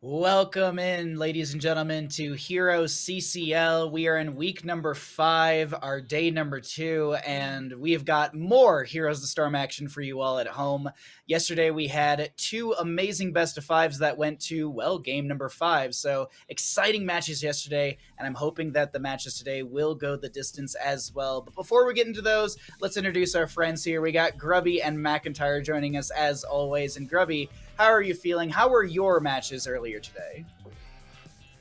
Welcome in, ladies and gentlemen, to Heroes CCL. We are in week number 5, our day number 2, and we have got more Heroes of the Storm action for you all at home. Yesterday, we had 2 amazing best of 5s that went to, well, game number 5. So exciting matches yesterday, and I'm hoping that the matches today will go the distance as well. But before we get into those, let's introduce our friends here. We got Grubby and McIntyre joining us as always. And Grubby, how are you feeling? How were your matches earlier today?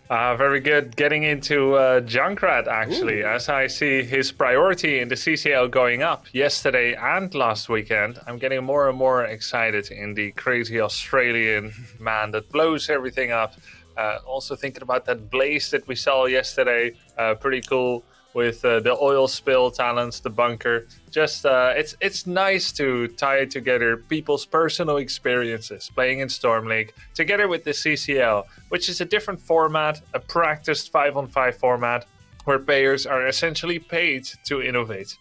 Very good. Getting into Junkrat, actually, as I see his priority in the CCL going up yesterday and last weekend. I'm getting more and more excited in the crazy Australian man that blows everything up. Also thinking about that blaze that we saw yesterday. Pretty cool with the oil spill talents, the bunker. Just it's nice to tie together people's personal experiences playing in Storm League together with the CCL, which is a different format, a practiced 5-on-5 format where players are essentially paid to innovate.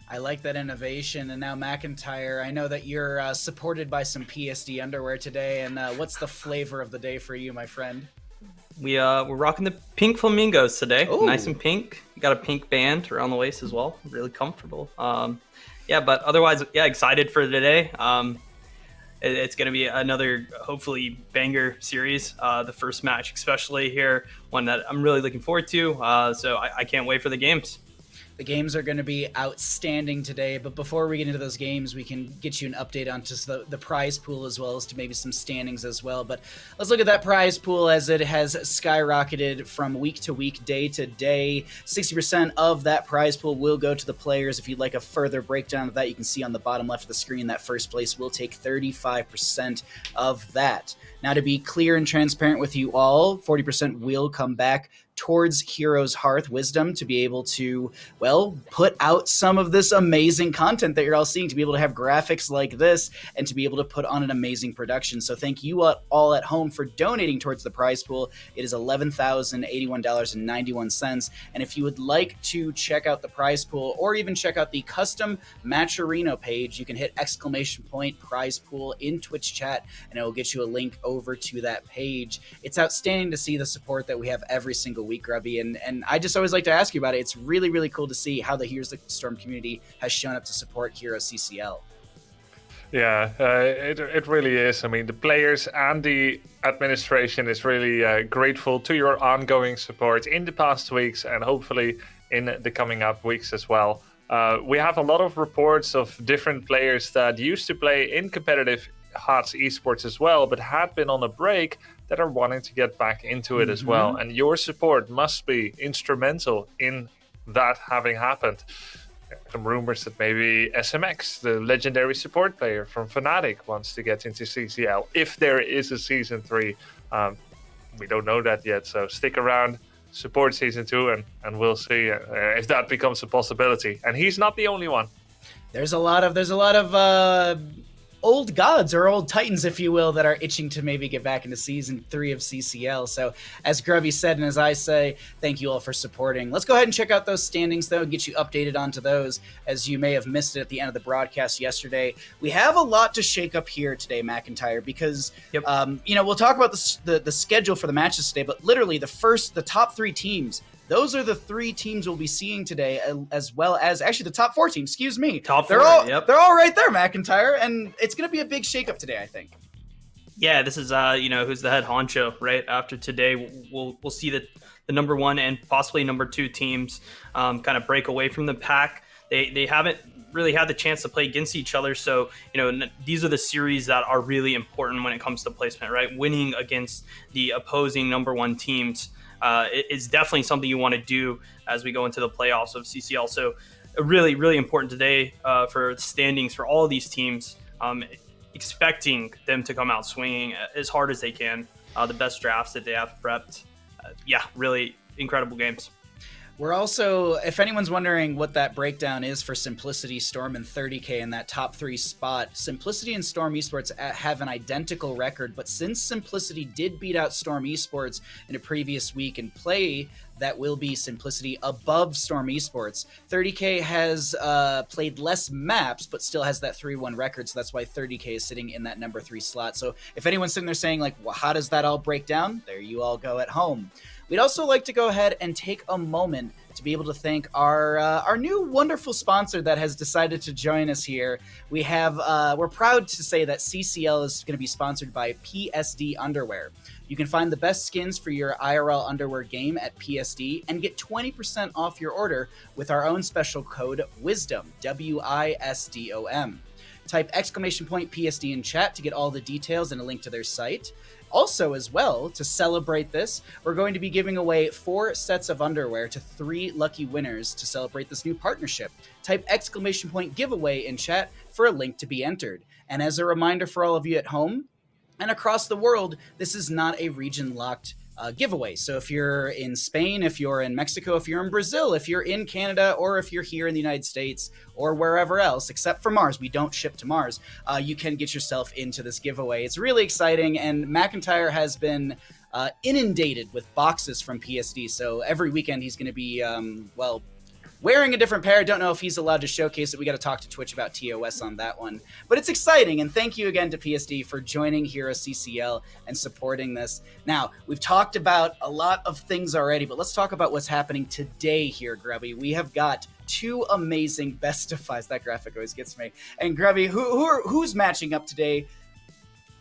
I like that innovation. And now, McIntyre, I know that you're supported by some PSD underwear today. And what's the flavor of the day for you, my friend? We're rocking the pink flamingos today. Ooh. Nice and pink. Got a pink band around the waist as well. Really comfortable. But otherwise, excited for today. It's going to be another hopefully banger series. The first match, especially here, one that I'm really looking forward to. So I can't wait for the games. The games are going to be outstanding today, but before we get into those games, we can get you an update on just the prize pool as well as to maybe some standings as well. But let's look at that prize pool as it has skyrocketed from week to week, day to day. 60% of that prize pool will go to the players. If you'd like a further breakdown of that, you can see on the bottom left of the screen that first place will take 35% of that. Now, to be clear and transparent with you all, 40% will come back towards HeroesHearth Wisdom to be able to, well, put out some of this amazing content that you're all seeing, to be able to have graphics like this and to be able to put on an amazing production. So thank you all at home for donating towards the prize pool. It is $11,081.91. And if you would like to check out the prize pool or even check out the custom Matcherino page, you can hit !prize pool in Twitch chat and it will get you a link over to that page. It's outstanding to see the support that we have every single week, Grubby, and I just always like to ask you about it. It's really, really cool to see how the Heroes of the Storm community has shown up to support Heroes CCL. Yeah, it really is. I mean, the players and the administration is really grateful to your ongoing support in the past weeks and hopefully in the coming up weeks as well. We have a lot of reports of different players that used to play in competitive HeroesCCL Esports as well, but had been on a break, that are wanting to get back into it as well. And your support must be instrumental in that having happened. Some rumors that maybe SMX, the legendary support player from Fnatic, wants to get into CCL if there is a Season 3. We don't know that yet, so stick around, support Season 2, and we'll see if that becomes a possibility. And he's not the only one. There's a lot of old gods or old titans, if you will, that are itching to maybe get back into Season 3 of CCL. So as Grubby said, and as I say, thank you all for supporting. Let's go ahead and check out those standings, though, and get you updated onto those, as you may have missed it at the end of the broadcast yesterday. We have a lot to shake up here today, McIntyre, because we'll talk about the schedule for the matches today, but literally the top 3 teams, those are the 3 teams we'll be seeing today, as well as actually the top 4 teams. Excuse me. They're all right there, McIntyre, and it's going to be a big shakeup today, I think. Yeah, this is who's the head honcho, right? After today, we'll see the number 1 and possibly number 2 teams kind of break away from the pack. They haven't really had the chance to play against each other, so these are the series that are really important when it comes to placement, right? Winning against the opposing number 1 teams. It's definitely something you want to do as we go into the playoffs of CCL. So really, really important today for the standings for all of these teams, expecting them to come out swinging as hard as they can. The best drafts that they have prepped. Really incredible games. We're also, if anyone's wondering what that breakdown is for Simplicity, Storm, and 30K in that top 3 spot, Simplicity and Storm Esports have an identical record, but since Simplicity did beat out Storm Esports in a previous week and play that will be Simplicity above Storm Esports, 30K has played less maps, but still has that 3-1 record, so that's why 30K is sitting in that number 3 slot. So if anyone's sitting there saying, like, well, how does that all break down? There you all go at home. We'd also like to go ahead and take a moment to be able to thank our new wonderful sponsor that has decided to join us here. We're proud to say that CCL is going to be sponsored by PSD Underwear. You can find the best skins for your IRL underwear game at PSD and get 20% off your order with our own special code WISDOM, WISDOM. Type !PSD in chat to get all the details and a link to their site. Also, as well, to celebrate this, we're going to be giving away 4 sets of underwear to 3 lucky winners to celebrate this new partnership. Type !giveaway in chat for a link to be entered. And as a reminder for all of you at home and across the world, this is not a region-locked giveaway. So if you're in Spain, if you're in Mexico, if you're in Brazil, if you're in Canada, or if you're here in the United States or wherever else, except for Mars, we don't ship to Mars, you can get yourself into this giveaway. It's really exciting, and McIntyre has been inundated with boxes from PSD. So every weekend he's going to be, wearing a different pair. Don't know if he's allowed to showcase it. We got to talk to Twitch about TOS on that one. But it's exciting, and thank you again to PSD for joining HeroesCCL and supporting this. Now, we've talked about a lot of things already, but let's talk about what's happening today here, Grubby. We have got 2 amazing best of 5s. That graphic always gets me. And Grubby, who's matching up today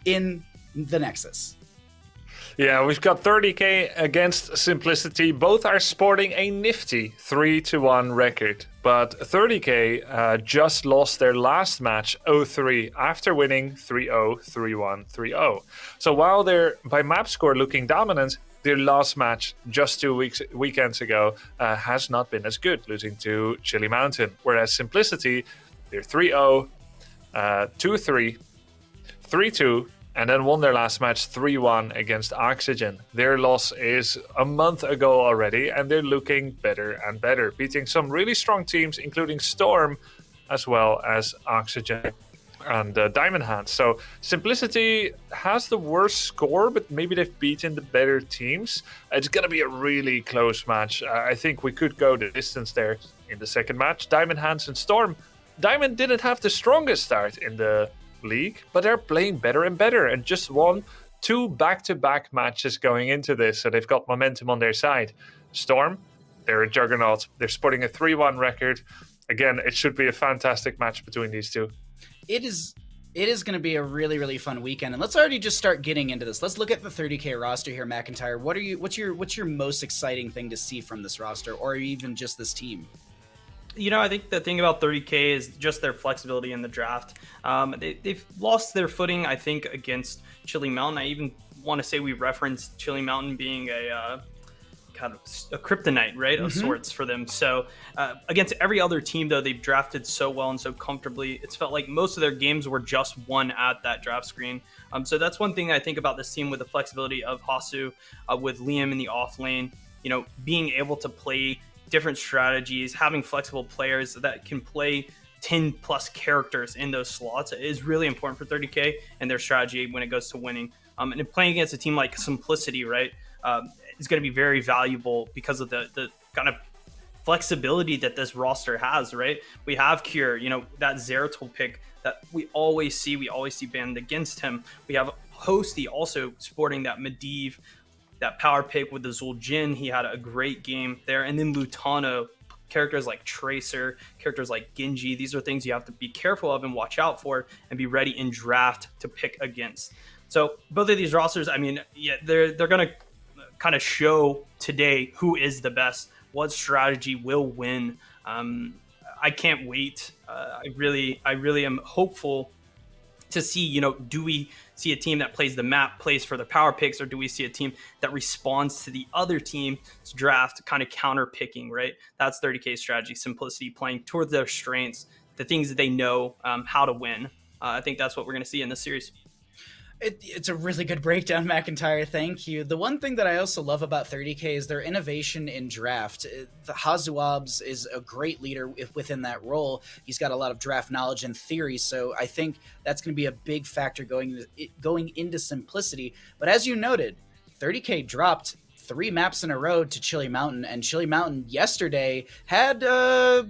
in the Nexus? Yeah, we've got 30K against Simplicity. Both are sporting a nifty 3-1 record. But 30K just lost their last match 0-3 after winning 3-0, 3-1, 3-0. So while they're by map score looking dominant, their last match just 2 weekends ago has not been as good, losing to Chili Mountain. Whereas Simplicity, they're 3-0, 2-3, 3-2, and then won their last match 3-1 against Oxygen. Their loss is a month ago already, and they're looking better and better, beating some really strong teams, including Storm, as well as Oxygen and Diamond Hands. So Simplicity has the worst score, but maybe they've beaten the better teams. It's going to be a really close match. I think we could go the distance there in the second match. Diamond Hands and Storm. Diamond didn't have the strongest start in the league, but they're playing better and better and just won 2 back-to-back matches going into this, so they've got momentum on their side. Storm, they're a juggernaut. They're sporting a 3-1 record. Again, it should be a fantastic match between these two. It is going to be a really, really fun weekend, and let's already just start getting into this. Let's look at the 30K roster here, McIntyre. What's your most exciting thing to see from this roster, or even just this team? You know, I think the thing about 30K is just their flexibility in the draft. They've lost their footing, I think, against Chili Mountain. I even want to say we referenced Chili Mountain being a kind of a kryptonite, right, of sorts for them. So against every other team, though, they've drafted so well and so comfortably. It's felt like most of their games were just won at that draft screen. So that's one thing I think about this team with the flexibility of Hasu, with Liam in the off lane, you know, being able to play different strategies, having flexible players that can play 10 plus characters in those slots is really important for 30K and their strategy when it goes to winning. And playing against a team like Simplicity, right, is going to be very valuable because of the kind of flexibility that this roster has, right? We have Cure, you know, that Zeratul pick that we always see banned against him. We have Hosty also sporting that Medivh, that power pick with the Zul'jin. He had a great game there. And then Lutano, characters like Tracer, characters like Genji. These are things you have to be careful of and watch out for and be ready in draft to pick against. So both of these rosters, I mean, yeah, they're going to kind of show today who is the best, what strategy will win. I can't wait. I really am hopeful to see, you know, do we see a team that plays the map, plays for the power picks, or do we see a team that responds to the other team's draft, kind of counter picking, right? That's 30K strategy, Simplicity, playing towards their strengths, the things that they know how to win. I think that's what we're going to see in this series. It's a really good breakdown, McIntyre. Thank you. The one thing that I also love about 30K is their innovation in draft. The Hazuabs is a great leader within that role. He's got a lot of draft knowledge and theory, so I think that's going to be a big factor going into Simplicity. But as you noted, 30K dropped 3 maps in a row to Chili Mountain, and Chili Mountain yesterday had a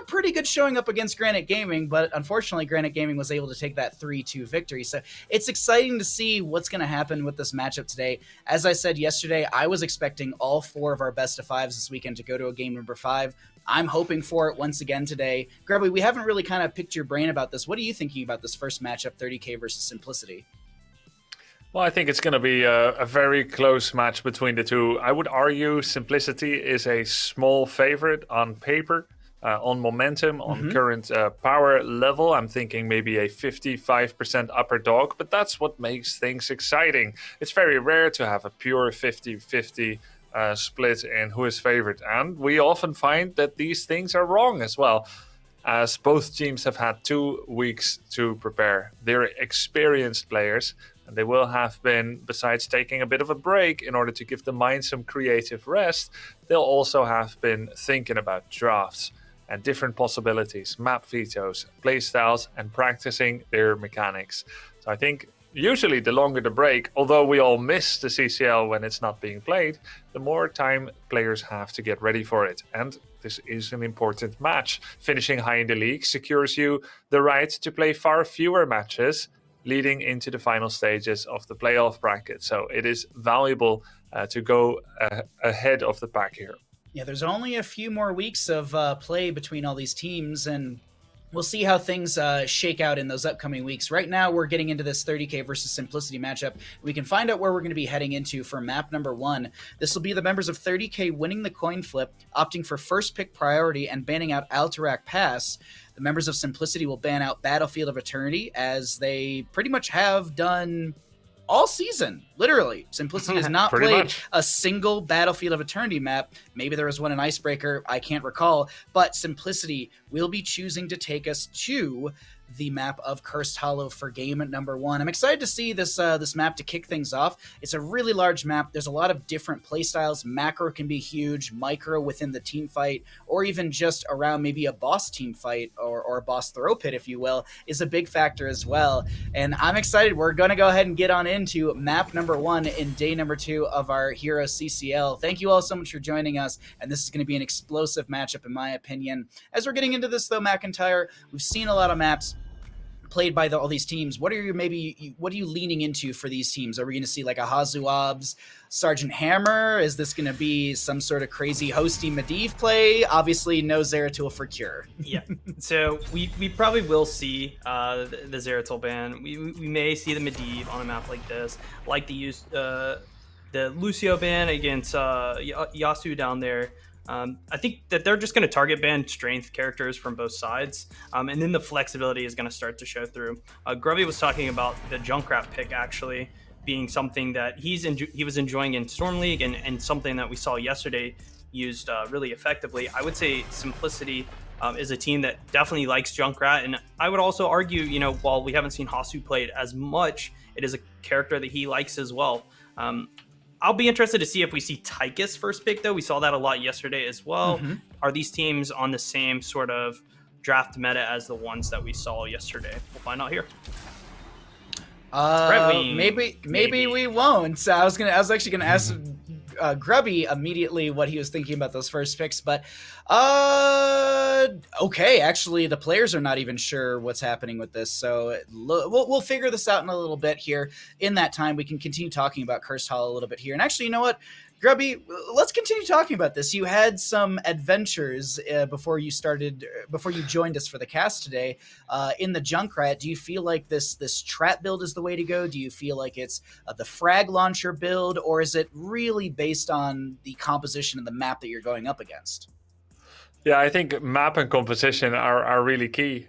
pretty good showing up against Granite Gaming, but unfortunately Granite Gaming was able to take that 3-2 victory. So it's exciting to see what's going to happen with this matchup today. As I said yesterday, I was expecting all 4 of our best of 5s this weekend to go to a game number 5. I'm hoping for it once again today. Grubby, we haven't really kind of picked your brain about this. What are you thinking about this first matchup, 30K versus Simplicity? Well, I think it's going to be a very close match between the two. I would argue Simplicity is a small favorite on paper. On momentum, on current power level, I'm thinking maybe a 55% upper dog, but that's what makes things exciting. It's very rare to have a pure 50-50 split in who is favored, and we often find that these things are wrong as well, as both teams have had 2 weeks to prepare. They're experienced players, and they will have been, besides taking a bit of a break in order to give the mind some creative rest, they'll also have been thinking about drafts and different possibilities, map vetoes, playstyles, and practicing their mechanics. So I think usually the longer the break, although we all miss the CCL when it's not being played, the more time players have to get ready for it. And this is an important match. Finishing high in the league secures you the right to play far fewer matches leading into the final stages of the playoff bracket. So it is valuable to go ahead of the pack here. Yeah, there's only a few more weeks of play between all these teams, and we'll see how things shake out in those upcoming weeks. Right now, we're getting into this 30K versus Simplicity matchup. We can find out where we're going to be heading into for map number 1. This will be the members of 30K winning the coin flip, opting for first pick priority and banning out Alterac Pass. The members of Simplicity will ban out Battlefield of Eternity, as they pretty much have done all season. Literally, Simplicity has not played a single Battlefield of Eternity map. Maybe there was one in Icebreaker, I can't recall, but Simplicity will be choosing to take us to the map of Cursed Hollow for game number 1. I'm excited to see this map to kick things off. It's a really large map. There's a lot of different playstyles. Macro can be huge, micro within the team fight, or even just around maybe a boss team fight or a boss throw pit, if you will, is a big factor as well. And I'm excited. We're going to go ahead and get on into map number 1 in day number 2 of our Heroes CCL. Thank you all so much for joining us, and this is going to be an explosive matchup in my opinion. As we're getting into this though, McIntyre, we've seen a lot of maps played by all these teams. What are you leaning into for these teams? Are we going to see like a Hazuabs, Sergeant Hammer? Is this going to be some sort of crazy hosty Medivh play? Obviously, no Zeratul for Cure. Yeah, so we probably will see the Zeratul ban. We may see the Medivh on a map like this, like the Lucio ban against Yasu down there. I think that they're just going to target ban strength characters from both sides, and then the flexibility is going to start to show through. Grubby was talking about the Junkrat pick actually being something that he was enjoying in Storm League, and something that we saw yesterday used really effectively. I would say Simplicity is a team that definitely likes Junkrat, and I would also argue, while we haven't seen Hasu played as much, it is a character that he likes as well. I'll be interested to see if we see Tychus first pick, though. We saw that a lot yesterday as well. Are these teams on the same sort of draft meta as the ones that we saw yesterday? We'll find out here. Maybe we won't. So I was actually gonna ask Grubby immediately what he was thinking about those first picks, but okay, actually the players are not even sure what's happening with this, so we'll figure this out in a little bit here. In that time, we can continue talking about Cursed Hollow a little bit here. And actually, you know what, Grubby, let's continue talking about this. You had some adventures before you joined us for the cast today in the Junkrat. Do you feel like this trap build is the way to go? Do you feel like it's the frag launcher build, or is it really based on the composition of the map that you're going up against? Yeah, I think map and composition are really key.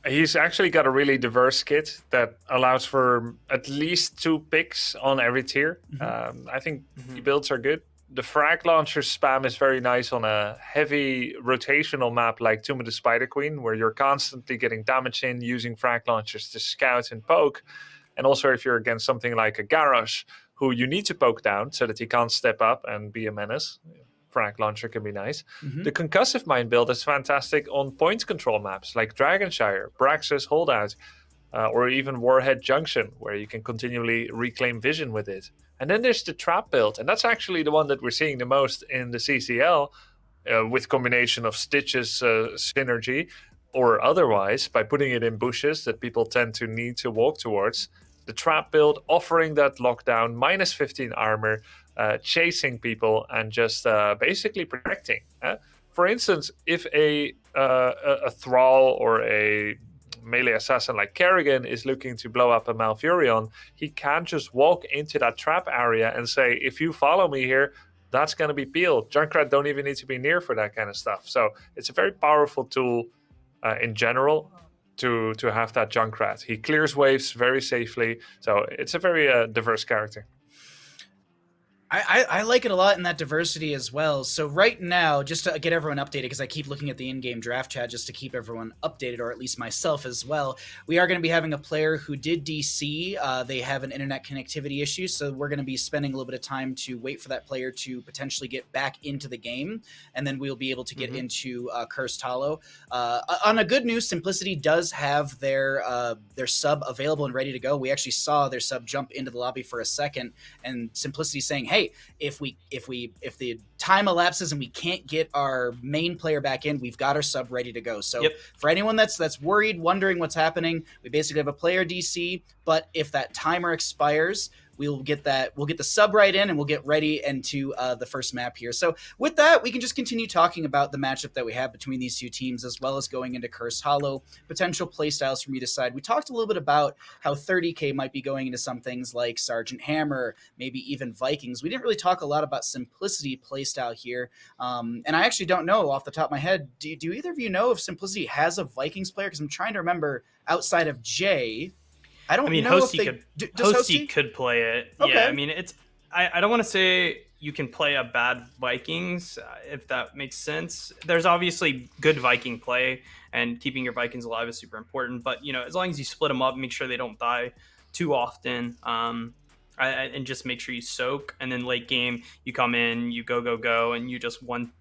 He's actually got a really diverse kit that allows for at least 2 picks on every tier. I think the builds are good. The frag launcher spam is very nice on a heavy rotational map like Tomb of the Spider Queen, where you're constantly getting damage in using frag launchers to scout and poke. And also if you're against something like a Garrosh, who you need to poke down so that he can't step up and be a menace. Frag launcher can be nice. The concussive mine build is fantastic on point control maps like Dragonshire, Braxis Holdout, or even Warhead Junction, where you can continually reclaim vision with it. And then there's the trap build, and that's actually the one that we're seeing the most in the CCL, with combination of Stitches synergy or otherwise, by putting it in bushes that people tend to need to walk towards. The trap build offering that lockdown, minus 15 armor, chasing people, and just basically protecting. For instance, if a thrall or a melee assassin like Kerrigan is looking to blow up a Malfurion, he can just walk into that trap area and say, if you follow me here, that's going to be peeled. Junkrat don't even need to be near for that kind of stuff. So it's a very powerful tool in general to have that Junkrat. He clears waves very safely, so it's a very diverse character. I like it a lot in that diversity as well. So right now, just to get everyone updated, because I keep looking at the in-game draft chat just to keep everyone updated, or at least myself as well, we are going to be having a player who did DC. They have an internet connectivity issue, so we're going to be spending a little bit of time to wait for that player to potentially get back into the game, and then we'll be able to get into Cursed Hollow. On a good news, Simplicity does have their sub available and ready to go. We actually saw their sub jump into the lobby for a second, and Simplicity saying, hey, if the time elapses and we can't get our main player back in, we've got our sub ready to go. So for anyone that's worried, wondering what's happening, we basically have a player DC, but if that timer expires, we'll get the sub right in, and we'll get ready into the first map here. So with that, we can just continue talking about the matchup that we have between these two teams, as well as going into Cursed Hollow, potential playstyles from either side. We talked a little bit about how 30K might be going into some things like Sergeant Hammer, maybe even Vikings. We didn't really talk a lot about Simplicity playstyle here. And I actually don't know off the top of my head, do either of you know if Simplicity has a Vikings player? Because I'm trying to remember outside of Jay. I mean, know Hosty could play it. Okay. Yeah, I mean, I don't want to say you can play a bad Vikings, if that makes sense. There's obviously good Viking play, and keeping your Vikings alive is super important. But, as long as you split them up, make sure they don't die too often, and just make sure you soak. And then late game, you come in, you go, and you just one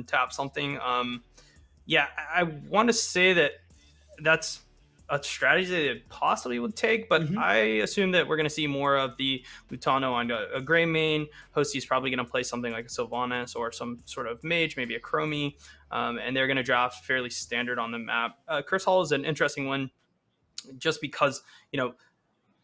tap something. I want to say that's a strategy that it possibly would take, but I assume that we're going to see more of the Lutano on a gray main. Hosty's probably going to play something like a Sylvanas or some sort of mage, maybe a Chromie, and they're going to draft fairly standard on the map. Curse Hall is an interesting one just because,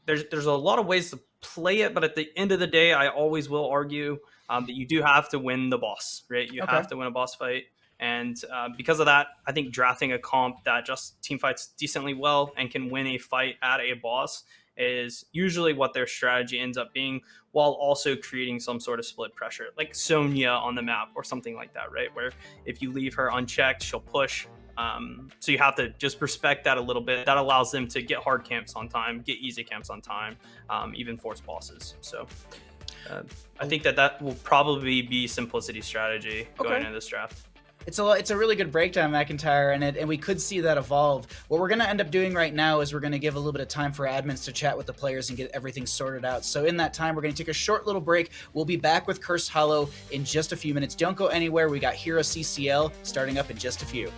there's a lot of ways to play it, but at the end of the day, I always will argue that you do have to win the boss, right? You have to win a boss fight. And because of that, I think drafting a comp that just team fights decently well and can win a fight at a boss is usually what their strategy ends up being, while also creating some sort of split pressure, like Sonya on the map or something like that, right? Where if you leave her unchecked, she'll push. So you have to just respect that a little bit. That allows them to get hard camps on time, get easy camps on time, even force bosses. So I think that will probably be Simplicity's strategy going into this draft. It's a really good breakdown, McIntyre, and we could see that evolve. What we're going to end up doing right now is we're going to give a little bit of time for admins to chat with the players and get everything sorted out. So in that time, we're going to take a short little break. We'll be back with Cursed Hollow in just a few minutes. Don't go anywhere. We got Heroes CCL starting up in just a few.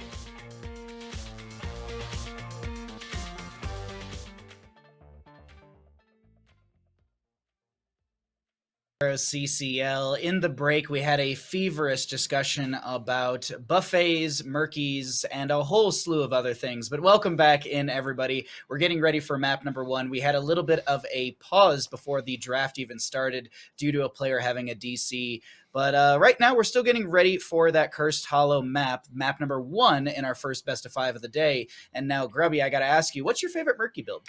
HeroesCCL. In the break, we had a feverish discussion about buffets, murkies, and a whole slew of other things. But welcome back in, everybody. We're getting ready for map number 1. We had a little bit of a pause before the draft even started due to a player having a DC. But right now, we're still getting ready for that Cursed Hollow map number 1 in our first best of 5 of the day. And now, Grubby, I got to ask you, what's your favorite murky build?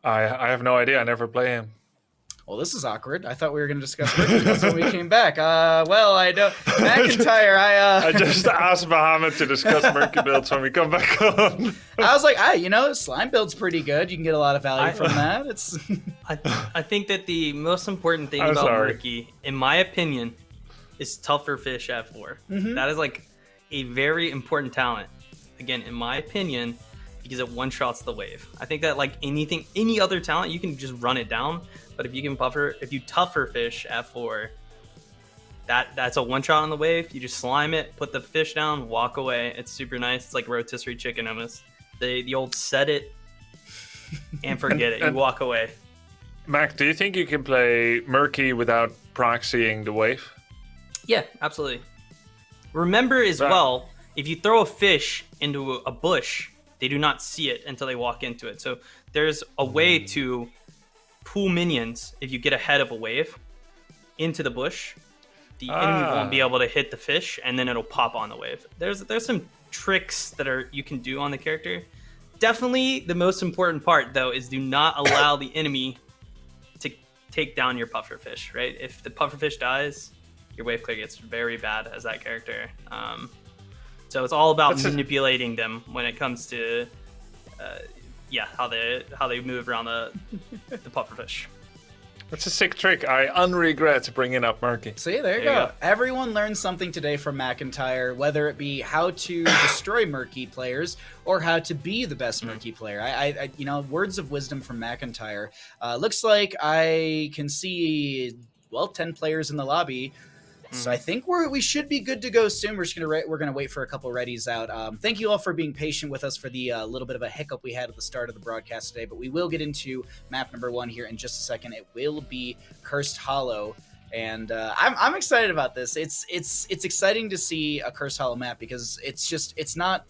I have no idea. I never play him. Well, this is awkward. I thought we were going to discuss murky builds when we came back. Well, I don't. McIntyre, I just asked Bahamut to discuss murky builds when we come back on. I was like, slime build's pretty good. You can get a lot of value from that. It's. I think that the most important thing about murky, in my opinion, is tougher fish at 4. That is like a very important talent. Again, in my opinion, because it one-shots the wave. I think that like any other talent, you can just run it down. But if you tougher fish at 4, that's a one-shot on the wave. You just slime it, put the fish down, walk away. It's super nice. It's like rotisserie chicken almost. The old set it and forget it. You walk away. Mac, do you think you can play Murky without proxying the wave? Yeah, absolutely. Remember as well, if you throw a fish into a bush, they do not see it until they walk into it. So there's a way to pull minions if you get ahead of a wave into the bush. The enemy won't be able to hit the fish, and then it'll pop on the wave. There's some tricks that you can do on the character. Definitely the most important part, though, is do not allow the enemy to take down your pufferfish, right? If the pufferfish dies, your wave clear gets very bad as that character. So it's all about manipulating them when it comes to, how they move around the pufferfish. That's a sick trick. I unregret bringing up Murky. See, there you go. Everyone learned something today from McIntyre, whether it be how to destroy Murky players or how to be the best Murky player. I words of wisdom from McIntyre. Looks like I can see 10 players in the lobby. So I think we should be good to go soon. We're gonna wait for a couple readies out. Thank you all for being patient with us for the little bit of a hiccup we had at the start of the broadcast today, but we will get into map number 1 here in just a second. It will be Cursed Hollow, and I'm excited about this. It's exciting to see a Cursed Hollow map because it's not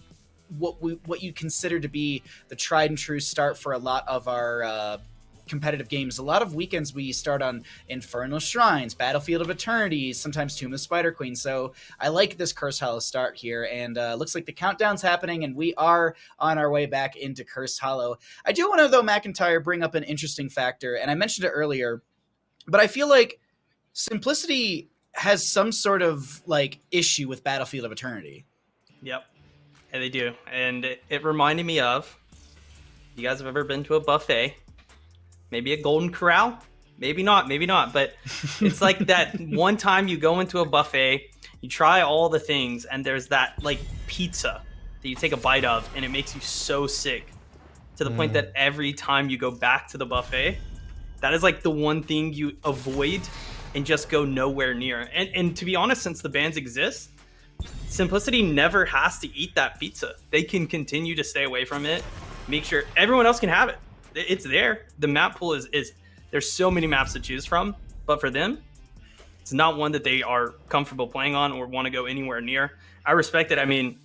what you consider to be the tried and true start for a lot of our competitive games. A lot of weekends we start on Infernal Shrines, Battlefield of Eternity, sometimes Tomb of Spider Queen. So I like this Cursed Hollow start here, and looks like the countdown's happening, and we are on our way back into Cursed Hollow. I do want to, though, McIntyre, bring up an interesting factor, and I mentioned it earlier, but I feel like Simplicity has some sort of like issue with Battlefield of Eternity. Yep, and they do, and it reminded me of, you guys have ever been to a buffet? Maybe a Golden Corral, maybe not, but it's like that one time you go into a buffet, you try all the things, and there's that like pizza that you take a bite of, and it makes you so sick to the point that every time you go back to the buffet, that is like the one thing you avoid and just go nowhere near. And to be honest, since the bans exist, Simplicity never has to eat that pizza. They can continue to stay away from it, make sure everyone else can have it. It's there. The map pool is there's so many maps to choose from, but for them, it's not one that they are comfortable playing on or want to go anywhere near. I respect it. I mean,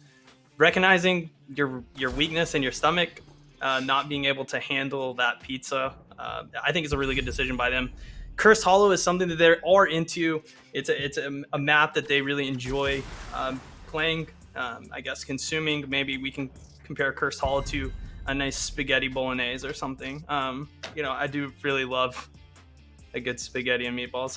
recognizing your weakness in your stomach, not being able to handle that pizza, I think is a really good decision by them. Cursed Hollow is something that they are into. It's a map that they really enjoy playing. I guess consuming. Maybe we can compare Cursed Hollow to a nice spaghetti bolognese or something. I do really love a good spaghetti and meatballs.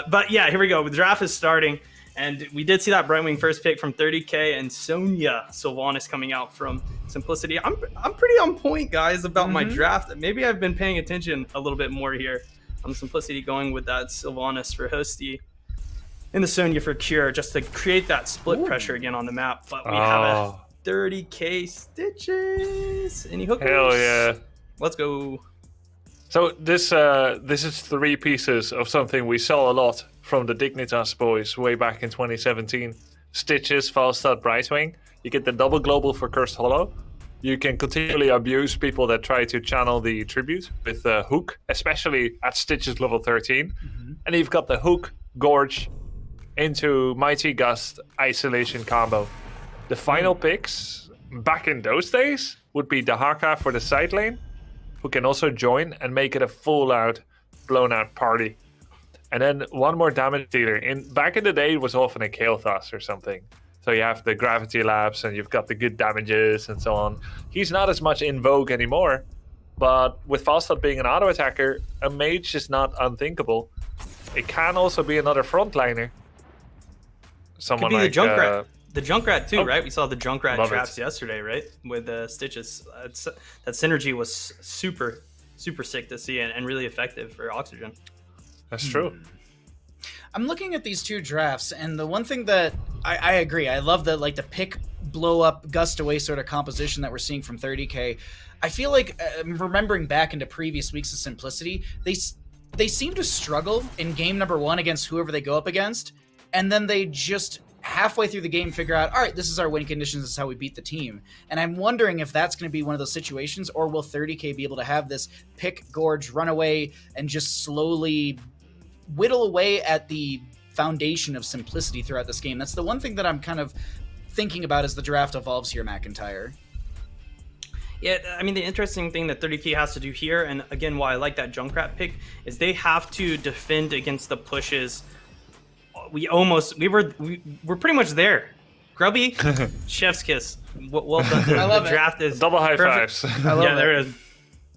But yeah, here we go. The draft is starting, and we did see that Brightwing first pick from 30K and Sonia Sylvanas coming out from Simplicity. I'm pretty on point, guys, about my draft. Maybe I've been paying attention a little bit more here on Simplicity, going with that Sylvanas for Hosty and the Sonia for Cure, just to create that split pressure again on the map. But we have a 30K Stitches. Any hookers? Hell yeah. Let's go. So this is 3 pieces of something we saw a lot from the Dignitas boys way back in 2017. Stitches, Falstad, Brightwing. You get the double global for Cursed Hollow. You can continually abuse people that try to channel the tribute with the hook, especially at Stitches level 13. And you've got the hook, Gorge, into Mighty Gust, Isolation combo. The final picks back in those days would be Dahaka for the side lane, who can also join and make it a full-out, blown-out party. And then one more damage dealer. Back in the day, it was often a Kael'thas or something. So you have the Gravity Labs, and you've got the good damages and so on. He's not as much in vogue anymore, but with Falstad being an auto-attacker, a mage is not unthinkable. It can also be another frontliner. Someone could be like the Junkrat. The Junkrat too, right? We saw the Junkrat traps it. yesterday, right? With the Stitches. That synergy was super, super sick to see and really effective for Oxygen. That's true. I'm looking at these 2 drafts, and the one thing that I agree, I love the pick blow up, gust away sort of composition that we're seeing from 30K, I feel like, remembering back into previous weeks of Simplicity, they seem to struggle in game number 1 against whoever they go up against, and then they just halfway through the game figure out, all right, this is our win conditions, this is how we beat the team. And I'm wondering if that's going to be one of those situations, or will 30K be able to have this pick, gorge, run away, and just slowly whittle away at the foundation of Simplicity throughout this game? That's the one thing that I'm kind of thinking about as the draft evolves here, McIntyre. Yeah, I mean, the interesting thing that 30K has to do here, and again, why I like that Junkrat pick, is they have to defend against the pushes. We're pretty much there. Grubby, chef's kiss. Well done. I love the draft is double high perfect. fives. I love Yeah, there it is.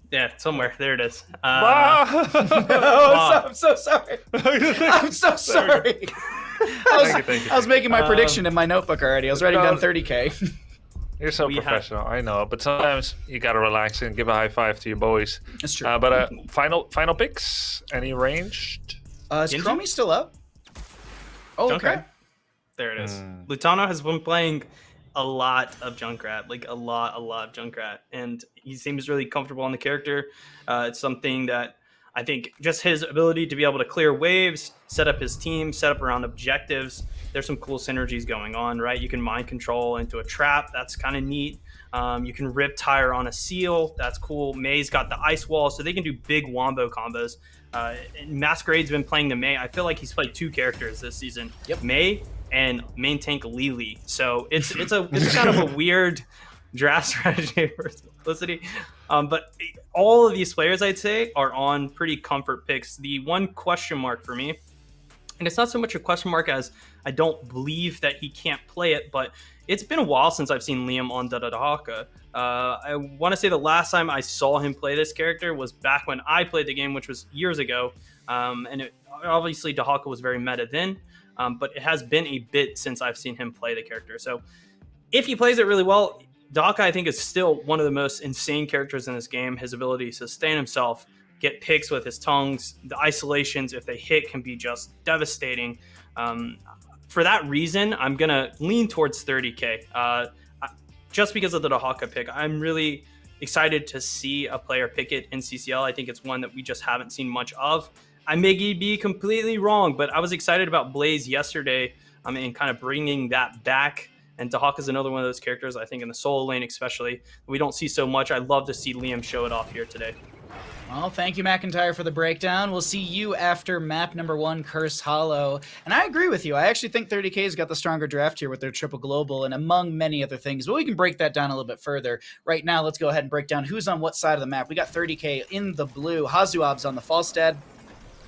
Yeah, somewhere. There it is. I'm so sorry. I'm so sorry. I was making my prediction in my notebook already. I was writing down 30K. You're so professional, I know, but sometimes you gotta relax and give a high five to your boys. That's true. But final picks? Any ranged? Is Chromie still up? Oh, okay. There it is. Lutano has been playing a lot of Junkrat, like a lot of Junkrat, and he seems really comfortable on the character. It's something that I think just his ability to be able to clear waves, set up his team, set up around objectives. There's some cool synergies going on, right? You can mind control into a trap. That's kind of neat. You can rip tire on a seal. That's cool. May's got the ice wall, so they can do big wombo combos. Masquerade's been playing the May. I feel like he's played 2 characters this season. Yep. May and main tank Lily. So it's kind of a weird draft strategy for Simplicity. But all of these players, I'd say, are on pretty comfort picks. The one question mark for me, and it's not so much a question mark as I don't believe that he can't play it, but it's been a while since I've seen Liam on Dahaka. I want to say the last time I saw him play this character was back when I played the game, which was years ago. Obviously, Dahaka was very meta then, but it has been a bit since I've seen him play the character. So if he plays it really well, Dahaka, I think, is still one of the most insane characters in this game. His ability to sustain himself, get picks with his tongues, the isolations, if they hit, can be just devastating. For that reason, I'm going to lean towards 30K. Just because of the Dahaka pick, I'm really excited to see a player pick it in CCL. I think it's one that we just haven't seen much of. I may be completely wrong, but I was excited about Blaze yesterday and kind of bringing that back. And Dahaka is another one of those characters, I think, in the solo lane especially, we don't see so much. I'd love to see Liam show it off here today. Well, thank you, McIntyre, for the breakdown. We'll see you after map number 1, Curse Hollow. And I agree with you. I actually think 30K's got the stronger draft here with their triple global and among many other things. But we can break that down a little bit further. Right now, let's go ahead and break down who's on what side of the map. We got 30K in the blue. Hazuab's on the Falstad.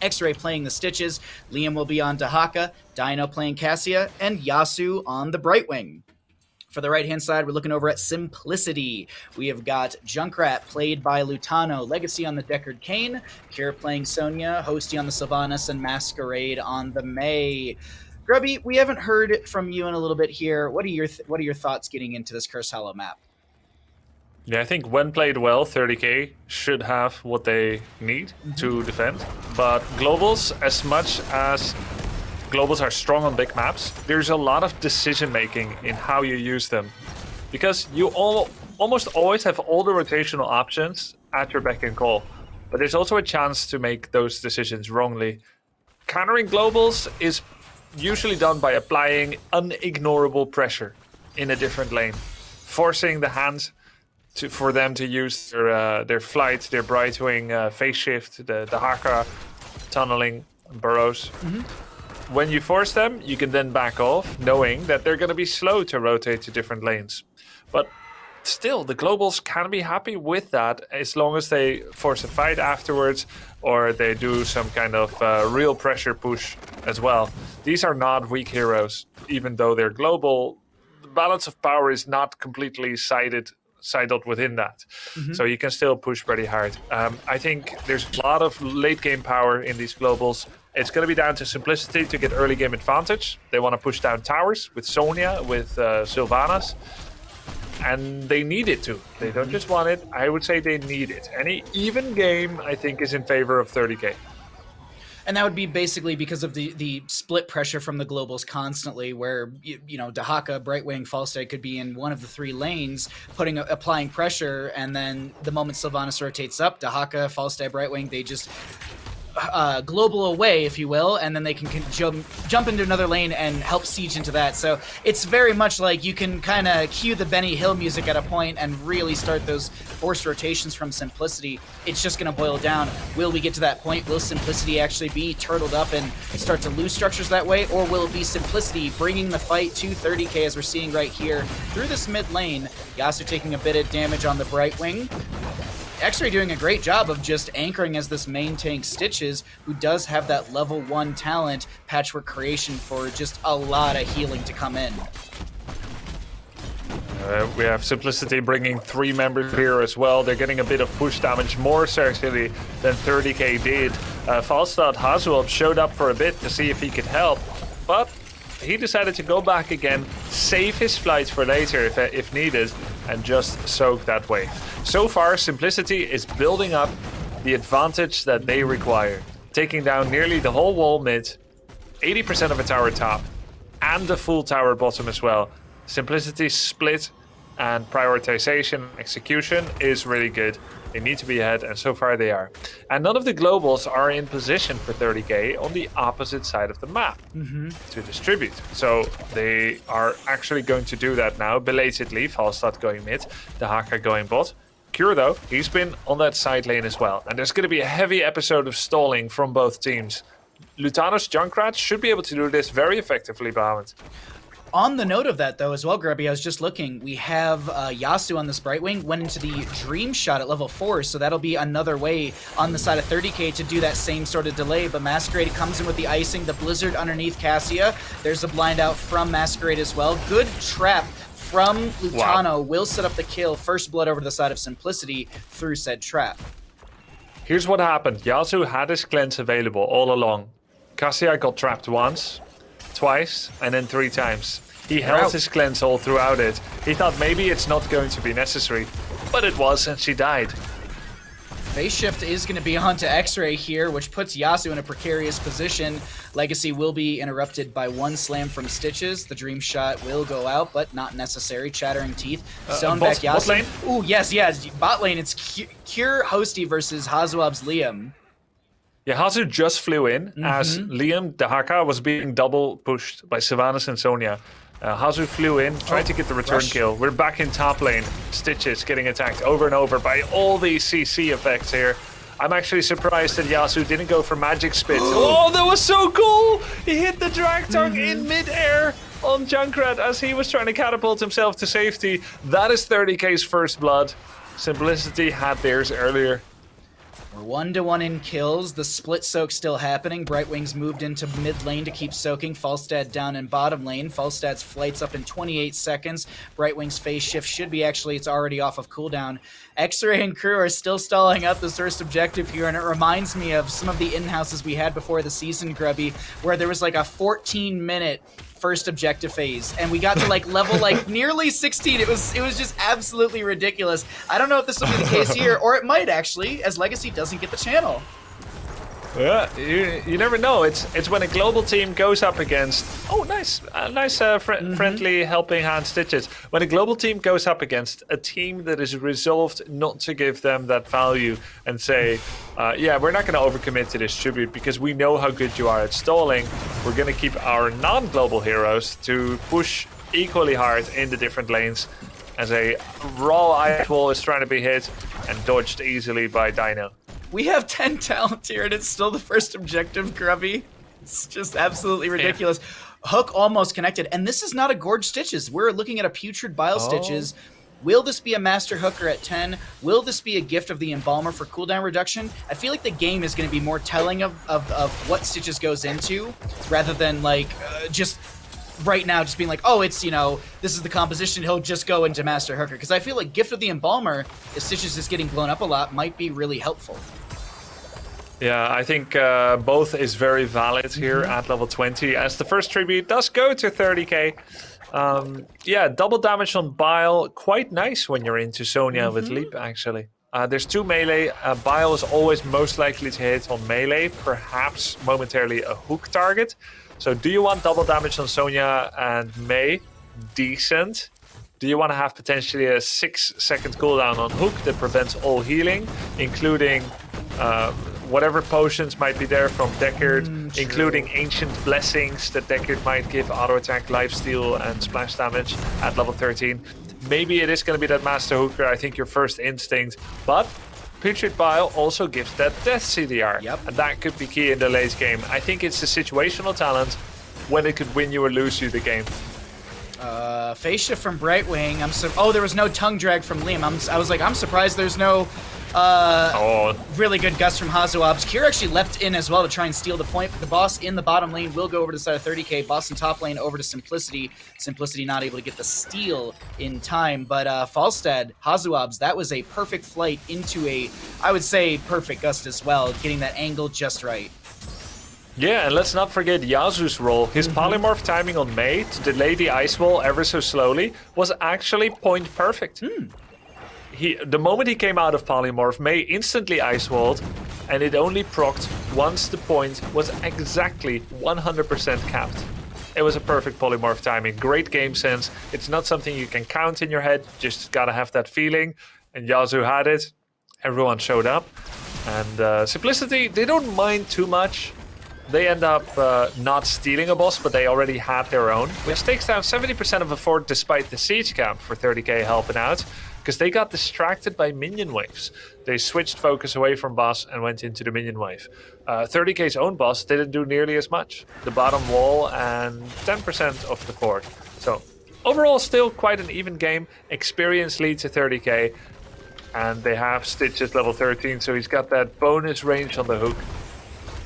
X-Ray playing the Stitches. Liam will be on Dahaka. Dino playing Cassia. And Yasu on the Brightwing. For the right-hand side, we're looking over at Simplicity. We have got Junkrat, played by Lutano, Legacy on the Deckard Cain, Kira playing Sonya, Hosty on the Sylvanas, and Masquerade on the May. Grubby, we haven't heard from you in a little bit here. What are your thoughts getting into this Curse Hollow map? Yeah, I think when played well, 30K should have what they need to defend. But globals, as much as globals are strong on big maps, there's a lot of decision making in how you use them, because you almost always have all the rotational options at your beck and call, but there's also a chance to make those decisions wrongly. Countering globals is usually done by applying unignorable pressure in a different lane, forcing the hands for them to use their flight, their Brightwing phase shift, the Haka tunneling burrows. When you force them, you can then back off, knowing that they're going to be slow to rotate to different lanes. But still, the globals can be happy with that as long as they force a fight afterwards, or they do some kind of real pressure push as well. These are not weak heroes, even though they're global. The balance of power is not completely sidled within that. So you can still push pretty hard. I think there's a lot of late game power in these globals. It's going to be down to Simplicity to get early game advantage. They want to push down towers with Sonya, with Sylvanas, and they need it to. They don't just want it. I would say they need it. Any even game, I think, is in favor of 30K. And that would be basically because of the split pressure from the globals constantly, where Dahaka, Brightwing, Falstad could be in one of the 3 lanes, applying pressure, and then the moment Sylvanas rotates up, Dahaka, Falstad, Brightwing, they just global away, if you will, and then they can jump into another lane and help siege into that. So it's very much like you can kind of cue the Benny Hill music at a point and really start those forced rotations from Simplicity. It's just going to boil down. Will we get to that point? Will Simplicity actually be turtled up and start to lose structures that way? Or will it be Simplicity bringing the fight to 30k, as we're seeing right here through this mid lane? Yasuo taking a bit of damage on the Brightwing. X-Ray doing a great job of just anchoring as this main tank Stitches, who does have that level 1 talent, Patchwork Creation, for just a lot of healing to come in. We have Simplicity bringing 3 members here as well. They're getting a bit of push damage, more certainly than 30k did. Falstad Hazuab showed up for a bit to see if he could help, but he decided to go back again, save his flight for later if needed, and just soak that wave. So far, Simplicity is building up the advantage that they require, taking down nearly the whole wall mid, 80% of a tower top, and the full tower bottom as well. Simplicity's split and prioritization execution is really good. They need to be ahead, and so far they are. And none of the globals are in position for 30k on the opposite side of the map to distribute. So they are actually going to do that now, belatedly. Falstad going mid, Dahaka going bot. Cure, though, he's been on that side lane as well. And there's going to be a heavy episode of stalling from both teams. Lutanos Junkrat should be able to do this very effectively, Bahamut. On the note of that, though, as well, Grubby, I was just looking. We have Yasuo on this Brightwing, went into the Dream Shot at level 4, so that'll be another way on the side of 30k to do that same sort of delay. But Masquerade comes in with the icing, the Blizzard underneath Cassia. There's a blind out from Masquerade as well. Good trap from Lutano. Wow. Will set up the kill. First blood over to the side of Simplicity through said trap. Here's what happened. Yasuo had his cleanse available all along. Cassia got trapped once, twice, and then 3 times. He held his cleanse all throughout it. He thought maybe it's not going to be necessary, but it was, and she died. Phase shift is going to be onto X-Ray here, which puts Yasuo in a precarious position. Legacy will be interrupted by 1 slam from Stitches. The Dream Shot will go out, but not necessary. Chattering Teeth. Zone back Yasuo. Bot lane? Ooh, yes. Bot lane, it's Cure Hosty versus Hazuab's Liam. Yeah, Hazu just flew in as Liam Dahaka was being double pushed by Sylvanas and Sonya. Hazu flew in, tried to get the return kill. We're back in top lane. Stitches getting attacked over and over by all these CC effects here. I'm actually surprised that Yasuo didn't go for Magic Spit. Oh, that was so cool! He hit the Drag Tongue in mid-air on Junkrat as he was trying to catapult himself to safety. That is 30k's first blood. Simplicity had theirs earlier. We're 1-1 in kills. The split soak still happening. Brightwing's moved into mid lane to keep soaking. Falstad down in bottom lane. Falstad's flight's up in 28 seconds. Brightwing's phase shift should be it's already off of cooldown. X-Ray and crew are still stalling up this first objective here, and it reminds me of some of the in-houses we had before the season, Grubby, where there was like a 14-minute first objective phase, and we got to level nearly 16. It was just absolutely ridiculous. I don't know if this will be the case here, or it might actually, as Legacy doesn't get the channel. Yeah, you never know. It's when a global team goes up against friendly helping hand Stitches. When a global team goes up against a team that is resolved not to give them that value and say, yeah, we're not going to overcommit to this tribute because we know how good you are at stalling. We're going to keep our non-global heroes to push equally hard in the different lanes as a raw ice wall is trying to be hit and dodged easily by Dino. We have 10 talent here, and it's still the first objective, Grubby. It's just absolutely ridiculous. Yeah. Hook almost connected, and this is not a Gorge Stitches. We're looking at a Putrid Bile Stitches. Will this be a Master Hooker at 10? Will this be a gift of the Embalmer for cooldown reduction? I feel like the game is going to be more telling of what Stitches goes into, rather than just right now just being oh, it's, this is the composition, he'll just go into Master Hooker. Because I feel like Gift of the Embalmer, if Stitches is getting blown up a lot, might be really helpful. Yeah, I think both is very valid here at level 20, as the first tribute does go to 30k. Yeah, double damage on Bile, quite nice when you're into Sonya with Leap, actually. There's 2 melee. Bile is always most likely to hit on melee, perhaps momentarily a hook target. So do you want double damage on Sonya and Mei? Decent. Do you want to have potentially a 6-second cooldown on hook that prevents all healing, including whatever potions might be there from Deckard, including ancient blessings that Deckard might give auto attack, lifesteal, and splash damage at level 13? Maybe it is going to be that Master Hooker, I think your first instinct, but Putrid Bile also gives that death CDR, and that could be key in the late game. I think it's the situational talent when it could win you or lose you the game. Phase shift from Brightwing. Oh, there was no tongue drag from Liam. I was like, I'm surprised there's no really good gust from Hazuabs. Kier actually leapt in as well to try and steal the point, but the boss in the bottom lane will go over to the side of 30k. Boss in top lane over to Simplicity. Simplicity not able to get the steal in time, but Falstad, Hazuabs, that was a perfect flight into a, I would say, perfect gust as well, getting that angle just right. Yeah, and let's not forget Yasu's role. His polymorph timing on Mei to delay the ice wall ever so slowly was actually point perfect. The moment he came out of polymorph, Mei instantly ice walled, and it only procced once the point was exactly 100% capped. It was a perfect polymorph timing. Great game sense. It's not something you can count in your head, just gotta have that feeling. And Yasu had it. Everyone showed up. And Simplicity, they don't mind too much. They end up not stealing a boss, but they already had their own, which takes down 70% of a fort despite the siege camp for 30k helping out, because they got distracted by minion waves. They switched focus away from boss and went into the minion wave. 30k's own boss didn't do nearly as much. The bottom wall and 10% of the fort. So overall, still quite an even game. Experience lead to 30k, and they have Stitches level 13, so he's got that bonus range on the hook.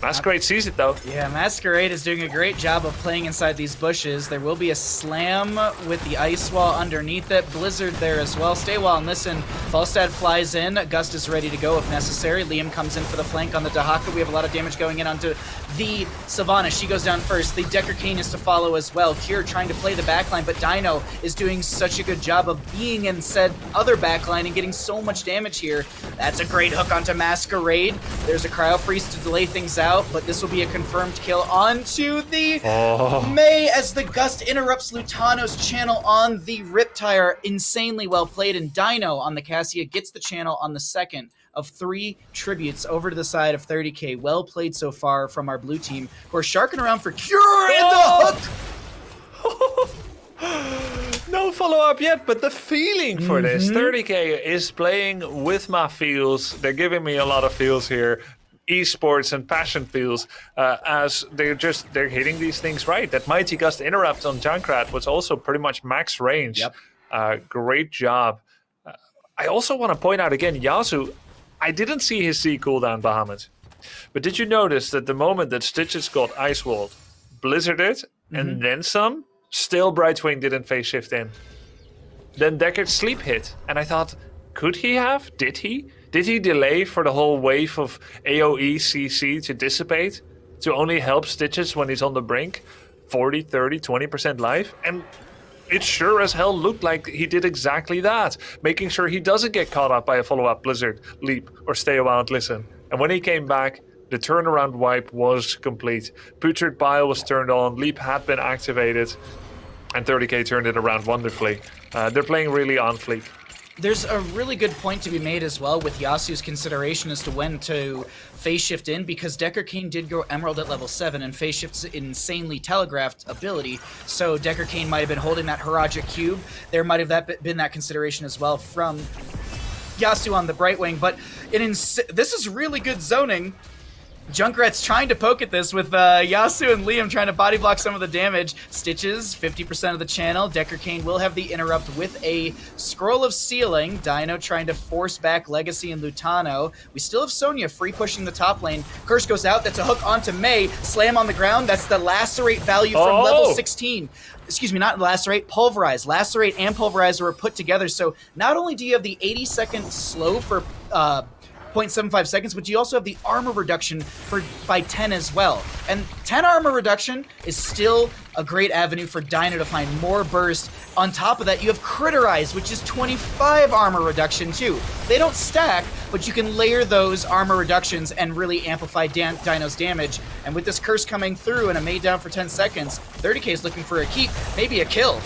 Masquerade sees it though. Yeah, Masquerade is doing a great job of playing inside these bushes. There will be a slam with the ice wall underneath it. Blizzard there as well. Stay well and listen. Falstad flies in. Gust is ready to go if necessary. Liam comes in for the flank on the Dahaka. We have a lot of damage going in onto the Sylvana. She goes down first. The Decker Kane is to follow as well. Kier trying to play the backline, but Dino is doing such a good job of being in said other backline and getting so much damage here. That's a great hook onto Masquerade. There's a Cryo Freeze to delay things out, but this will be a confirmed kill onto the Mei as the Gust interrupts Lutano's channel on the Riptire. Insanely well played, and Dino on the Cassia gets the channel on the second of 3 tributes over to the side of 30k. Well played so far from our blue team, who are sharking around for Cure and the hook! No follow-up yet, but the feeling for this. 30k is playing with my feels. They're giving me a lot of feels here. Esports and passion feels, as they're hitting these things right. That Mighty Gust interrupt on Junkrat was also pretty much max range. Yep. Great job. I also want to point out again, Yasu, I didn't see his C cooldown, Bahamut. But did you notice that the moment that Stitches got ice walled, blizzarded, and then some, still Brightwing didn't phase shift in. Then Deckard's sleep hit, and I thought, could he have? Did he? Did he delay for the whole wave of AoE CC to dissipate? To only help Stitches when he's on the brink? 40, 30, 20% life? And it sure as hell looked like he did exactly that, making sure he doesn't get caught up by a follow-up Blizzard, Leap, or Stay a While and Listen. And when he came back, the turnaround wipe was complete. Putrid Bile was turned on, Leap had been activated, and 30k turned it around wonderfully. They're playing really on fleek. There's a really good point to be made as well with Yasu's consideration as to when to phase shift in, because Decker Kane did go Emerald at level 7, and phase shift's insanely telegraphed ability, so Decker Kane might have been holding that Haraja cube. There might have been that consideration as well from Yasu on the Brightwing, but this is really good zoning. Junkrat's trying to poke at this with Yasu and Liam trying to body block some of the damage. Stitches, 50% of the channel. Decker Kane will have the interrupt with a Scroll of Sealing. Dino trying to force back Legacy and Lutano. We still have Sonya free pushing the top lane. Curse goes out. That's a hook onto Mei. Slam on the ground. That's the Lacerate value from level 16. Excuse me, not Lacerate, Pulverize. Lacerate and Pulverize were put together. So not only do you have the 80-second slow for 0.75 seconds, but you also have the armor reduction by 10 as well. And 10 armor reduction is still a great avenue for Dino to find more burst On top of that, you have Critterize, which is 25 armor reduction too. They don't stack, but you can layer those armor reductions and really amplify Dino's damage. And with this curse coming through and a Mei down for 10 seconds, 30k is looking for a keep, maybe a kill.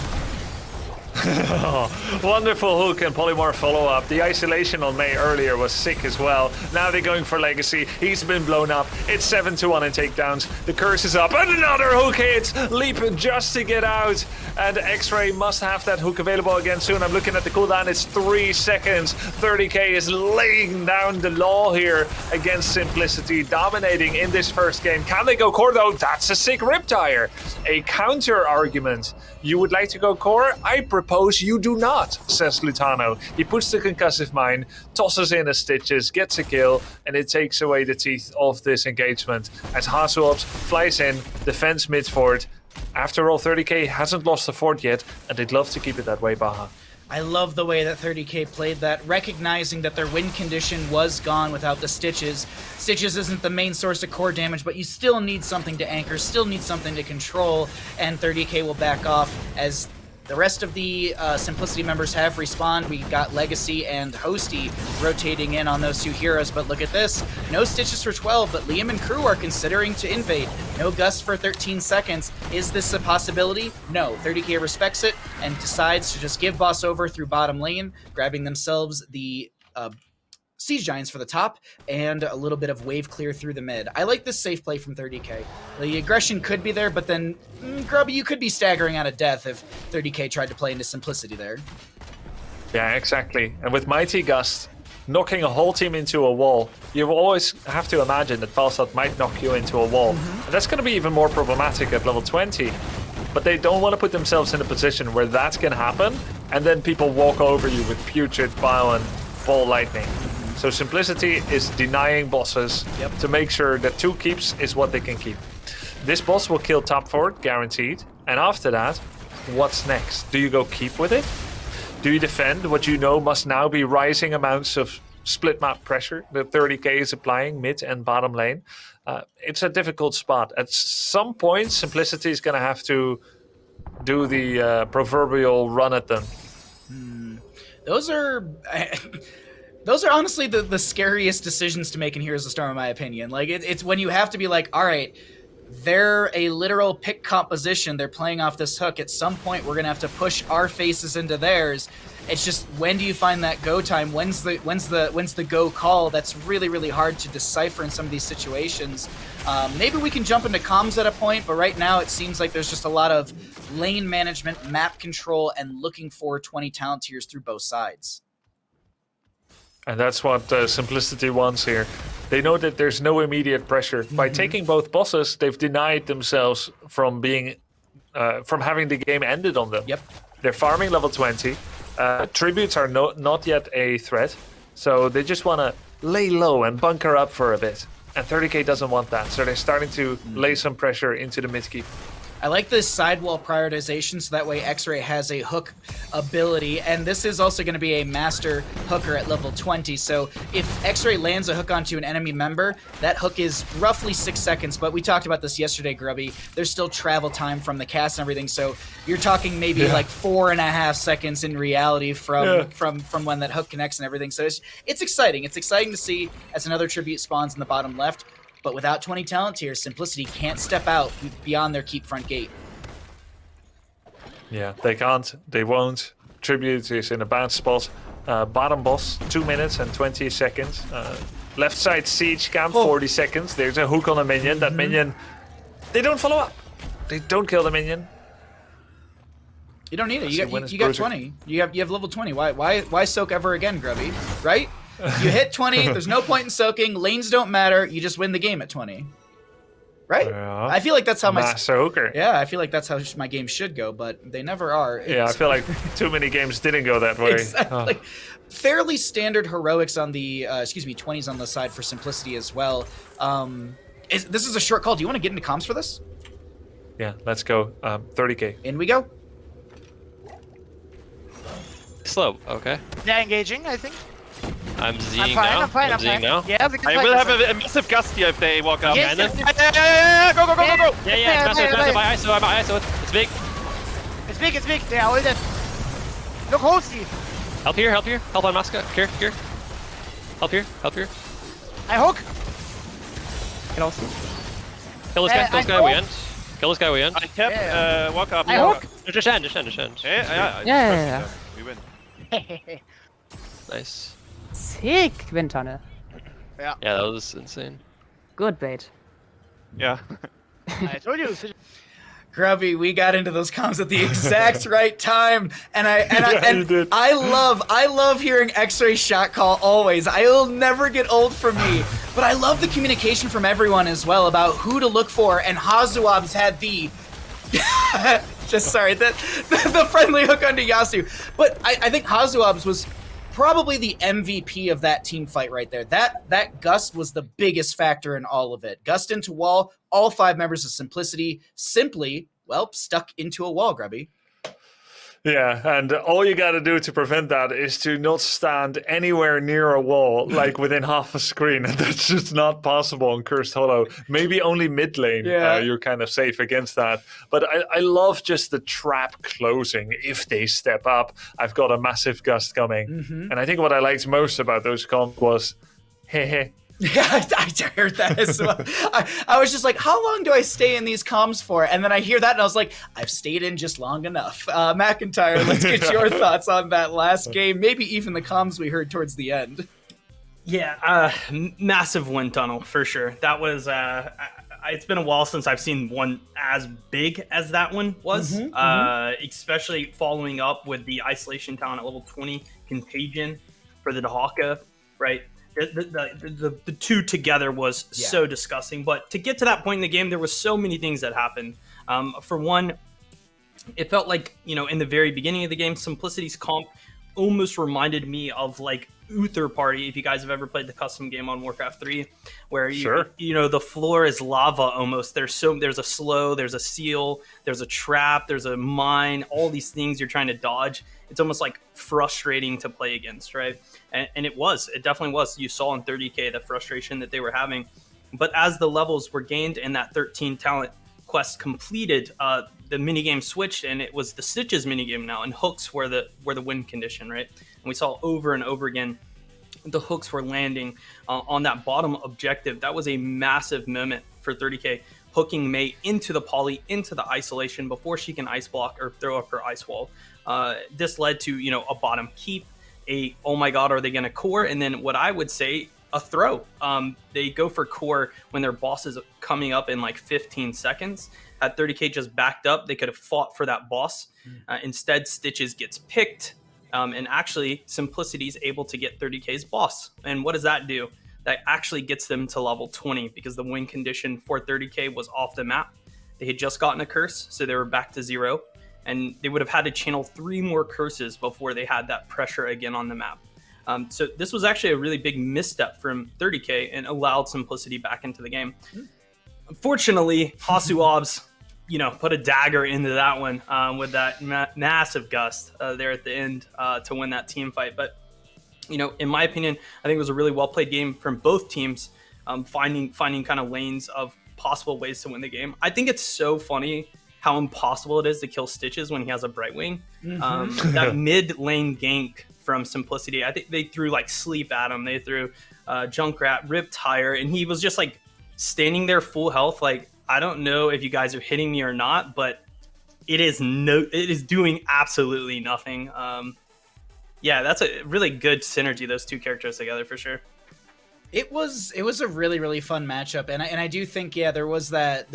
Wonderful hook and polymorph follow-up. The isolation on Mei earlier was sick as well. Now they're going for Legacy. He's been blown up. It's 7-1 in takedowns. The curse is up. And another hook hit. Leap just to get out. And X-Ray must have that hook available again soon. I'm looking at the cooldown. It's 3 seconds. 30k is laying down the law here against Simplicity, dominating in this first game. Can they go core though? That's a sick Riptire. A counter argument. You would like to go core? I propose you do not, says Lutano. He puts the concussive mine, tosses in a Stitches, gets a kill, and it takes away the teeth of this engagement. As Hasuops flies in, defends mid fort. After all, 30k hasn't lost the fort yet, and they'd love to keep it that way, Baha. I love the way that 30k played that, recognizing that their win condition was gone without the Stitches. Stitches isn't the main source of core damage, but you still need something to anchor, still need something to control, and 30k will back off as the rest of the Simplicity members have respawned. We got Legacy and Hosty rotating in on those two heroes, but look at this. No Stitches for 12, but Liam and crew are considering to invade. No Gust for 13 seconds. Is this a possibility? No. 30k respects it and decides to just give boss over through bottom lane, grabbing themselves the Siege Giants for the top, and a little bit of wave clear through the mid. I like this safe play from 30k. The aggression could be there, but then, Grubby, you could be staggering out of death if 30k tried to play into Simplicity there. Yeah, exactly. And with Mighty Gust knocking a whole team into a wall, you always have to imagine that Falstad might knock you into a wall. And that's going to be even more problematic at level 20. But they don't want to put themselves in a position where that can happen, and then people walk over you with Putrid Bile and Ball Lightning. So Simplicity is denying bosses to make sure that 2 keeps is what they can keep. This boss will kill top fort, guaranteed. And after that, what's next? Do you go keep with it? Do you defend what you know must now be rising amounts of split map pressure that 30k is applying mid and bottom lane? It's a difficult spot. At some point, Simplicity is going to have to do the proverbial run at them. Those are... Those are honestly the scariest decisions to make in Heroes of Storm, in my opinion. Like, it's when you have to be like, all right, they're a literal pick composition. They're playing off this hook. At some point, we're gonna have to push our faces into theirs. It's just, when do you find that go time? When's the go call? That's really, really hard to decipher in some of these situations. Maybe we can jump into comms at a point, but right now it seems like there's just a lot of lane management, map control, and looking for 20 talent tiers through both sides. And that's what Simplicity wants here. They know that there's no immediate pressure. By taking both bosses, they've denied themselves from being, from having the game ended on them. Yep. They're farming level 20. Tributes are not yet a threat, so they just want to lay low and bunker up for a bit. And 30k doesn't want that, so they're starting to lay some pressure into the mid keep. I like this sidewall prioritization, so that way X-Ray has a hook ability, and this is also going to be a master hooker at level 20, so if X-Ray lands a hook onto an enemy member, that hook is roughly 6 seconds, but we talked about this yesterday, Grubby. There's still travel time from the cast and everything, so you're talking maybe like 4.5 seconds in reality from when that hook connects and everything, so it's exciting. It's exciting to see as another tribute spawns in the bottom left. But without 20 talent tiers, Simplicity can't step out beyond their keep front gate. Yeah, they can't. They won't. Tribute is in a bad spot. Bottom boss, 2 minutes and 20 seconds. Left side siege camp, 40 seconds. There's a hook on a minion. That minion, they don't follow up. They don't kill the minion. You don't need it. You got 20. You have level 20. Why soak ever again, Grubby? Right? You hit 20, there's no point in soaking, lanes don't matter, you just win the game at 20. Right? Yeah. I feel like that's how Soaker. Yeah, I feel like that's how my games should go, but they never are. Yeah, I feel like too many games didn't go that way. Exactly. Like, fairly standard heroics on the 20s on the side for Simplicity as well. This is a short call. Do you want to get into comms for this? Yeah, let's go. 30k. In we go. Slow, okay. Yeah, engaging, I think. I'm Zing now. I'm fine. now. Yeah, I will have a massive gust here if they walk up. Yes, Yeah, yes. go. Yeah, massive, my ISO. It's big. It's big. Yeah, all that. Look, Hosty. Help here, help here. Help on Masca. Here, here. Help here, help here. I hook. Can also. Kill this guy, kill this guy, we end. Kill this guy, we end. I kept walk up. I hook. Just end. Yeah. We win. Nice. Sick wind tunnel. Yeah, that was insane. Good bait. Yeah. I told you. Grubby, we got into those comms at the exact right time, and I love hearing X-ray shot call always. It'll never get old for me. But I love the communication from everyone as well about who to look for, and Hazuab's had the the friendly hook onto Yasu. But I think Hazuab's was probably the MVP of that team fight right there. That gust was the biggest factor in all of it. Gust into wall, all 5 members of Simplicity simply, well, stuck into a wall, Grubby. Yeah, and all you got to do to prevent that is to not stand anywhere near a wall, like within half a screen. And that's just not possible on Cursed Hollow. Maybe only mid lane, you're kind of safe against that. But I love just the trap closing. If they step up, I've got a massive gust coming. Mm-hmm. And I think what I liked most about those comps was, hey. Yeah, I heard that as well. I was just like, how long do I stay in these comms for? And then I hear that and I was like, I've stayed in just long enough. McIntyre, let's get your thoughts on that last game, maybe even the comms we heard towards the end. Yeah, massive wind tunnel for sure. That was, it's been a while since I've seen one as big as that one was, especially following up with the isolation talent at level 20, Contagion for the Dahaka, right? The two together was so disgusting. But to get to that point in the game, there was so many things that happened. For one, it felt like, in the very beginning of the game, Simplicity's comp almost reminded me of like Uther Party, if you guys have ever played the custom game on Warcraft 3, where the floor is lava almost. There's a slow, there's a seal, there's a trap, there's a mine, all these things you're trying to dodge. It's almost like frustrating to play against, right? And it definitely was. You saw in 30K the frustration that they were having. But as the levels were gained and that 13 talent quest completed, the minigame switched and it was the Stitches minigame now, and hooks were the win condition, right? And we saw over and over again the hooks were landing on that bottom objective. That was a massive moment for 30K, hooking Mei into the poly, into the isolation before she can ice block or throw up her ice wall. This led to, a bottom keep, oh my god, are they going to core? And then what I would say, a throw. They go for core when their boss is coming up in like 15 seconds. Had 30K just backed up, they could have fought for that boss. Instead, Stitches gets picked, and actually Simplicity's able to get 30K's boss. And what does that do? That actually gets them to level 20 because the win condition for 30K was off the map. They had just gotten a curse, so they were back to 0. And they would have had to channel 3 more curses before they had that pressure again on the map. So this was actually a really big misstep from 30K and allowed Simplicity back into the game. Unfortunately, Hasuabs, put a dagger into that one with that massive gust there at the end to win that team fight. But, in my opinion, I think it was a really well-played game from both teams, finding kind of lanes of possible ways to win the game. I think it's so funny how impossible it is to kill Stitches when he has a Brightwing. That mid lane gank from Simplicity, I think they threw like Sleep at him, they threw Junkrat, Rip Tire, and he was just like standing there full health. Like, I don't know if you guys are hitting me or not, but it is doing absolutely nothing. That's a really good synergy, those two characters together for sure. It was a really, really fun matchup, and I do think there was that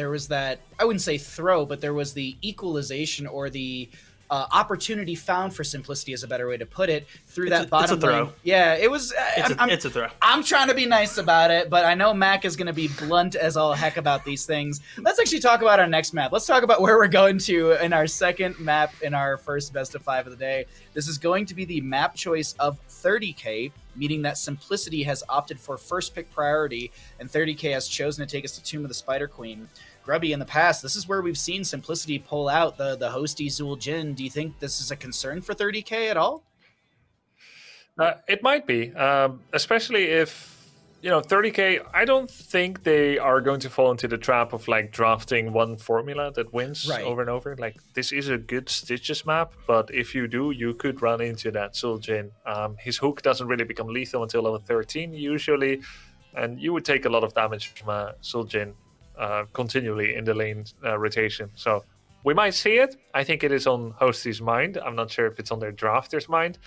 I wouldn't say throw, but there was the equalization or the opportunity found for Simplicity is a better way to put it through that bottom it's a throw. lane. Yeah, it was. It's a throw. I'm trying to be nice about it, but I know Mac is going to be blunt as all heck about these things. Let's actually talk about our next map. Let's talk about where we're going to in our second map in our first best of 5 of the day. This is going to be the map choice of 30K, meaning that Simplicity has opted for first pick priority, and 30K has chosen to take us to Tomb of the Spider Queen. Grubby, in the past, this is where we've seen Simplicity pull out the Hosty Zul Jin. Do you think this is a concern for 30K at all? It might be, especially if 30k, I don't think they are going to fall into the trap of like drafting one formula that wins over and over. Like, this is a good Stitches map, but if you do, you could run into that Suljin. His hook doesn't really become lethal until level 13 usually, and you would take a lot of damage from a Suljin continually in the lane rotation. So we might see it. I think it is on Hosty's mind. I'm not sure if it's on their drafter's mind.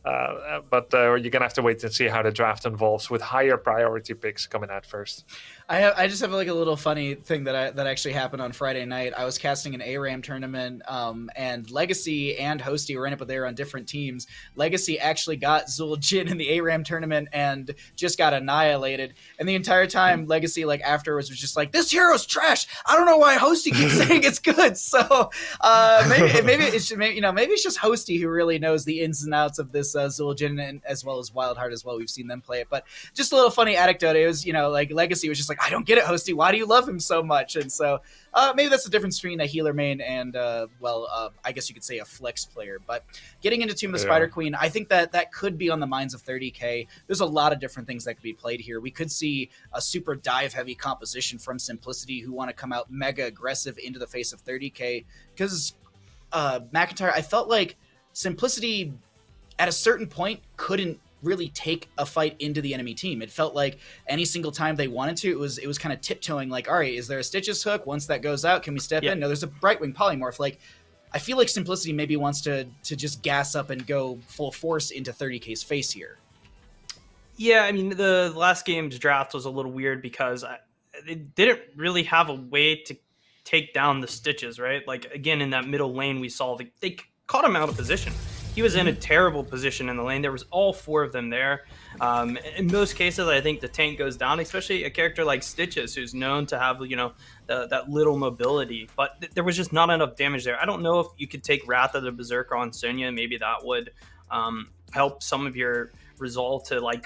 But you're gonna have to wait and see how the draft evolves with higher priority picks coming out first. I just have like a little funny thing that actually happened on Friday night. I was casting an ARAM tournament, and Legacy and Hosty were in it, but they were on different teams. Legacy actually got Zuljin in the ARAM tournament and just got annihilated. And the entire time, Legacy like afterwards was just like, "This hero's trash. I don't know why Hosty keeps saying it's good." So maybe it's just Hosty who really knows the ins and outs of this Zuljin, and as well as Wildheart as well. We've seen them play it, but just a little funny anecdote. It was like Legacy was just like, "I don't get it, Hosty. Why do you love him so much?" And so maybe that's the difference between a healer main and, I guess you could say a flex player. But getting into Tomb of the Spider Queen, I think that could be on the minds of 30k. There's a lot of different things that could be played here. We could see a super dive-heavy composition from Simplicity, who want to come out mega aggressive into the face of 30k. Because McIntyre, I felt like Simplicity at a certain point couldn't really take a fight into the enemy team. It felt like any single time they wanted to, it was kind of tiptoeing like, all right, is there a Stitches hook? Once that goes out, can we step in? No, there's a Brightwing polymorph. Like, I feel like Simplicity maybe wants to just gas up and go full force into 30k's face here. Yeah, I methe last game's draft was a little weird because they didn't really have a way to take down the Stitches, right? Like, again, in that middle lane, we saw they caught him out of position. He was in a terrible position in the lane. There was all four of them there. In most cases, I think the tank goes down, especially a character like Stitches, who's known to have, that little mobility. But there was just not enough damage there. I don't know if you could take Wrath of the Berserker on Sonya. Maybe that would help some of your resolve to,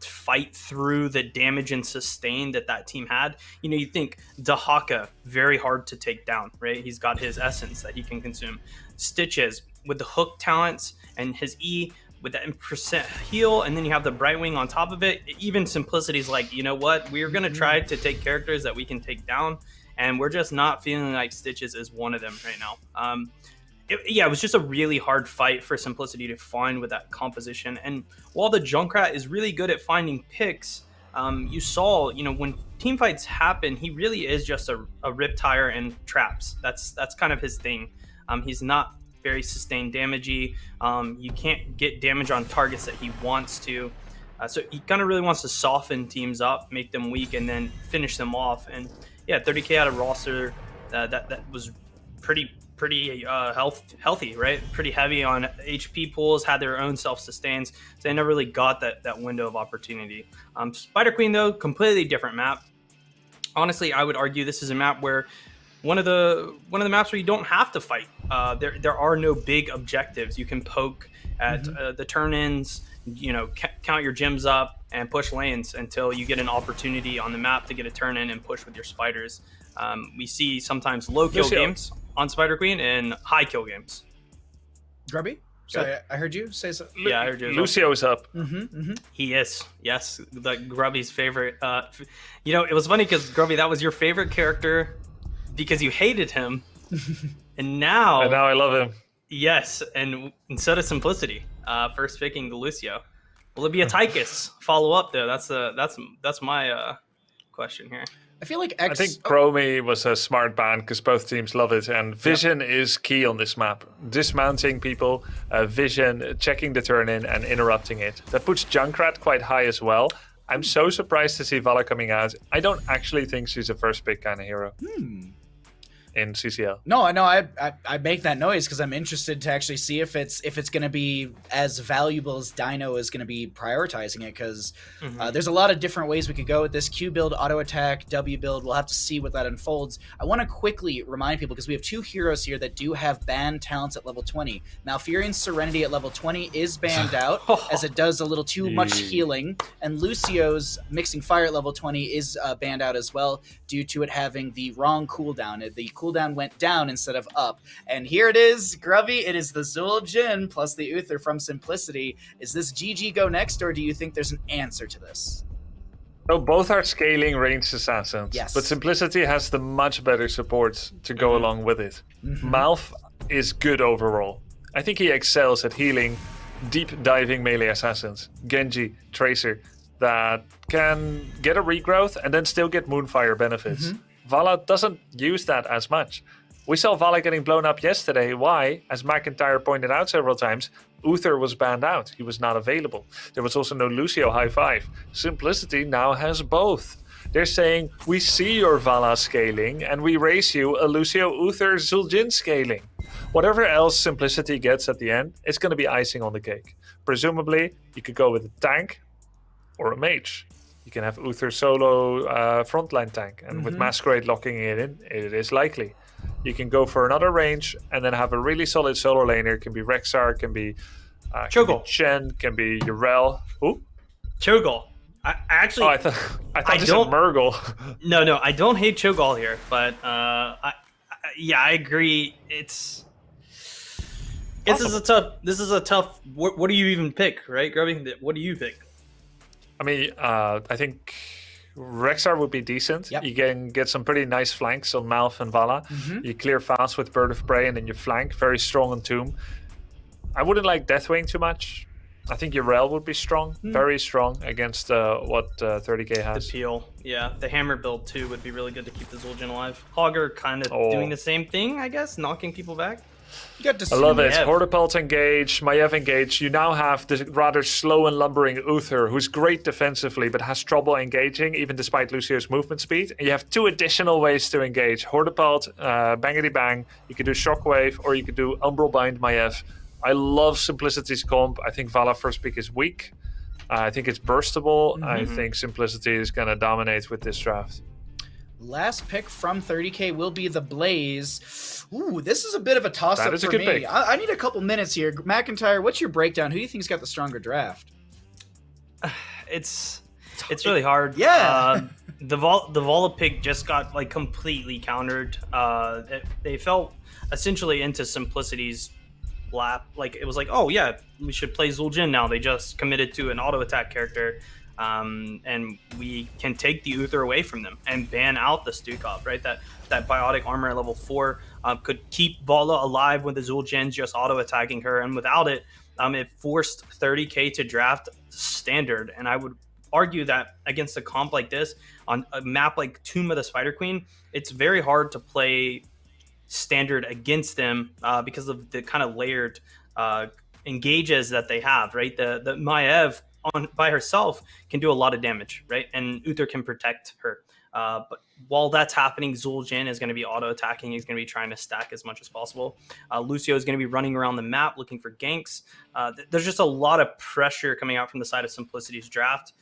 fight through the damage and sustain that team had. You think Dahaka, very hard to take down, right? He's got his essence that he can consume. Stitches, with the hook talents and his E with that percent heal, and then you have the Brightwing on top of it. Even Simplicity's like, you know what? We're going to try to take characters that we can take down, and we're just not feeling like Stitches is one of them right now. It was just a really hard fight for Simplicity to find with that composition. And while the Junkrat is really good at finding picks, you saw, when team fights happen, he really is just a Riptire and traps. That's kind of his thing. He's not very sustained damagey. You can't get damage on targets that he wants to. So he kind of really wants to soften teams up, make them weak, and then finish them off. And 30k had a roster that was pretty healthy, right? Pretty heavy on HP pools, had their own self-sustains, so they never really got that window of opportunity. Spider Queen, though, completely different map. Honestly, I would argue this is a map where one of the maps where you don't have to fight. There are no big objectives. You can poke at the turn-ins, count your gems up and push lanes until you get an opportunity on the map to get a turn-in and push with your spiders. We see sometimes low kill games on Spider Queen and high kill games. Grubby? Sorry, I heard you say so. Yeah, I heard you. Lucio's up. He is. Yes, Grubby's favorite. It was funny because Grubby, that was your favorite character because you hated him, and now I love him. Yes, and so does Simplicity. First picking the Lucio. Will it be a Tychus follow up though? That's my question here. I feel like I think Chromie was a smart ban because both teams love it, and vision is key on this map. Dismounting people, vision, checking the turn in and interrupting it. That puts Junkrat quite high as well. I'm so surprised to see Vala coming out. I don't actually think she's a first pick kind of hero. In CCL. No, I make that noise because I'm interested to actually see if it's going to be as valuable as Dino is going to be prioritizing it, because there's a lot of different ways we could go with this. Q build, auto attack, W build. We'll have to see what that unfolds. I want to quickly remind people, because we have two heroes here that do have banned talents at level 20. Malfurion's Serenity at level 20 is banned out as it does a little too much healing, and Lucio's Mixing Fire at level 20 is banned out as well due to it having the wrong cooldown. The cooldown went down instead of up. And here it is, Grubby. It is the Zuljin plus the Uther from Simplicity. Is this GG go next, or do you think there's an answer to this? So both are scaling ranged assassins. Yes. But Simplicity has the much better support to go along with it. Malf is good overall. I think he excels at healing deep diving melee assassins. Genji, Tracer, that can get a regrowth and then still get Moonfire benefits. Vala doesn't use that as much. We saw Vala getting blown up yesterday. Why? As McIntyre pointed out several times, Uther was banned out. He was not available. There was also no Lucio high five. Simplicity now has both. They're saying, we see your Vala scaling and we raise you a Lucio Uther Zul'jin scaling. Whatever else Simplicity gets at the end, it's going to be icing on the cake. Presumably, you could go with a tank or a mage. You can have Uther solo frontline tank. And with Masquerade locking it in, it is likely. You can go for another range and then have a really solid solo laner. Can be Rexxar, can be Chen, can be Yrel. Who? Cho'Gall. I actually. Oh, I thought you said Murgle. No, I don't hate Cho'Gall here, but I agree. This is a tough. What do you even pick, right, Grubby? What do you pick? I mean, I think Rexxar would be decent. Yep. You can get some pretty nice flanks on Malf and Vala. You clear fast with Bird of Prey and then you flank. Very strong on Tomb. I wouldn't like Deathwing too much. I think Yrel would be strong. Very strong against what 30k has. The Peel. Yeah, the Hammer build too would be really good to keep the Zul'jin alive. Hogger kind of doing the same thing, I guess, knocking people back. I love it. Hortepult engage, Maiev engage. You now have this rather slow and lumbering Uther, who's great defensively, but has trouble engaging, even despite Lucio's movement speed. And you have 2 additional ways to engage. Hortepult, bangity bang. You could do Shockwave, or you could do Umbral Bind Maiev. I love Simplicity's comp. I think Vala first pick is weak. I think it's burstable. I think Simplicity is going to dominate with this draft. Last pick from 30k will be the Blaze. Ooh, this is a bit of a toss-up That is for a good me. pick. I need a couple minutes here. McIntyre, what's your breakdown? Who do you think's got the stronger draft? It's really hard. Yeah. The Vala pick just got like completely countered. They fell essentially into Simplicity's lap. Like it was like, oh yeah, we should play Zul'jin now. They just committed to an auto attack character. And we can take the Uther away from them and ban out the Stukov, right? That biotic armor at level 4 could keep Vala alive when the Zul'jin's just auto attacking her, and without it, it forced 30k to draft standard. And I would argue that against a comp like this, on a map like Tomb of the Spider Queen, it's very hard to play standard against them because of the kind of layered engages that they have, right? The Maiev by herself can do a lot of damage, right? And Uther can protect her. But while that's happening, Zul'jin is going to be auto-attacking. He's going to be trying to stack as much as possible. Lucio is going to be running around the map looking for ganks. There's just a lot of pressure coming out from the side of Simplicity's draft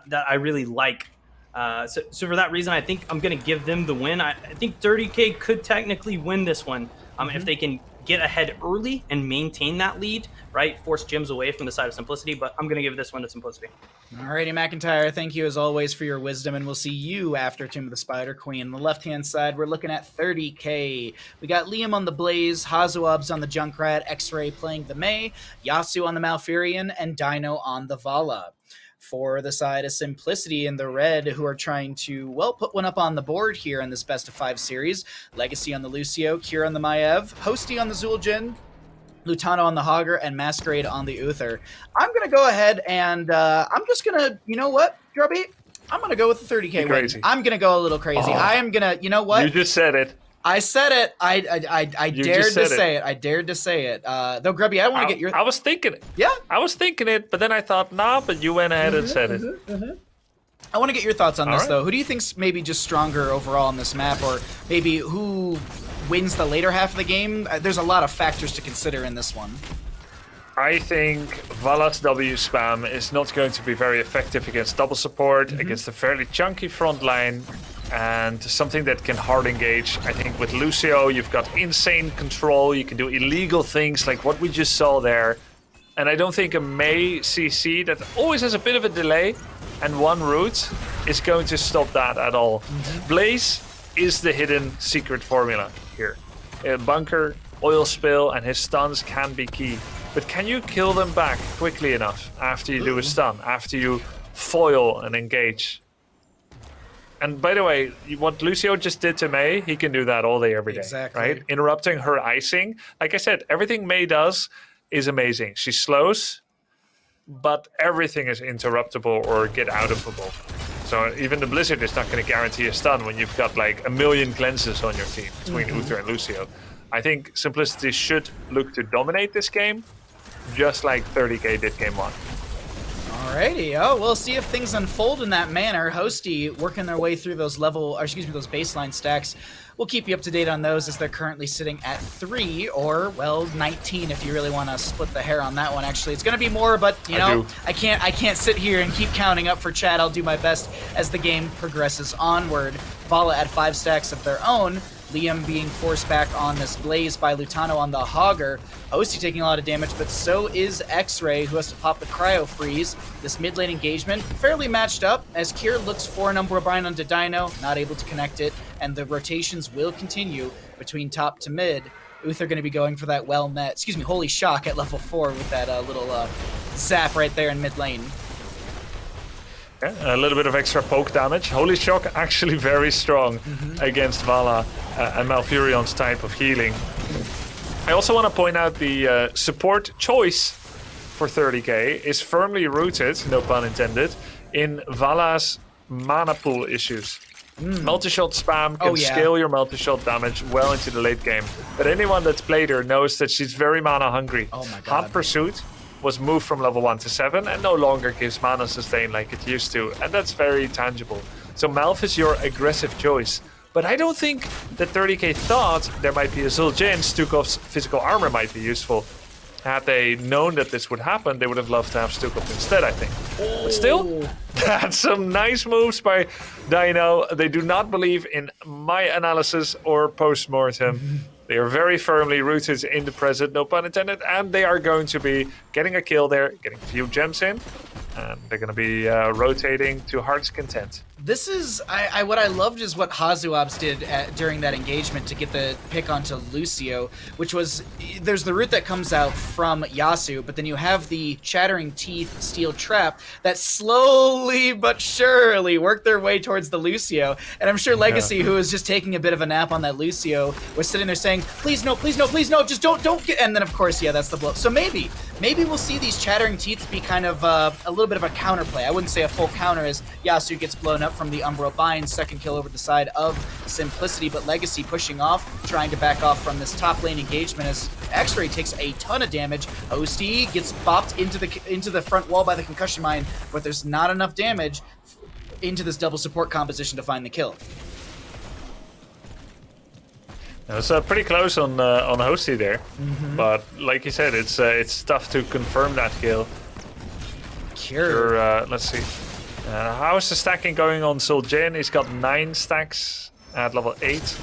that I really like. So for that reason, I think I'm going to give them the win. I think 30k could technically win this one if they can get ahead early and maintain that lead, right? Force gyms away from the side of Simplicity, but I'm going to give this one to Simplicity. Alrighty, McIntyre, thank you as always for your wisdom, and we'll see you after Tomb of the Spider Queen. On the left-hand side, we're looking at 30k. We got Liam on the Blaze, Hazuabs on the Junkrat, X-Ray playing the Mei, Yasu on the Malfurion, and Dino on the Vala. For the side of Simplicity in the red, who are trying to, well, put one up on the board here in this best of 5 series. Legacy on the Lucio, Kira on the Maiev, Hosty on the Zul'jin, Lutano on the Hogger, and Masquerade on the Uther. I'm going to go ahead and I'm just going to, you know what, Grubby? I'm going to go with the 30k win. I'm going to go a little crazy. I am going to, you know what? You just said it. I said it. I dared to say it. I dared to say it. Though, Grubby, I want to get your... I was thinking it. Yeah? I was thinking it, but then I thought, nah, but you went ahead and said it. I want to get your thoughts on this, though. Who do you think's maybe just stronger overall on this map, or maybe who wins the later half of the game? There's a lot of factors to consider in this one. I think Vala's W spam is not going to be very effective against double support, against a fairly chunky front line, and something that can hard engage. I think with Lucio, you've got insane control. You can do illegal things like what we just saw there. And I don't think a Mei CC that always has a bit of a delay and one route is going to stop that at all. Blaze is the hidden secret formula here. Bunker, oil spill, and his stuns can be key. But can you kill them back quickly enough after you do a stun, after you foil and engage? And by the way, what Lucio just did to Mei, he can do that all day, every day. Exactly. Right? Interrupting her icing. Like I said, everything Mei does is amazing. She slows, but everything is interruptible or get outofable. So even the Blizzard is not going to guarantee a stun when you've got like a million cleanses on your team between Uther and Lucio. I think Simplicity should look to dominate this game, just like 30k did game 1. Alrighty, we'll see if things unfold in that manner. Hosty working their way through those those baseline stacks. We'll keep you up to date on those as they're currently sitting at 3 or, well, 19 if you really want to split the hair on that one. Actually, it's going to be more, but you know, I can't sit here and keep counting up for chat. I'll do my best as the game progresses onward. Vala at 5 stacks of their own. Liam being forced back on this Blaze by Lutano on the Hogger. Hosty taking a lot of damage, but so is X-Ray, who has to pop the Cryo Freeze. This mid lane engagement fairly matched up as Kier looks for an Umbra Bind onto Dino, not able to connect it, and the rotations will continue between top to mid. Uther going to be going for that Holy Shock at level 4 with that little zap right there in mid lane. A little bit of extra poke damage. Holy Shock actually very strong against Vala and Malfurion's type of healing. I also want to point out the support choice for 30k is firmly rooted, no pun intended, in Vala's mana pool issues. Multi-shot spam can scale your multi-shot damage well into the late game. But anyone that's played her knows that she's very mana hungry. Oh my god. Hot Pursuit was moved from level 1 to 7 and no longer gives mana sustain like it used to, and that's very tangible. So Malf is your aggressive choice. But I don't think that 30k thought there might be a Zul'jin. Stukov's physical armor might be useful. Had they known that this would happen, they would have loved to have Stukov instead, I think. But still, that's some nice moves by Dino. They do not believe in my analysis or post-mortem. They are very firmly rooted in the present, no pun intended, and they are going to be getting a kill there, getting a few gems in, and they're going to be rotating to heart's content. This is, what I loved is what Hazuabs did during that engagement to get the pick onto Lucio, which was, there's the root that comes out from Yasu, but then you have the Chattering Teeth Steel Trap that slowly but surely work their way towards the Lucio. And I'm sure Legacy, who was just taking a bit of a nap on that Lucio, was sitting there saying, please no, please no, please no, just don't get, and then of course, that's the blow. So maybe we'll see these Chattering Teeth be kind of a little bit of a counterplay. I wouldn't say a full counter as Yasu gets blown up from the Umbra Bind, second kill over the side of Simplicity, but Legacy pushing off, trying to back off from this top lane engagement as X-Ray takes a ton of damage. Hosty gets bopped into the front wall by the concussion mine, but there's not enough damage into this double support composition to find the kill. It's pretty close on Hosty there, but like you said, it's tough to confirm that kill. Cure. Let's see. How is the stacking going on Zul'jin? He's got 9 stacks at level 8.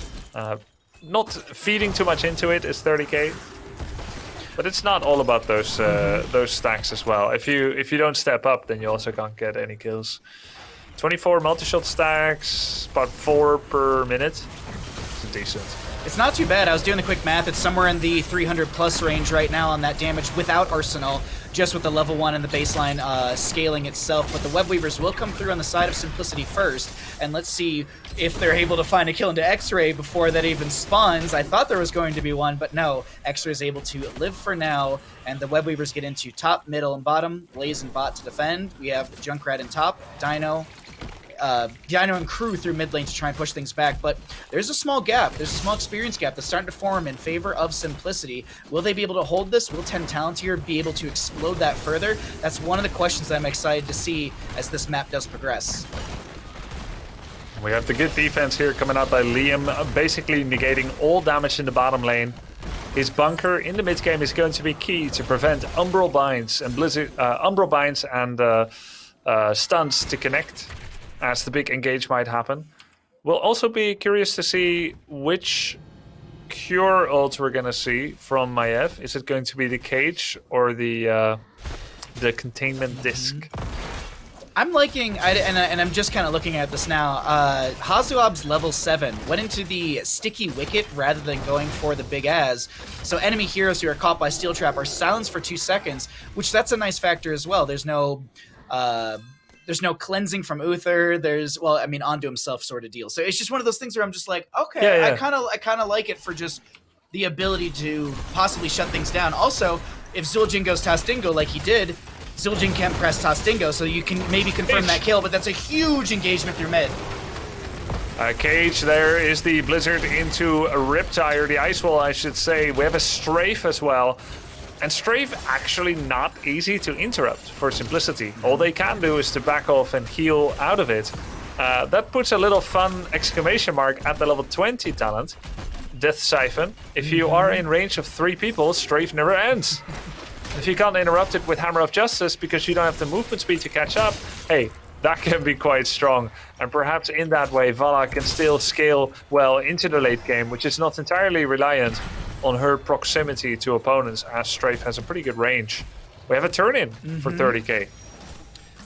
Not feeding too much into it is 30k, but it's not all about those stacks as well. If you don't step up, then you also can't get any kills. 24 multi-shot stacks, about 4 per minute. It's decent. It's not too bad. I was doing the quick math. It's somewhere in the 300 plus range right now on that damage without Arsenal, just with the level 1 and the baseline scaling itself. But the Web Weavers will come through on the side of Simplicity first, and let's see if they're able to find a kill into X-Ray before that even spawns. I thought there was going to be one, but no. X-Ray is able to live for now, and the Web Weavers get into top, middle, and bottom. Blaze and bot to defend. We have Junkrat in top, Dino and crew through mid lane to try and push things back, but there's a small gap. There's a small experience gap that's starting to form in favor of Simplicity. Will they be able to hold this? Will 10 Talontier be able to explode that further? That's one of the questions that I'm excited to see as this map does progress. We have the good defense here coming out by Liam, basically negating all damage in the bottom lane. His bunker in the mid game is going to be key to prevent Umbral Binds and stuns to connect, as the big engage might happen. We'll also be curious to see which cure ult we're gonna see from Maiev. Is it going to be the cage or the containment disc? I'm liking, and I'm just kind of looking at this now, Hazuab's level 7 went into the sticky wicket rather than going for the big Az. So enemy heroes who are caught by Steel Trap are silenced for 2 seconds, which that's a nice factor as well. There's no There's no cleansing from Uther. There's, well, I mean, onto himself sort of deal. So it's just one of those things where I'm just like, okay, Yeah, yeah. I kind of like it for just the ability to possibly shut things down. Also, if Zul'jin goes Tastingo like he did, Zul'jin can't press Tastingo, so you can maybe confirm that kill, but that's a huge engagement through mid. Cage, there is the Blizzard into a Riptire, the Ice Wall, I should say. We have a Strafe as well. And Strafe actually not easy to interrupt for simplicity. All they can do is to back off and heal out of it. That puts a little fun exclamation mark at the level 20 talent. Death Siphon. If you are in range of 3 people, Strafe never ends. If you can't interrupt it with Hammer of Justice because you don't have the movement speed to catch up, hey, that can be quite strong. And perhaps in that way, Vala can still scale well into the late game, which is not entirely reliant on her proximity to opponents, as Strafe has a pretty good range. We have a turn-in for 30k.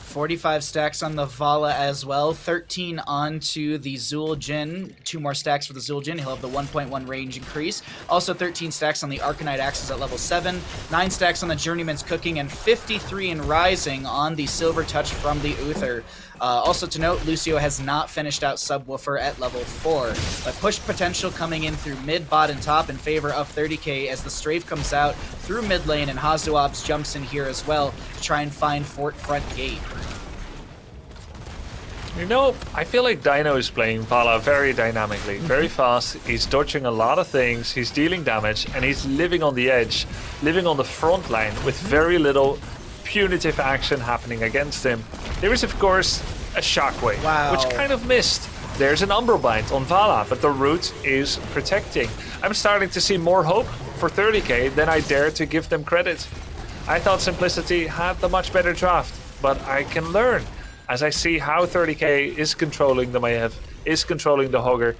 45 stacks on the Vala as well, 13 onto the Zul'jin, 2 more stacks for the Zul'jin, he'll have the 1.1 range increase. Also 13 stacks on the Arcanite Axes at level 7, 9 stacks on the Journeyman's Cooking, and 53 in Rising on the Silver Touch from the Uther. Also to note, Lucio has not finished out Subwoofer at level 4, but push potential coming in through mid, bot, and top in favor of 30k as the Strafe comes out through mid lane and Hazuabs jumps in here as well to try and find Fort Front Gate. You know, I feel like Dino is playing Vala very dynamically, very fast. He's dodging a lot of things, he's dealing damage, and he's living on the edge, living on the front line with very little punitive action happening against him. There is, of course, a Shockwave, which kind of missed. There's an Umbral Bind on Vala, but the root is protecting. I'm starting to see more hope for 30k than I dare to give them credit. I thought Simplicity had the much better draft, but I can learn as I see how 30k is controlling the Mayhev, is controlling the Hogger.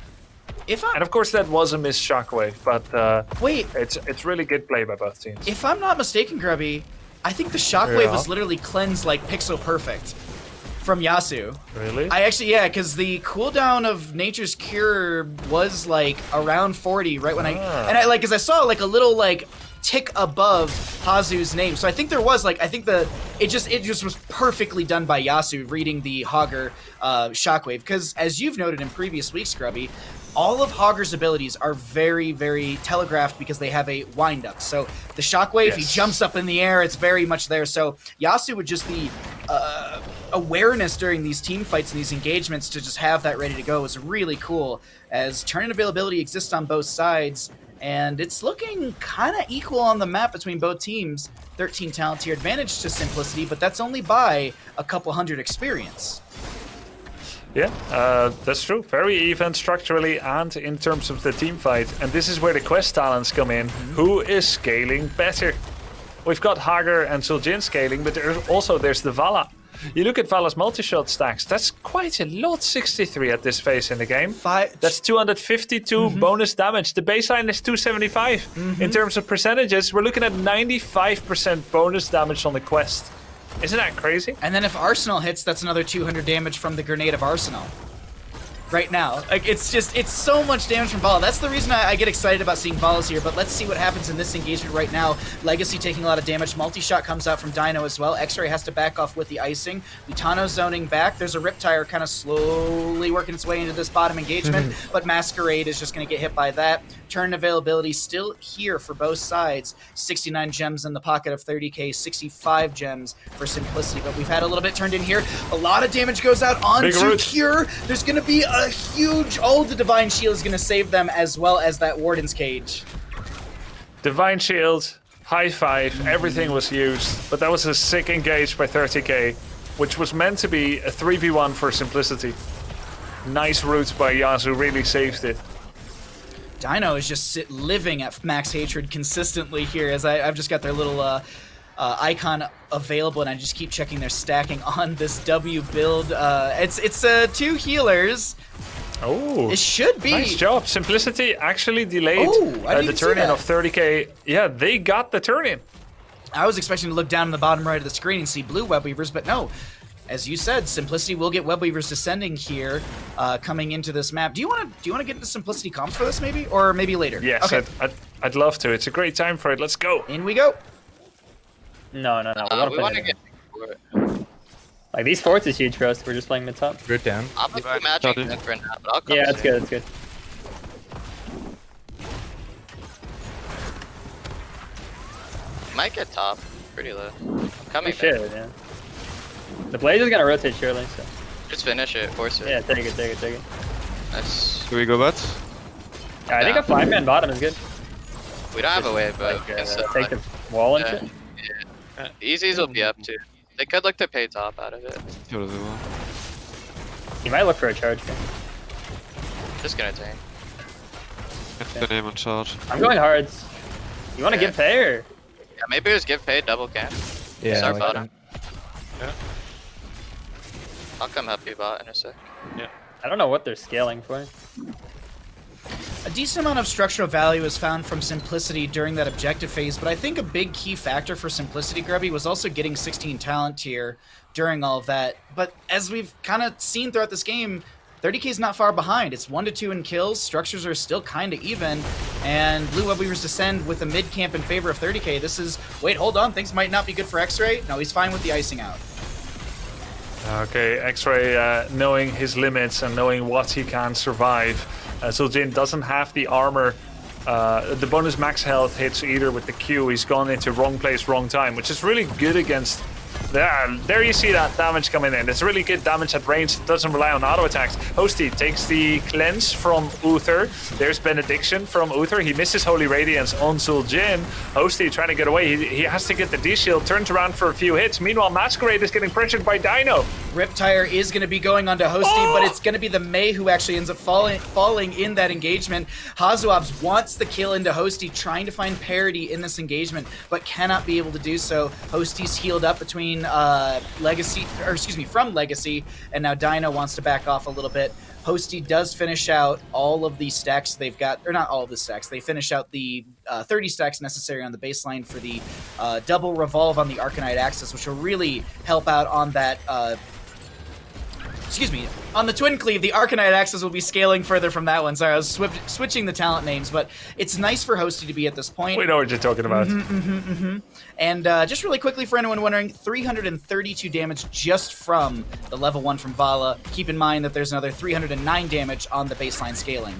And of course that was a missed Shockwave, but wait, it's really good play by both teams. If I'm not mistaken, Grubby, I think the Shockwave was literally cleansed like Pixel Perfect from Yasuo. Really? I actually, yeah, because the cooldown of Nature's Cure was like around 40 right when because I saw like a little like tick above Hazu's name. So I think there was like, it just was perfectly done by Yasuo reading the Hogger Shockwave. Because as you've noted in previous weeks, Grubby, all of Hogger's abilities are very, very telegraphed because they have a wind-up. So the Shockwave, he jumps up in the air, it's very much there. So Yasuo would just the awareness during these team fights and these engagements to just have that ready to go is really cool, as turn-in availability exists on both sides, and it's looking kind of equal on the map between both teams. 13 talent tier advantage to Simplicity, but that's only by a couple hundred experience. Yeah, that's true. Very even structurally and in terms of the team fight. And this is where the quest talents come in. Who is scaling better? We've got Hager and Zul'jin scaling, but there's the Vala. You look at Vala's multi-shot stacks, that's quite a lot, 63 at this phase in the game. That's 252 bonus damage. The baseline is 275. In terms of percentages, we're looking at 95% bonus damage on the quest. Isn't that crazy? And then if Arsenal hits, that's another 200 damage from the Grenade of Arsenal. Right now. Like, it's so much damage from Vala. That's the reason I get excited about seeing Valas here, but let's see what happens in this engagement right now. Legacy taking a lot of damage. Multi-shot comes out from Dino as well. X-Ray has to back off with the icing. Lutano zoning back. There's a Riptire kind of slowly working its way into this bottom engagement, but Masquerade is just going to get hit by that. Turn availability still here for both sides. 69 gems in the pocket of 30k, 65 gems for Simplicity, but we've had a little bit turned in here. A lot of damage goes out onto Cure. There's going to be a huge... the Divine Shield is going to save them, as well as that Warden's Cage. Divine Shield, high five, everything was used, but that was a sick engage by 30k, which was meant to be a 3v1 for Simplicity. Nice route by Yasuo, really saved it. Dino is just living at max hatred consistently here, as I've just got their little icon available, and I just keep checking their stacking on this W build. It's 2 healers. Oh, it should be. Nice job. Simplicity actually delayed the turn-in of 30k. Yeah, they got the turn-in. I was expecting to look down in the bottom right of the screen and see blue web weavers, but no. As you said, Simplicity will get web weavers descending here, coming into this map. Do you want to get into Simplicity comps for this, maybe, or maybe later? Yes, okay. I'd love to. It's a great time for it. Let's go. In we go. No. We want to get into it. Like, these forts is huge for us. We're just playing mid top. Root down. I'm like magic for now, but I'll come Yeah, that's soon. good. That's good. Might get top. Pretty low. I'm coming. We should, yeah. The Blaze is gonna rotate surely, so. Just finish it. Force it. Yeah, take it. Nice. Do we go bot? Yeah, I think a 5-man bottom is good. We don't have a wave, but Like, we can still, take the wall and yeah. shit. Yeah. Easies will be up too. They could look to pay top out of it. He might look for a charge. Just gonna tank. The name on charge. I'm going hards. You want to Yeah. give pay or? Yeah, maybe just give pay double camp. Yeah. Start like bottom. Yeah. I'll come help you bot in a sec. I don't know what they're scaling for. A decent amount of structural value is found from Simplicity during that objective phase, but I think a big key factor for Simplicity, Grubby, was also getting 16 talent tier during all of that. But as we've kind of seen throughout this game, 30k is not far behind. It's 1 to 2 in kills. Structures are still kind of even. And Blue Web Weavers descend with a mid camp in favor of 30k. This is, wait, hold on. Things might not be good for X-Ray. No, he's fine with the icing out. Okay, X-Ray knowing his limits and knowing what he can survive. Suljin doesn't have the armor. The bonus max health hits either with the Q. He's gone into wrong place, wrong time, which is really good against... There you see that damage coming in. It's really good damage at range. It doesn't rely on auto attacks. Hosty takes the cleanse from Uther. There's benediction from Uther. He misses Holy Radiance on Suljin. Hosty trying to get away. He has to get the D-shield. Turns around for a few hits. Meanwhile, Masquerade is getting pressured by Dino. Riptire is going to be going onto Hosty, but it's going to be the Mei who actually ends up falling in that engagement. Hazuabs wants the kill into Hosty, trying to find parity in this engagement, but cannot be able to do so. Hosty's healed up between from Legacy, and now Dino wants to back off a little bit. Hosty does finish out all of the stacks they've got, or not all of the stacks. They finish out the 30 stacks necessary on the baseline for the double revolve on the Arcanite Axis, which will really help out on that. On the Twin Cleave, the Arcanite Axis will be scaling further from that one. Sorry, I was switching the talent names, but it's nice for Hosty to be at this point. We know what you're talking about. And just really quickly, for anyone wondering, 332 damage just from the level 1 from Vala. Keep in mind that there's another 309 damage on the baseline scaling.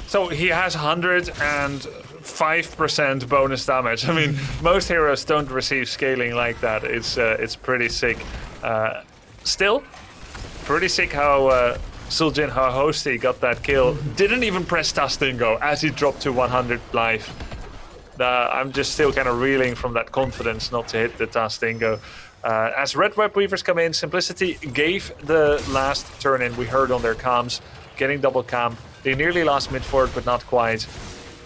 So he has 105% bonus damage. I mean, most heroes don't receive scaling like that. It's pretty sick. Still, pretty sick how Suljin Hosty got that kill. Didn't even press Tastingo as he dropped to 100 life. I'm just still kind of reeling from that confidence not to hit the Tastingo. As Red Web Weavers come in, Simplicity gave the last turn in. We heard on their comms, getting double camp. They nearly lost mid fort, but not quite.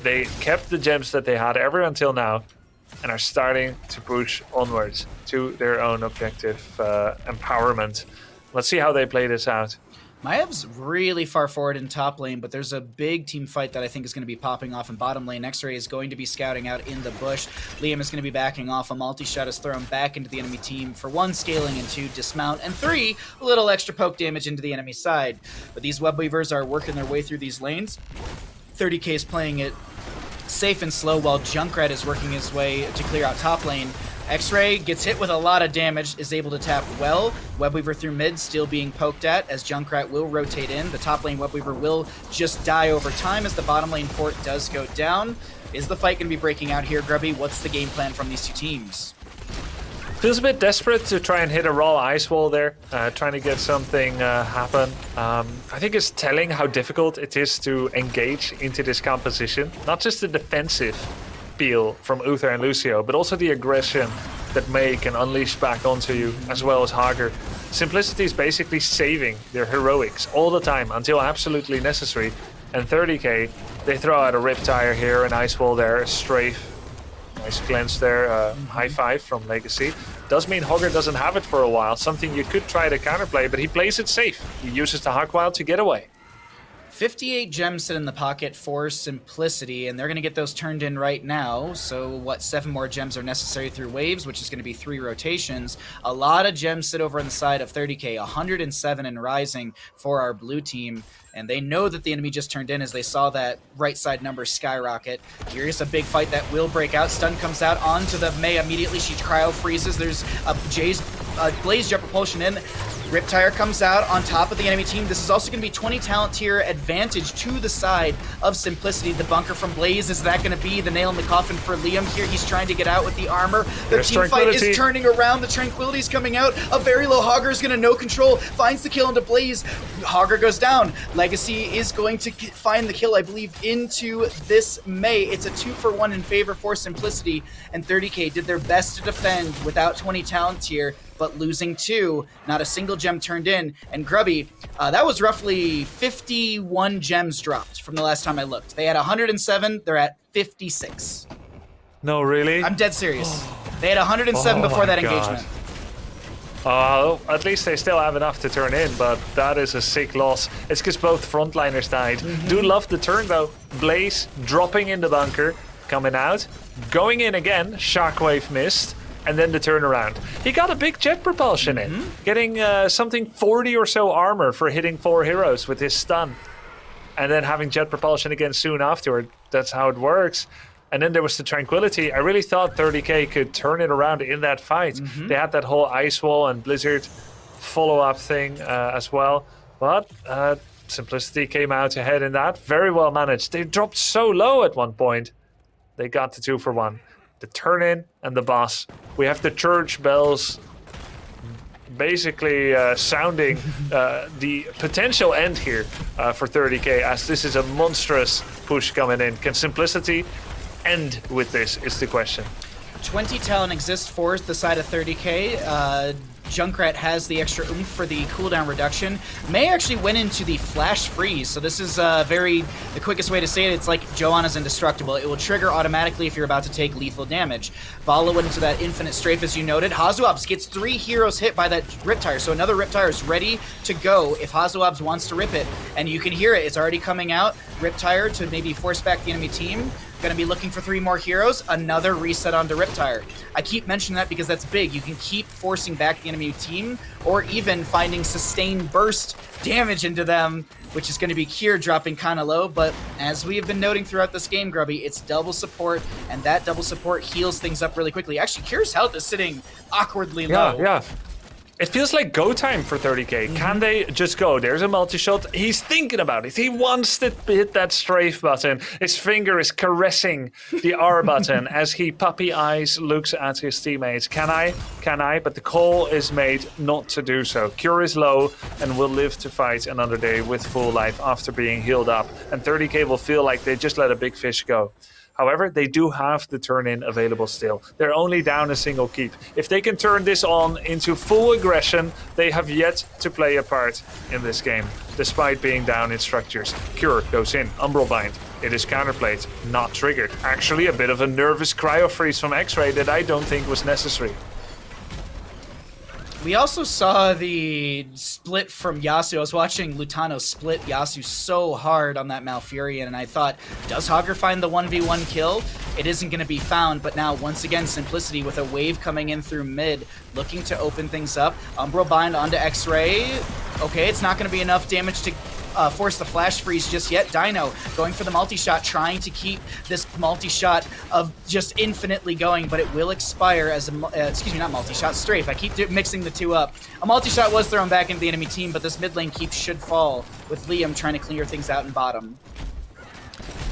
They kept the gems that they had ever until now and are starting to push onwards to their own objective empowerment. Let's see how they play this out. Maev's really far forward in top lane, but there's a big team fight that I think is going to be popping off in bottom lane. X-Ray is going to be scouting out in the bush. Liam is going to be backing off. A multi-shot is thrown back into the enemy team for 1, scaling, and 2, dismount, and 3, a little extra poke damage into the enemy side. But these web weavers are working their way through these lanes. 30k is playing it safe and slow while Junkrat is working his way to clear out top lane. X-Ray gets hit with a lot of damage, is able to tap well. Webweaver through mid, still being poked at as Junkrat will rotate in. The top lane Webweaver will just die over time as the bottom lane fort does go down. Is the fight going to be breaking out here, Grubby? What's the game plan from these two teams? Feels a bit desperate to try and hit a raw ice wall there, trying to get something happen. I think it's telling how difficult it is to engage into this composition. Not just the defensive feel from Uther and Lucio, but also the aggression that Mei can unleash back onto you, as well as Hager. Simplicity is basically saving their heroics all the time until absolutely necessary. And 30k, they throw out a Riptire here, an ice wall there, a strafe. Nice cleanse there, high five from Legacy. Does mean Hogger doesn't have it for a while, something you could try to counterplay, but he plays it safe. He uses the Hawk Wild to get away. 58 gems sit in the pocket for Simplicity, and they're going to get those turned in right now. So, 7 more gems are necessary through waves, which is going to be 3 rotations. A lot of gems sit over on the side of 30k, 107 and rising for our blue team. And they know that the enemy just turned in as they saw that right side number skyrocket. Here's a big fight that will break out. Stun comes out onto the Mei immediately. She cryo freezes. There's a Jay's Blaze Jet propulsion in. Riptire comes out on top of the enemy team. This is also going to be 20 talent tier advantage to the side of Simplicity. The bunker from Blaze, is that going to be the nail in the coffin for Liam here? He's trying to get out with the armor. The team fight is turning around. The Tranquility's coming out. A very low Hogger is going to no control. Finds the kill into Blaze. Hogger goes down. Legacy is going to find the kill, I believe, into this May. It's a 2-for-1 in favor for Simplicity, and 30K did their best to defend without 20 talent tier, but losing 2, not a single gem turned in. And Grubby, that was roughly 51 gems dropped from the last time I looked. They had 107, they're at 56. No, really? I'm dead serious. They had 107 before that engagement. At least they still have enough to turn in, but that is a sick loss. It's because both frontliners died. Do love the turn though. Blaze dropping in the bunker, coming out, going in again, Shockwave missed, and then the turnaround. He got a big jet propulsion in, getting something 40 or so armor for hitting 4 heroes with his stun. And then having jet propulsion again soon afterward. That's how it works. And then there was the Tranquility. I really thought 30K could turn it around in that fight. They had that whole Ice Wall and Blizzard follow-up thing as well. But Simplicity came out ahead in that. Very well managed. They dropped so low at one point. They got the 2-for-1. The turn-in and the boss. We have the church bells basically sounding the potential end here for 30K, as this is a monstrous push coming in. Can Simplicity end with this is the question. 20 talent exists for the side of 30K. Junkrat has the extra oomph for the cooldown reduction. May actually went into the flash freeze, so this is the quickest way to say it. It's like Joanna's indestructible. It will trigger automatically if you're about to take lethal damage. Bala went into that infinite strafe, as you noted. Hazuabs gets 3 heroes hit by that Riptire, so another Riptire is ready to go if Hazuabs wants to rip it. And you can hear it, it's already coming out. Riptire to maybe force back the enemy team. Going to be looking for 3 more heroes. Another reset onto Riptire. I keep mentioning that because that's big. You can keep forcing back the enemy team, or even finding sustained burst damage into them, which is going to be Kier dropping kind of low. But as we have been noting throughout this game, Grubby, it's double support, and that double support heals things up really quickly. Actually, Kier's health is sitting awkwardly low. Yeah. It feels like go time for 30K. Can they just go? There's a multi-shot. He's thinking about it. He wants to hit that strafe button. His finger is caressing the R button as he puppy eyes looks at his teammates. Can I? Can I? But the call is made not to do so. Cure is low and will live to fight another day with full life after being healed up. And 30K will feel like they just let a big fish go. However, they do have the turn-in available still. They're only down a single keep. If they can turn this on into full aggression, they have yet to play a part in this game, despite being down in structures. Cure goes in, Umbral Bind. It is counterplayed, not triggered. Actually, a bit of a nervous cryo freeze from X-Ray that I don't think was necessary. We also saw the split from Yasuo. I was watching Lutano split Yasuo so hard on that Malfurion, and I thought, does Hogger find the 1v1 kill? It isn't going to be found, but now, once again, Simplicity with a wave coming in through mid, looking to open things up. Umbral Bind onto X-Ray. Okay, it's not going to be enough damage to force the flash freeze just yet. Dino going for the multi-shot, trying to keep this multi-shot of just infinitely going, but it will expire as a, excuse me, not multi-shot, strafe. I keep mixing the two up. A multi-shot was thrown back into the enemy team, but this mid lane keep should fall with Liam trying to clear things out in bottom.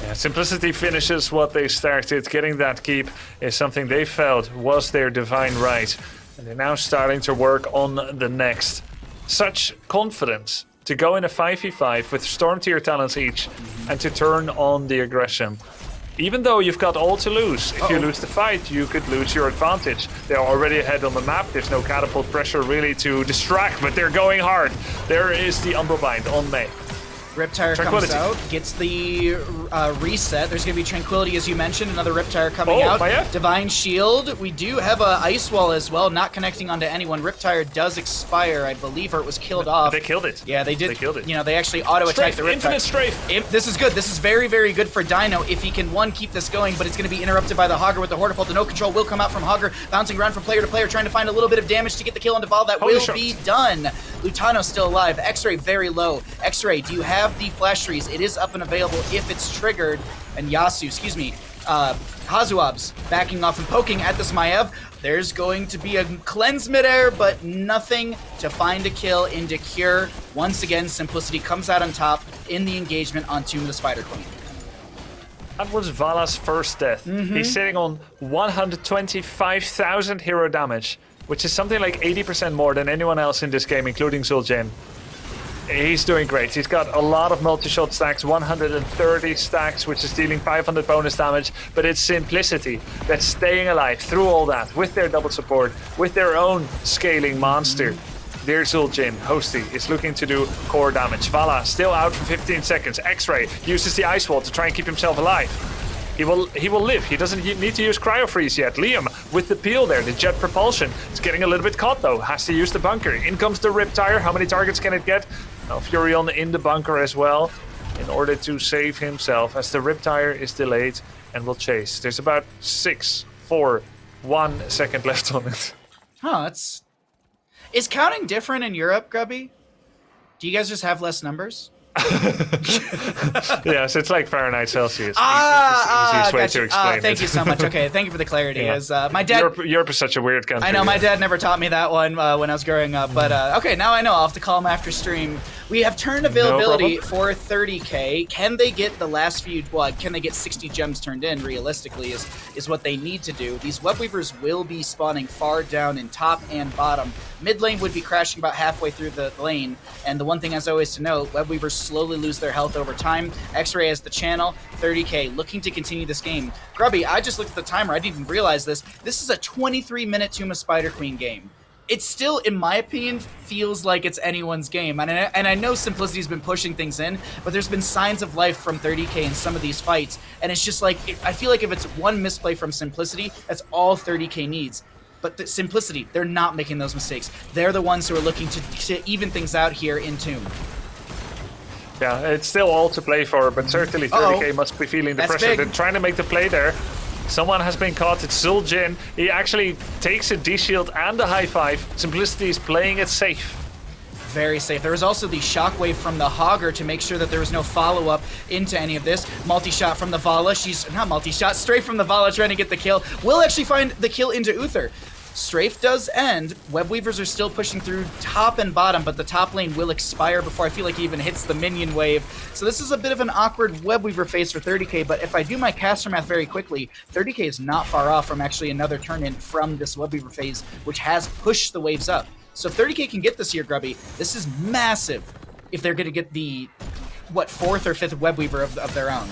Yeah, Simplicity finishes what they started. Getting that keep is something they felt was their divine right. And they're now starting to work on the next. Such confidence to go in a 5v5 with Storm tier talents each and to turn on the aggression. Even though you've got all to lose. If you lose the fight, you could lose your advantage. They're already ahead on the map. There's no catapult pressure really to distract, but they're going hard. There is the Umbral Bind on May. Riptire comes out, gets the reset. There's going to be Tranquility, as you mentioned. Another Riptire coming out. Divine Shield. We do have a Ice Wall as well, not connecting onto anyone. Riptire does expire, I believe, or it was killed off. They killed it. Yeah, they did. They killed it. You know, they actually auto-attacked the Riptire. Infinite strafe. This is good. This is very, very good for Dino if he can, one, keep this going, but it's going to be interrupted by the Hogger with the Hortipult. The no control will come out from Hogger, bouncing around from player to player, trying to find a little bit of damage to get the kill on Deval. That will be done. Lutano's still alive. X-Ray very low. X-Ray, do you have the flash trees? It is up and available if it's triggered. And Yasu, excuse me, Hazuab's backing off and poking at this Maiev. There's going to be a cleanse midair, but nothing to find a kill into Cure. Once again, Simplicity comes out on top in the engagement on Tomb of the Spider Queen. That was Vala's first death. He's sitting on 125,000 hero damage, which is something like 80% more than anyone else in this game, including Zul'jin. He's doing great. He's got a lot of multi-shot stacks, 130 stacks, which is dealing 500 bonus damage, but it's Simplicity that's staying alive through all that, with their double support, with their own scaling monster. There's Zul'jin. Hosty is looking to do core damage. Vala still out for 15 seconds. X-Ray uses the Ice Wall to try and keep himself alive. He will live. He doesn't need to use Cryo Freeze yet. Liam with the peel there, the jet propulsion. It's getting a little bit caught though. Has to use the bunker. In comes the Riptire. How many targets can it get? Now Furion in the bunker as well in order to save himself as the Riptire is delayed and will chase. There's about 6, 4, 1 second left on it. Huh, is counting different in Europe, Grubby? Do you guys just have less numbers? Yes, it's like Fahrenheit Celsius. It's the easiest way to explain thank it. you so much. Okay, thank you for the clarity. Yeah. As my dad, Europe is such a weird country. I know my dad never taught me that one when I was growing up. But okay, now I know. I'll have to call him after stream. We have turn availability for 30k. Can they get the last few? Well, can they get 60 gems turned in? Realistically, is what they need to do. These web weavers will be spawning far down in top and bottom. Mid lane would be crashing about halfway through the lane. And the one thing as always to note, web weavers slowly lose their health over time. X-Ray has the channel, 30k, looking to continue this game. Grubby, I just looked at the timer. I didn't even realize this. This is a 23-minute Tomb of Spider Queen game. It still, in my opinion, feels like it's anyone's game. And I know Simplicity's been pushing things in, but there's been signs of life from 30k in some of these fights. And it's just like, I feel like if it's one misplay from Simplicity, that's all 30k needs. But the Simplicity, they're not making those mistakes. They're the ones who are looking to even things out here in Tomb. Yeah, it's still all to play for, but certainly 30k must be feeling the pressure. Big. They're trying to make the play there. Someone has been caught. It's Zul'jin. He actually takes a D-shield and a high five. Simplicity is playing it safe. Very safe. There was also the shockwave from the Hogger to make sure that there was no follow-up into any of this. Multi-shot from the Vala. She's not multi-shot, straight from the Vala trying to get the kill. Will actually find the kill into Uther. Strafe does end. Web Weavers are still pushing through top and bottom, but the top lane will expire before I feel like he even hits the minion wave. So this is a bit of an awkward Web Weaver phase for 30k, but if I do my caster math very quickly, 30k is not far off from actually another turn-in from this Web Weaver phase, which has pushed the waves up. So if 30k can get this here, Grubby, this is massive if they're going to get the, what, 4th or 5th Web Weaver of their own.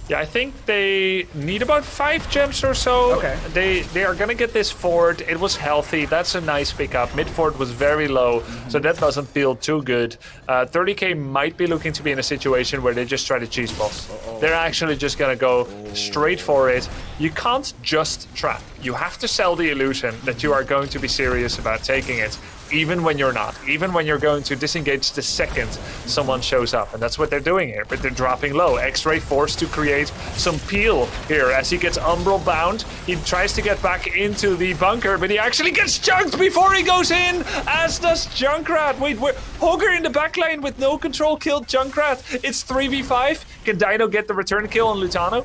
Yeah, I think they need about 5 gems or so. Okay. They are gonna get this fort. It was healthy. That's a nice pickup. Mid fort was very low, so that doesn't feel too good. 30k might be looking to be in a situation where they just try to cheese boss. They're actually just gonna go straight for it. You can't just trap. You have to sell the illusion that you are going to be serious about taking it. Even when you're not, even when you're going to disengage the second someone shows up. And that's what they're doing here, but they're dropping low. X-Ray forced to create some peel here as he gets Umbral bound. He tries to get back into the bunker, but he actually gets chunked before he goes in, as does Junkrat. Wait, Hogger in the backline with no control killed Junkrat. It's 3v5. Can Dino get the return kill on Lutano?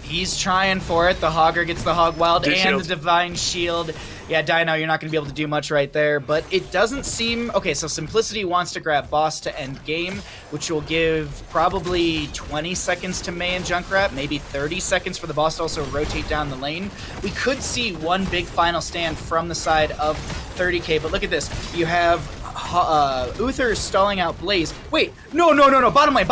He's trying for it. The Hogger gets the Hog Wild and the Divine Shield. Yeah, Dino, you're not going to be able to do much right there, but it doesn't seem... Okay, so Simplicity wants to grab boss to end game, which will give probably 20 seconds to Mei and Junkrat, maybe 30 seconds for the boss to also rotate down the lane. We could see one big final stand from the side of 30k, but look at this. You have Uther stalling out Blaze. Wait, no. Bottom lane.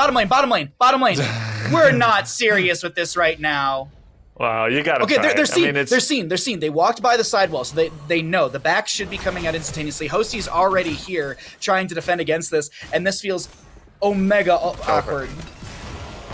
We're not serious with this right now. Wow, you gotta okay, try they're it. seen. I mean, They're seen. They walked by the sidewall, so they know the back should be coming out instantaneously. Hosty's already here trying to defend against this, and this feels omega awkward.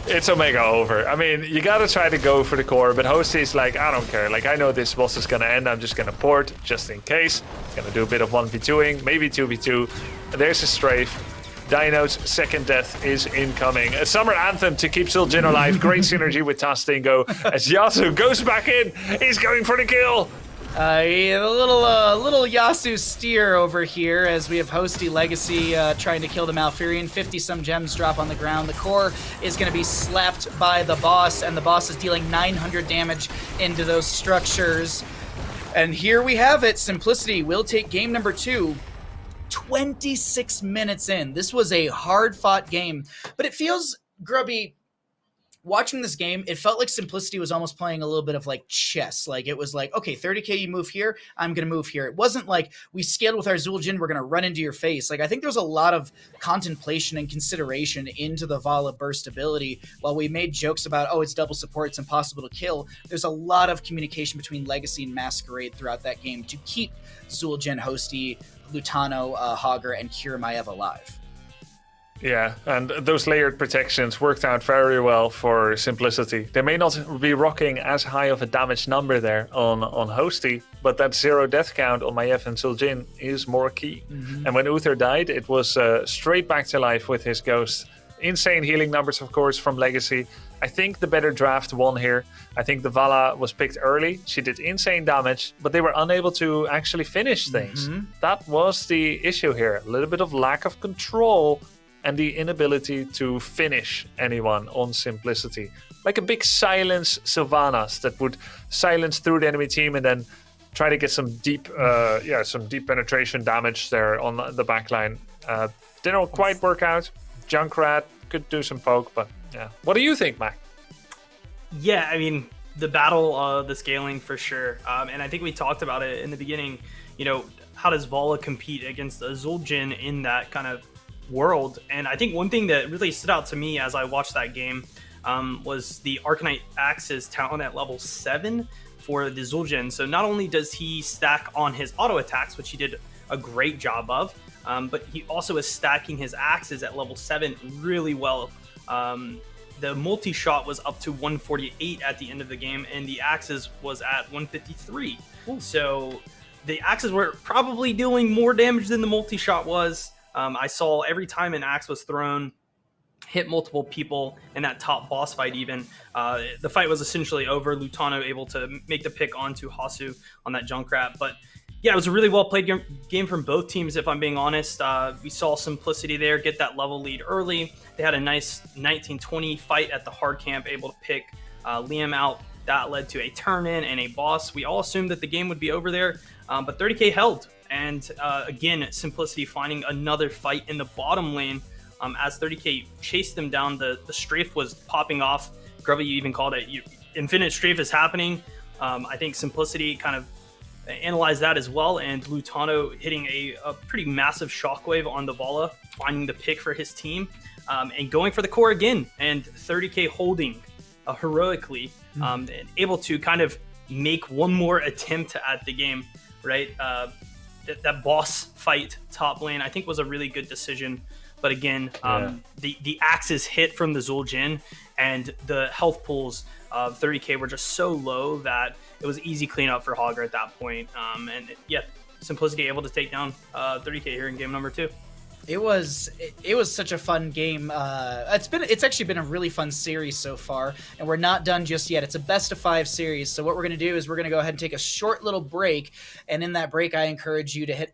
It's omega over. I mean, you gotta try to go for the core, but Hosty's like, I don't care. Like, I know this boss is gonna end. I'm just gonna port just in case. Gonna do a bit of 1v2ing, maybe 2v2. There's a strafe. Dino's second death is incoming. A summer anthem to keep Zul'jin alive. Great synergy with Tastingo as Yasu goes back in. He's going for the kill. A little Yasu steer over here as we have Hosty Legacy trying to kill the Malfurion. 50-some gems drop on the ground. The core is going to be slapped by the boss, and the boss is dealing 900 damage into those structures. And here we have it. Simplicity will take game number 2. 26 minutes in. This was a hard-fought game, but it feels, Grubby, watching this game, it felt like Simplicity was almost playing a little bit of like chess. Like it was like, okay, 30k, you move here, I'm going to move here. It wasn't like we scaled with our Zul'jin, we're going to run into your face. Like I think there was a lot of contemplation and consideration into the Vala burst ability. While we made jokes about, oh, it's double support, it's impossible to kill, there's a lot of communication between Legacy and Masquerade throughout that game to keep Zul'jin, Hosty, Lutano, Hogger, and Kiramaev alive. Yeah, and those layered protections worked out very well for Simplicity. They may not be rocking as high of a damage number there on Hosty, but that 0 death count on Maiev and Zul'jin is more key. Mm-hmm. And when Uther died, it was straight back to life with his ghost. Insane healing numbers, of course, from Legacy. I think the better draft won here. I think the Vala was picked early. She did insane damage, but they were unable to actually finish things. Mm-hmm. That was the issue here. A little bit of lack of control and the inability to finish anyone on Simplicity. Like a big silence Sylvanas that would silence through the enemy team and then try to get some deep penetration damage there on the backline. Didn't quite work out. Junkrat could do some poke, but yeah. What do you think, Mac? Yeah, I mean, the battle, the scaling for sure. And I think we talked about it in the beginning. You know, how does Vala compete against a Zul'jin in that kind of world? And I think one thing that really stood out to me as I watched that game was the Arcanite Axe's talent at level 7 for the Zul'jin. So not only does he stack on his auto attacks, which he did a great job of, but he also is stacking his axes at level 7 really well. The multi-shot was up to 148 at the end of the game, and the axes was at 153. Ooh. So the axes were probably doing more damage than the multi-shot was. I saw every time an axe was thrown, hit multiple people in that top boss fight even. The fight was essentially over. Lutano able to make the pick onto Hasu on that Junkrat. But yeah, it was a really well-played game from both teams, if I'm being honest. We saw Simplicity there get that level lead early. They had a nice 19-20 fight at the hard camp, able to pick Liam out. That led to a turn-in and a boss. We all assumed that the game would be over there, but 30k held. And again, Simplicity finding another fight in the bottom lane as 30k chased them down. The strafe was popping off. Grubby, you even called it. Infinite strafe is happening. I think Simplicity kind of analyzed that as well. And Lutano hitting a pretty massive shockwave on the Vala, finding the pick for his team and going for the core again. And 30k holding heroically and able to kind of make one more attempt at the game, right? That boss fight top lane, I think, was a really good decision. But again, the axes hit from the Zul'jin and the health pools of 30k were just so low that it was easy cleanup for Hogger at that point. Simplicity able to take down 30k here in game number 2. It was such a fun game. It's actually been a really fun series so far, and we're not done just yet. It's a best of 5 series. So what we're going to do is we're going to go ahead and take a short little break, and in that break, I encourage you to hit !!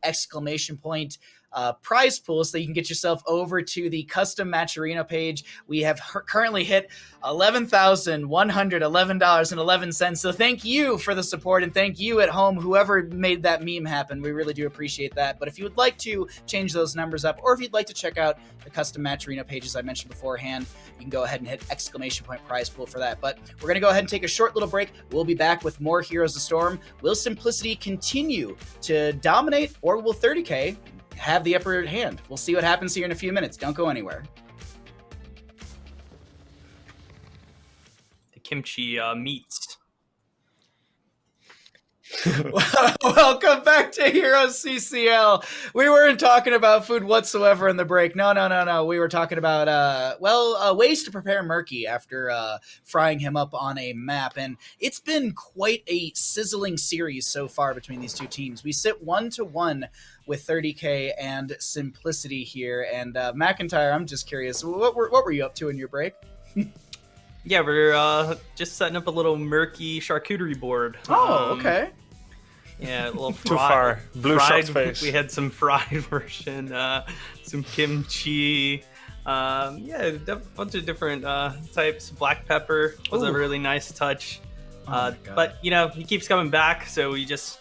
Prize pool so that you can get yourself over to the custom match arena page. We have currently hit $11,111.11. So thank you for the support, and thank you at home, whoever made that meme happen. We really do appreciate that. But if you would like to change those numbers up, or if you'd like to check out the custom match arena pages I mentioned beforehand, you can go ahead and hit ! Prize pool for that. But we're going to go ahead and take a short little break. We'll be back with more Heroes of the Storm. Will Simplicity continue to dominate, or will 30k have the upper hand? We'll see what happens here in a few minutes. Don't go anywhere. The kimchi meats. Welcome back to Heroes CCL. We weren't talking about food whatsoever in the break. No. We were talking about, ways to prepare Murky after frying him up on a map. And it's been quite a sizzling series so far between these two teams. We sit 1-1 with 30k and Simplicity here. And McIntyre, I'm just curious, what were you up to in your break? Yeah, we're just setting up a little Murky charcuterie board. Oh, okay. Yeah, a little Too far. Blue fried. shot face. We had some fried version, some kimchi. Yeah, a bunch of different types. Black pepper was a really nice touch. my God. But he keeps coming back, so we just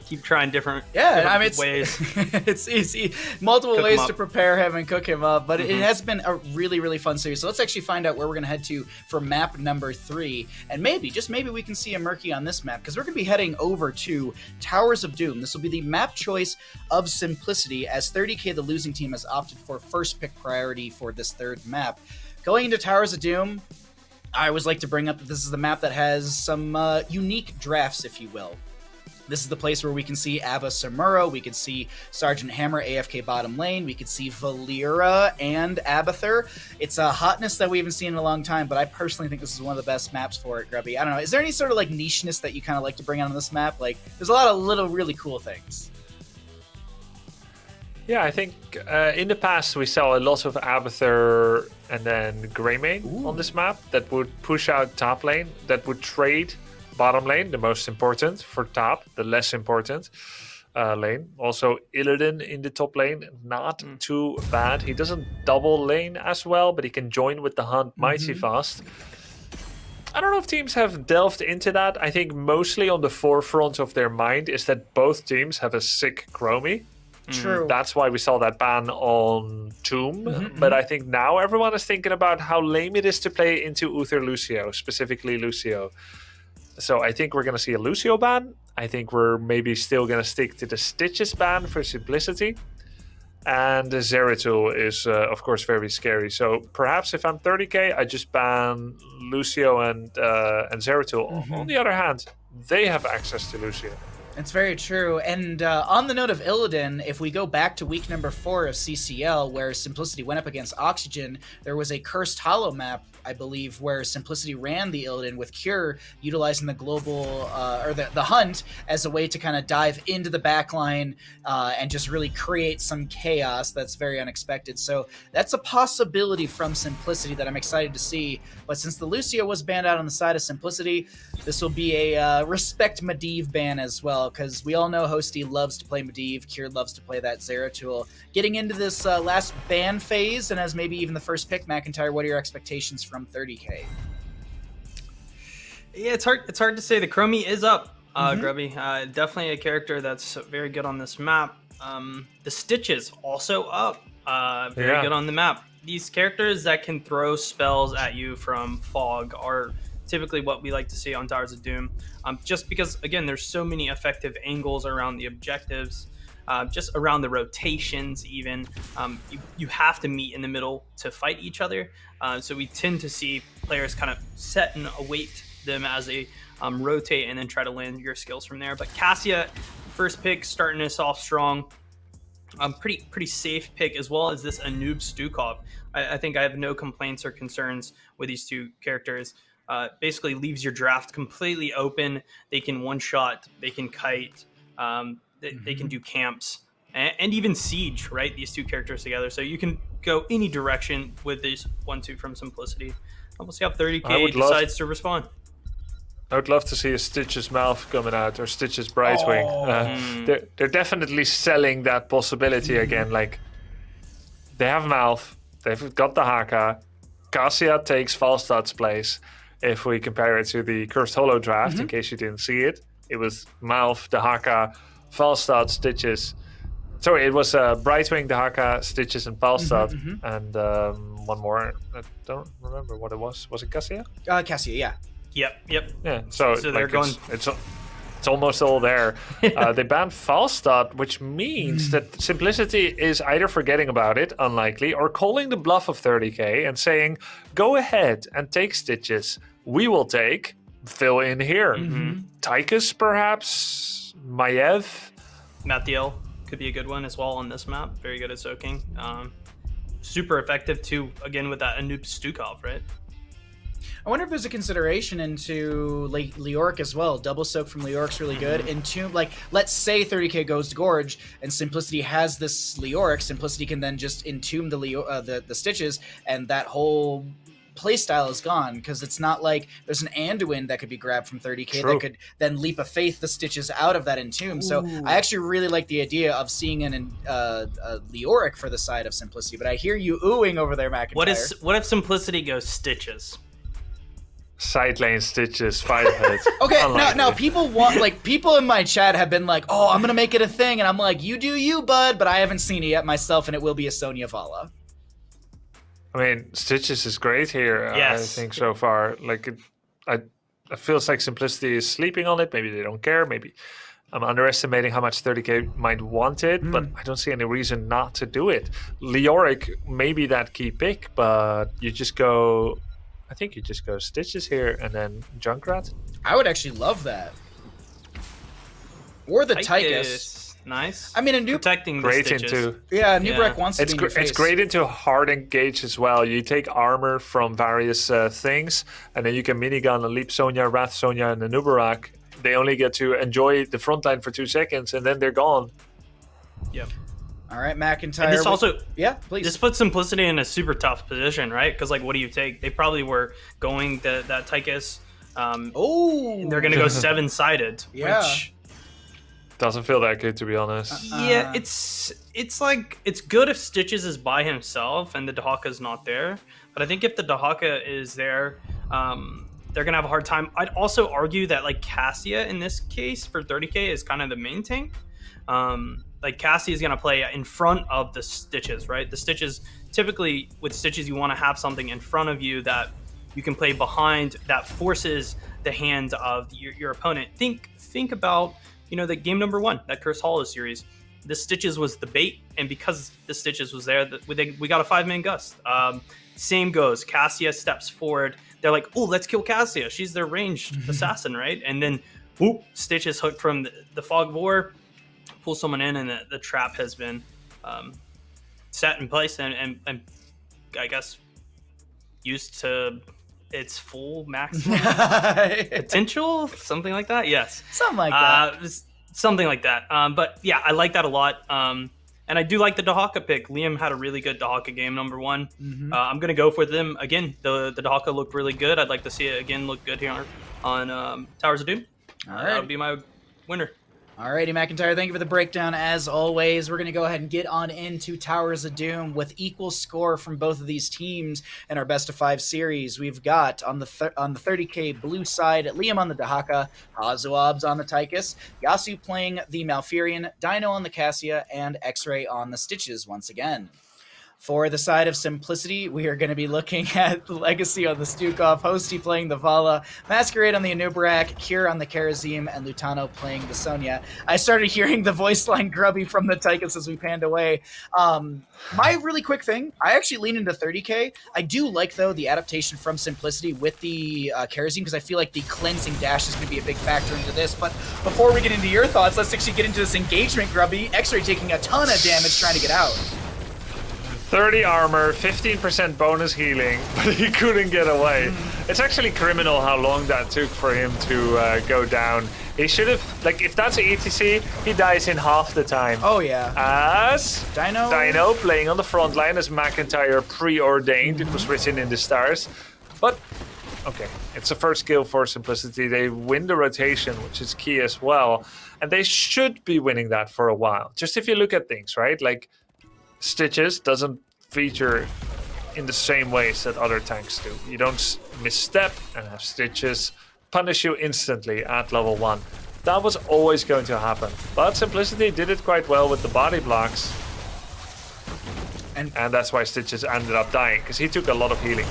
keep trying different ways. It's easy. Multiple Cook ways him to up. prepare him and cook him up. But it has been a really, really fun series. So let's actually find out where we're going to head to for map number 3. And maybe, just maybe, we can see a Murky on this map, because we're going to be heading over to Towers of Doom. This will be the map choice of Simplicity, as 30K, the losing team, has opted for first pick priority for this third map. Going into Towers of Doom, I always like to bring up that this is the map that has some unique drafts, if you will. This is the place where we can see Abba Samuro, we could see Sergeant Hammer AFK bottom lane, we could see Valera and Abathur. It's a hotness that we haven't seen in a long time, but I personally think this is one of the best maps for it, Grubby. I don't know, is there any sort of like nicheness that you kind of like to bring on this map? Like, there's a lot of little really cool things. Yeah, I think in the past we saw a lot of Abathur and then Greymane on this map that would push out top lane, that would trade bottom lane, the most important for top, the less important lane. Also, Illidan in the top lane, not too bad. He doesn't double lane as well, but he can join with the Hunt mighty fast. I don't know if teams have delved into that. I think mostly on the forefront of their mind is that both teams have a sick Chromie. True. That's why we saw that ban on Tomb. But I think now everyone is thinking about how lame it is to play into Uther Lucio, specifically Lucio. So I think we're going to see a Lucio ban. I think we're maybe still going to stick to the Stitches ban for simplicity. And the Zeratul is, of course, very scary. So perhaps if I'm 30k, I just ban Lucio and Zeratul. On the other hand, they have access to Lucio. It's very true. And on the note of Illidan, if we go back to week number 4 of CCL, where Simplicity went up against Oxygen, there was a Cursed Hollow map, I believe, where Simplicity ran the Illidan with Cure, utilizing the global, or the Hunt as a way to kind of dive into the backline and just really create some chaos that's very unexpected. So that's a possibility from Simplicity that I'm excited to see. But since the Lucio was banned out on the side of Simplicity, this will be a respect Medivh ban as well, because we all know Hosty loves to play Medivh, Cure loves to play that Zeratul. Getting into this last ban phase, and as maybe even the first pick, McIntyre, what are your expectations from 30k? Yeah, it's hard to say. The Chromie is up, Grubby. Definitely a character that's very good on this map. The Stitches also up, very good on the map. These characters that can throw spells at you from fog are typically what we like to see on Towers of Doom, just because, again, there's so many effective angles around the objectives, just around the rotations even. You have to meet in the middle to fight each other, so we tend to see players kind of set and await them as they rotate and then try to land your skills from there. But Cassia, first pick, starting us off strong. Pretty safe pick, as well as this Anub Stukov. I think I have no complaints or concerns with these two characters. Basically leaves your draft completely open. They can one-shot, they can kite, they can do camps, and even siege, right? These two characters together. So you can go any direction with this 1-2 from Simplicity. And we'll see how 30k decides to respond. I would love to see a Stitches mouth coming out, or Stitches Brightwing. They're definitely selling that possibility again. Like, they have mouth, they've got the Haka. Cassia takes Falstad's place. If we compare it to the Cursed Hollow draft, in case you didn't see it, it was mouth, the Haka, Falstad, Stitches. Sorry, it was Brightwing, the Haka, Stitches, and Falstad, and one more. I don't remember what it was. Was it Cassia? Cassia, yeah. Yep. Yeah, so they're like going. It's almost all there. They banned Falstad, which means that Simplicity is either forgetting about it, unlikely, or calling the bluff of 30k and saying, go ahead and take Stitches. We will take fill in here. Tychus, perhaps? Maiev? Mathiel could be a good one as well on this map. Very good at soaking. Super effective too, again, with that Anub Stukov, right? I wonder if there's a consideration into like Leoric as well. Double soak from Leoric's really good. Entomb, like, let's say 30k goes to Gorge and Simplicity has this Leoric. Simplicity can then just entomb the Stitches, and that whole playstyle is gone, because it's not like there's an Anduin that could be grabbed from 30k True. that could then Leap of Faith the Stitches out of that Entomb. So I actually really like the idea of seeing a Leoric for the side of Simplicity, but I hear you oohing over there, McIntyre. What if Simplicity goes Stitches? Side lane Stitches, 5 hits. Okay, Unlikely. now people in my chat have been like, oh, I'm gonna make it a thing, and I'm like, you do you, bud, but I haven't seen it yet myself, and it will be a Sonya Vala. I mean, Stitches is great here. Yes. I think so far. Like, it feels like Simplicity is sleeping on it. Maybe they don't care. Maybe I'm underestimating how much 30k might want it, but I don't see any reason not to do it. Leoric may be that key pick, but you just go. I think you just go Stitches here and then Junkrat. I would actually love that. Or the Tychus. Nice. I mean, a new protecting the Great Stitches. into. Yeah, Nubrek wants to be in your face. It's great into hard engage as well. You take armor from various things, and then you can minigun and leap Sonya, Wrath Sonya, and the Nubarak. They only get to enjoy the front line for 2 seconds, and then they're gone. Yep. All right, McIntyre. And this also, yeah, please. This puts Simplicity in a super tough position, right? Because like, what do you take? They probably were going that Tychus. Oh, they're gonna go 7-sided. Yeah. Which, doesn't feel that good, to be honest. yeah, it's like it's good if Stitches is by himself and the Dahaka's not there. But I think if the Dahaka is there, they're gonna have a hard time. I'd also argue that like Cassia in this case for 30k is kind of the main tank. Like Cassie is going to play in front of the Stitches, right? The Stitches, typically with Stitches, you want to have something in front of you that you can play behind that forces the hands of your opponent. Think about, the game number 1, that Curse Hollow series. The Stitches was the bait, and because the Stitches was there, we got a 5-man gust. Same goes. Cassia steps forward. They're like, oh, let's kill Cassia. She's their ranged assassin, right? And then, whoop, Stitches hooked from the Fog of War, pull someone in, and the trap has been set in place and I guess used to its full maximum potential, something like that. Yes, something like that. Something like that. But yeah, I like that a lot. And I do like the Dahaka pick. Liam had a really good Dahaka game, number 1. I'm gonna go for them again. The Dahaka looked really good. I'd like to see it again look good here on Towers of Doom. All right. That would be my winner. Alrighty, McIntyre, thank you for the breakdown as always. We're going to go ahead and get on into Towers of Doom with equal score from both of these teams in our best of 5 series. We've got on the 30k blue side, Liam on the Dahaka, Hazuabs on the Tychus, Yasu playing the Malfurion, Dino on the Cassia, and X-Ray on the Stitches once again. For the side of Simplicity, we are going to be looking at Legacy on the Stukov, Hosty playing the Vala, Masquerade on the Anubarak, Cure on the Karazim, and Lutano playing the Sonya. I started hearing the voice line Grubby from the Tychus as we panned away. My really quick thing, I actually lean into 30k. I do like, though, the adaptation from Simplicity with the Karazim, because I feel like the cleansing dash is going to be a big factor into this. But before we get into your thoughts, let's actually get into this engagement, Grubby. X-Ray taking a ton of damage trying to get out. 30 armor, 15% bonus healing, but he couldn't get away. It's actually criminal how long that took for him to go down. He should have, like, if that's an ETC, he dies in half the time. Oh, yeah. As Dino playing on the front line as McIntyre preordained. It was written in the stars. But, okay, it's the first kill for Simplicity. They win the rotation, which is key as well. And they should be winning that for a while. Just if you look at things, right? Like, Stitches doesn't feature in the same ways that other tanks do. You don't misstep and have Stitches punish you instantly at level 1. That was always going to happen. But Simplicity did it quite well with the body blocks. And that's why Stitches ended up dying, because he took a lot of healing.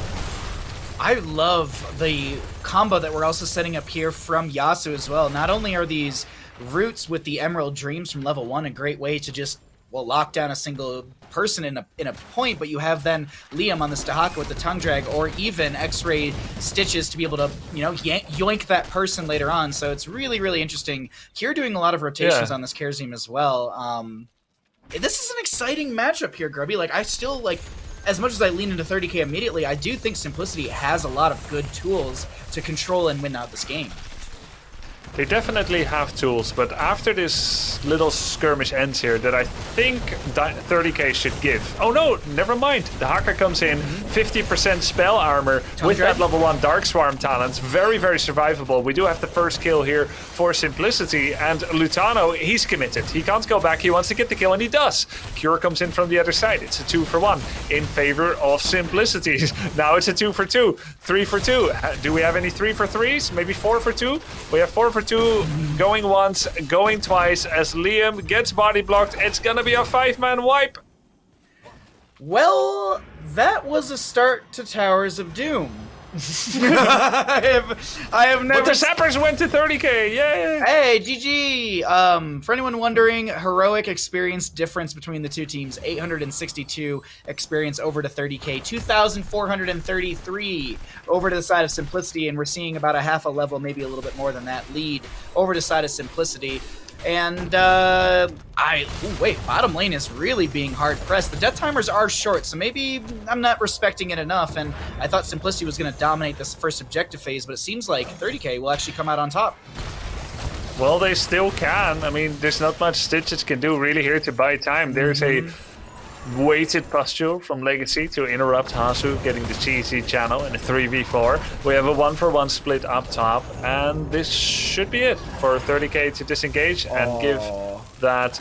I love the combo that we're also setting up here from Yasu as well. Not only are these roots with the Emerald Dreams from level 1 a great way to just lock down a single person in a point, but you have then Liam on this Dahaka with the tongue drag, or even X-Ray Stitches to be able to, yoink that person later on. So it's really, really interesting. Here doing a lot of rotations on this Karazim as well. This is an exciting matchup here, Grubby. Like, I still, like, as much as I lean into 30k immediately, I do think Simplicity has a lot of good tools to control and win out this game. They definitely have tools, but after this little skirmish ends here, that I think 30k should give. Oh no, never mind. The Haka comes in, 50% spell armor with that level 1 Dark Swarm talent. Very, very survivable. We do have the first kill here for Simplicity, and Lutano, he's committed. He can't go back, he wants to get the kill, and he does. Cure comes in from the other side. It's a 2 for 1 in favor of Simplicity. Now it's a 2 for 2, 3 for 2. Do we have any 3 for 3s? Maybe 4 for 2? We have 4 for 2, going once, going twice, as Liam gets body blocked. It's gonna be a 5-man wipe. Well, that was a start to Towers of Doom. I have never. But the Sappers went to 30k. Yay! Hey, GG. For anyone wondering, heroic experience difference between the two teams: 862 experience over to 30k, 2,433 over to the side of Simplicity, and we're seeing about a half a level, maybe a little bit more than that, lead over to the side of Simplicity. And bottom lane is really being hard pressed. The death timers are short, so maybe I'm not respecting it enough. And I thought Simplicity was going to dominate this first objective phase, but it seems like 30k will actually come out on top. Well, they still can. I mean, there's not much Stitches can do really here to buy time. There's a weighted pustule from Legacy to interrupt Hasu getting the cheesy channel in a 3v4. We have a 1-for-1 split up top, and this should be it for 30k to disengage and give that,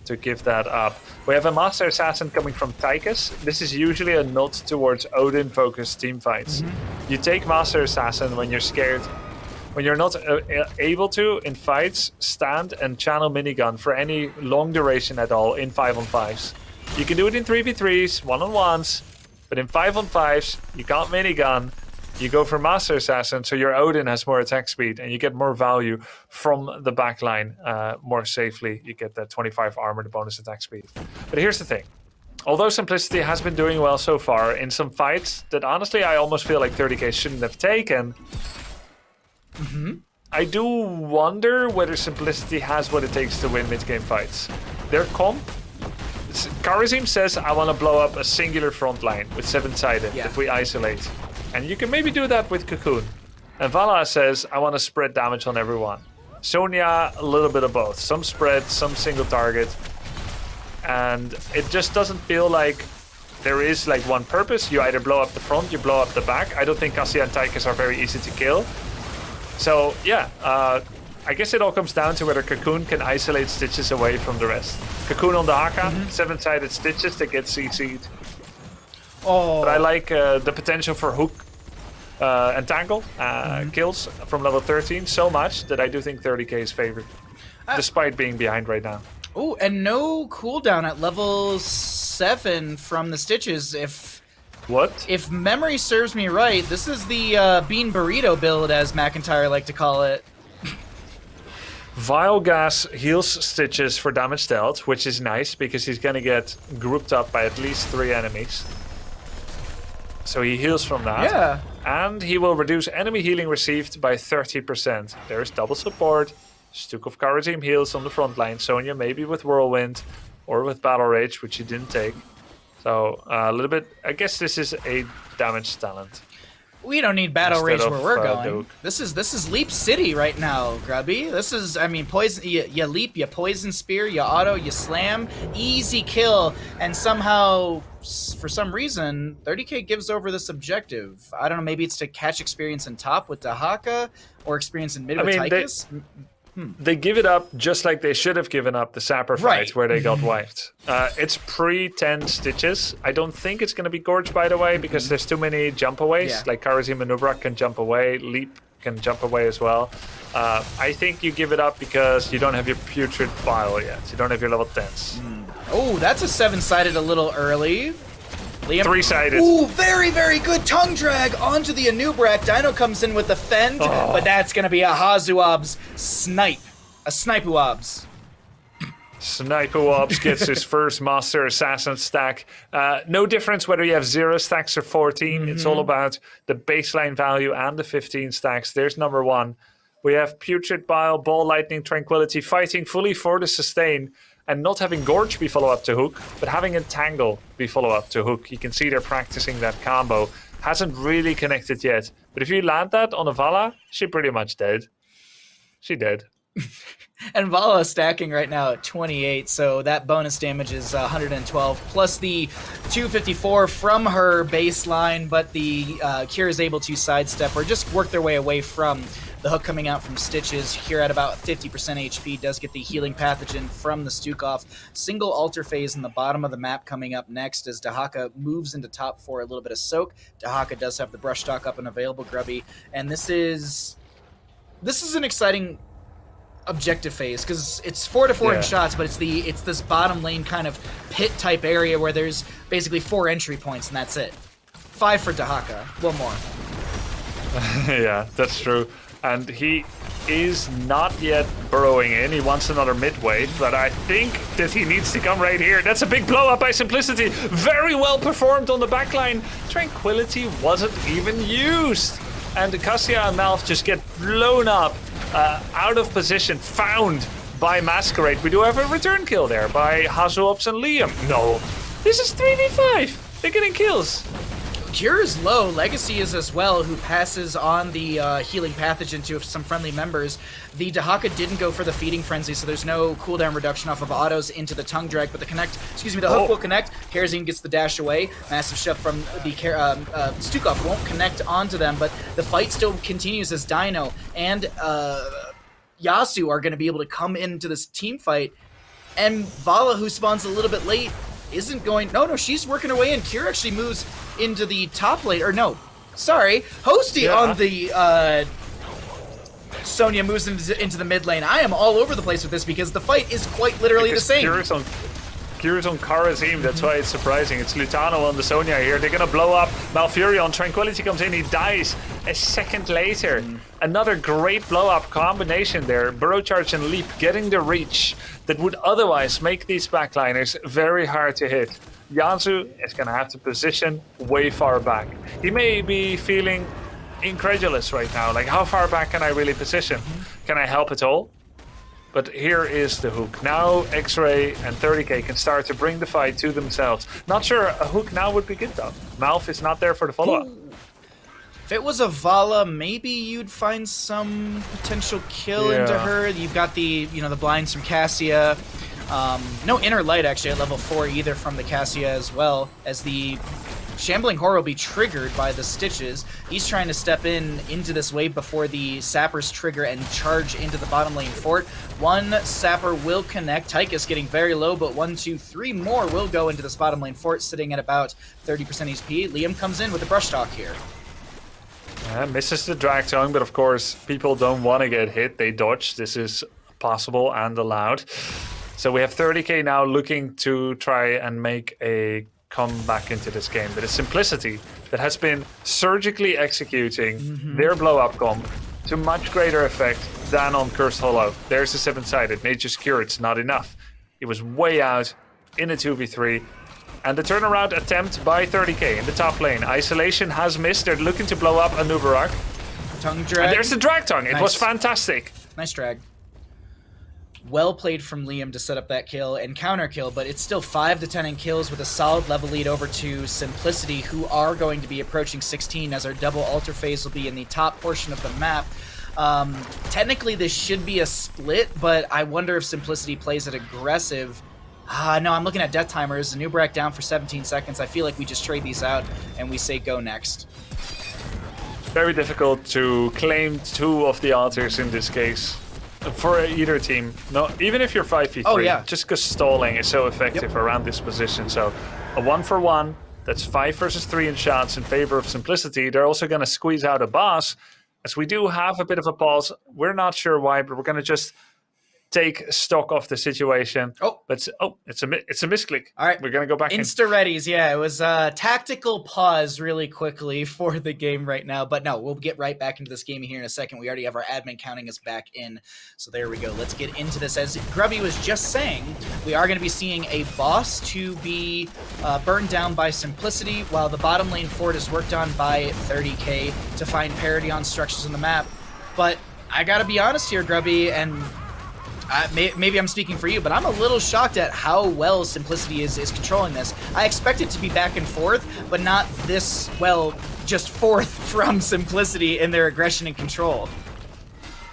to give that up. We have a Master Assassin coming from Tychus. This is usually a nod towards Odin-focused team fights. You take Master Assassin when you're scared. When you're not able to, in fights, stand and channel minigun for any long duration at all in 5-on-5s. You can do it in 3v3s, 1-on-1s, but in 5-on-5s, you can't minigun. You go for Master Assassin, so your Odin has more attack speed, and you get more value from the backline more safely. You get that 25 armor, the bonus attack speed. But here's the thing. Although Simplicity has been doing well so far in some fights that honestly I almost feel like 30k shouldn't have taken, I do wonder whether Simplicity has what it takes to win mid-game fights. Their comp, Karazim says, I want to blow up a singular front line with 7-sided if we isolate. And you can maybe do that with Cocoon. And Vala says, I want to spread damage on everyone. Sonya, a little bit of both. Some spread, some single target. And it just doesn't feel like there is like one purpose. You either blow up the front, you blow up the back. I don't think Cassia and Tychus are very easy to kill. So yeah, I guess it all comes down to whether Cocoon can isolate Stitches away from the rest. Cocoon on the Haka, 7-sided Stitches that get CC'd. But I like the potential for hook and tangle kills from level 13 so much that I do think 30k is favored, despite being behind right now. Oh, and no cooldown at level 7 from the Stitches. If memory serves me right, this is the bean burrito build, as McIntyre like to call it. Vile Gas heals Stitches for damage dealt, which is nice because he's gonna get grouped up by at least 3 enemies. So he heals from that. Yeah. And he will reduce enemy healing received by 30%. There's double support. Stuk of Karazim heals on the front line. Sonya maybe with Whirlwind or with Battle Rage, which he didn't take. So a little bit, I guess this is a damage talent. We don't need Battle Rage where we're going. Duke. This is Leap City right now, Grubby. This is, I mean, poison. You leap, you poison spear, you auto, you slam, easy kill, and somehow, for some reason, 30k gives over this objective. I don't know. Maybe it's to catch experience in top with Dahaka, or experience in mid with Tychus. They give it up just like they should have given up the Sapper fight where they got wiped. It's pre-10 Stitches. I don't think it's going to be Gorge, by the way, because there's too many jump aways. Yeah. Like Karazim and Nubrak can jump away. Leap can jump away as well. I think you give it up because you don't have your Putrid Bile yet. You don't have your level 10s. Oh, that's a 7-sided a little early. Liam. 3-sided. Ooh, very, very good tongue drag onto the Anubrak. Dino comes in with the fend, but that's going to be a Hazuab's snipe. A Snipe-uabs. Snipe-uabs gets his first Master Assassin stack. No difference whether you have 0 stacks or 14. It's all about the baseline value and the 15 stacks. There's number 1. We have Putrid Bile, Ball Lightning, Tranquility, fighting fully for the sustain. And not having Gorge be follow-up to Hook, but having Entangle be follow-up to Hook. You can see they're practicing that combo. Hasn't really connected yet. But if you land that on a Vala, she's pretty much dead. She did. And Vala stacking right now at 28, so that bonus damage is 112, plus the 254 from her baseline, but the Cure is able to sidestep or just work their way away from the hook coming out from Stitches. Here at about 50% HP, does get the healing pathogen from the Stukov. Single altar phase in the bottom of the map coming up next as Dahaka moves into top 4, a little bit of soak. Dahaka does have the brush stock up and available, Grubby, and this is an exciting objective phase because it's 4-4 in shots, but it's this bottom lane kind of pit type area where there's basically 4 entry points and that's it. 5 for Dahaka, one more. Yeah, that's true. And he is not yet burrowing in. He wants another mid wave, but I think that he needs to come right here. That's a big blow up by Simplicity. Very well performed on the backline. Tranquility wasn't even used. And Cassia and Malf just get blown up. Out of position, found by Masquerade. We do have a return kill there by Hazuops and Liam. No, this is 3v5. They're getting kills. Cure is low. Legacy is as well, who passes on the healing pathogen to some friendly members. The Dahaka didn't go for the feeding frenzy, so there's no cooldown reduction off of autos into the tongue drag, but the hook will connect. Karazin gets the dash away. Massive shove from the Stukov won't connect onto them, but the fight still continues as Dino and Yasu are going to be able to come into this team fight. And Vala, who spawns a little bit late, isn't going... No, she's working her way in. Cure actually moves into the top lane. Or no, sorry. Hosty on the... Sonya moves into the mid lane. I am all over the place with this because the fight is quite literally the same. Cure's on Karazim, that's why it's surprising. It's Lutano on the Sonya here. They're gonna blow up. Malfurion, Tranquility comes in, he dies a second later. Another great blow up combination there. Burrow Charge and Leap getting the reach that would otherwise make these backliners very hard to hit. Yanzu is gonna have to position way far back. He may be feeling incredulous right now, like how far back can I really position? Can I help at all? But here is the hook. Now X-Ray and 30k can start to bring the fight to themselves. Not sure a hook now would be good though. Malf is not there for the follow-up. If it was a Vala, maybe you'd find some potential kill into her. You've got the the blinds from Cassia. No inner light actually at level 4 either from the Cassia as well, as the Shambling Horror will be triggered by the Stitches. He's trying to step into this wave before the Sappers trigger and charge into the bottom lane fort. One Sapper will connect. Tychus getting very low, but 1, 2, 3 more will go into this bottom lane fort, sitting at about 30% HP. Liam comes in with the brush stock here. Misses the drag tongue, but of course people don't want to get hit. They dodge. This is possible and allowed. So we have 30k now looking to try and make a come back into this game, but it's Simplicity that has been surgically executing their blow-up comp to much greater effect than on Cursed Hollow. There's the 7-sided. Nature's Cure, it's not enough. He was way out in a 2v3, and the turnaround attempt by 30k in the top lane. Isolation has missed. They're looking to blow up Anubarak. Tongue drag. And there's the drag tongue. It was fantastic. Nice drag. Well played from Liam to set up that kill and counter kill, but it's still 5 to 10 in kills with a solid level lead over to Simplicity, who are going to be approaching 16 as our double altar phase will be in the top portion of the map. Technically this should be a split, but I wonder if Simplicity plays it aggressive. No, I'm looking at death timers. Anubarak down for 17 seconds. I feel like we just trade these out and we say go next. Very difficult to claim 2 of the altars in this case. For either team, no, even if you're 5v3, just because stalling is so effective around this position. So a 1-for-1, that's 5 versus 3 in shots in favor of Simplicity. They're also going to squeeze out a boss, as we do have a bit of a pause. We're not sure why, but we're going to just take stock of the situation. It's a misclick. All right, we're gonna go back Insta-readies. It was a tactical pause really quickly for the game right now, but no, we'll get right back into this game here in a second. We already have our admin counting us back in, so there we go. Let's get into this. As Grubby was just saying, we are going to be seeing a boss to be burned down by Simplicity, while the bottom lane fort is worked on by 30k to find parity on structures on the map. But I gotta be honest here, Grubby, and maybe I'm speaking for you, but I'm a little shocked at how well Simplicity is controlling this. I expect it to be back and forth, but not this, well, just forth from Simplicity in their aggression and control.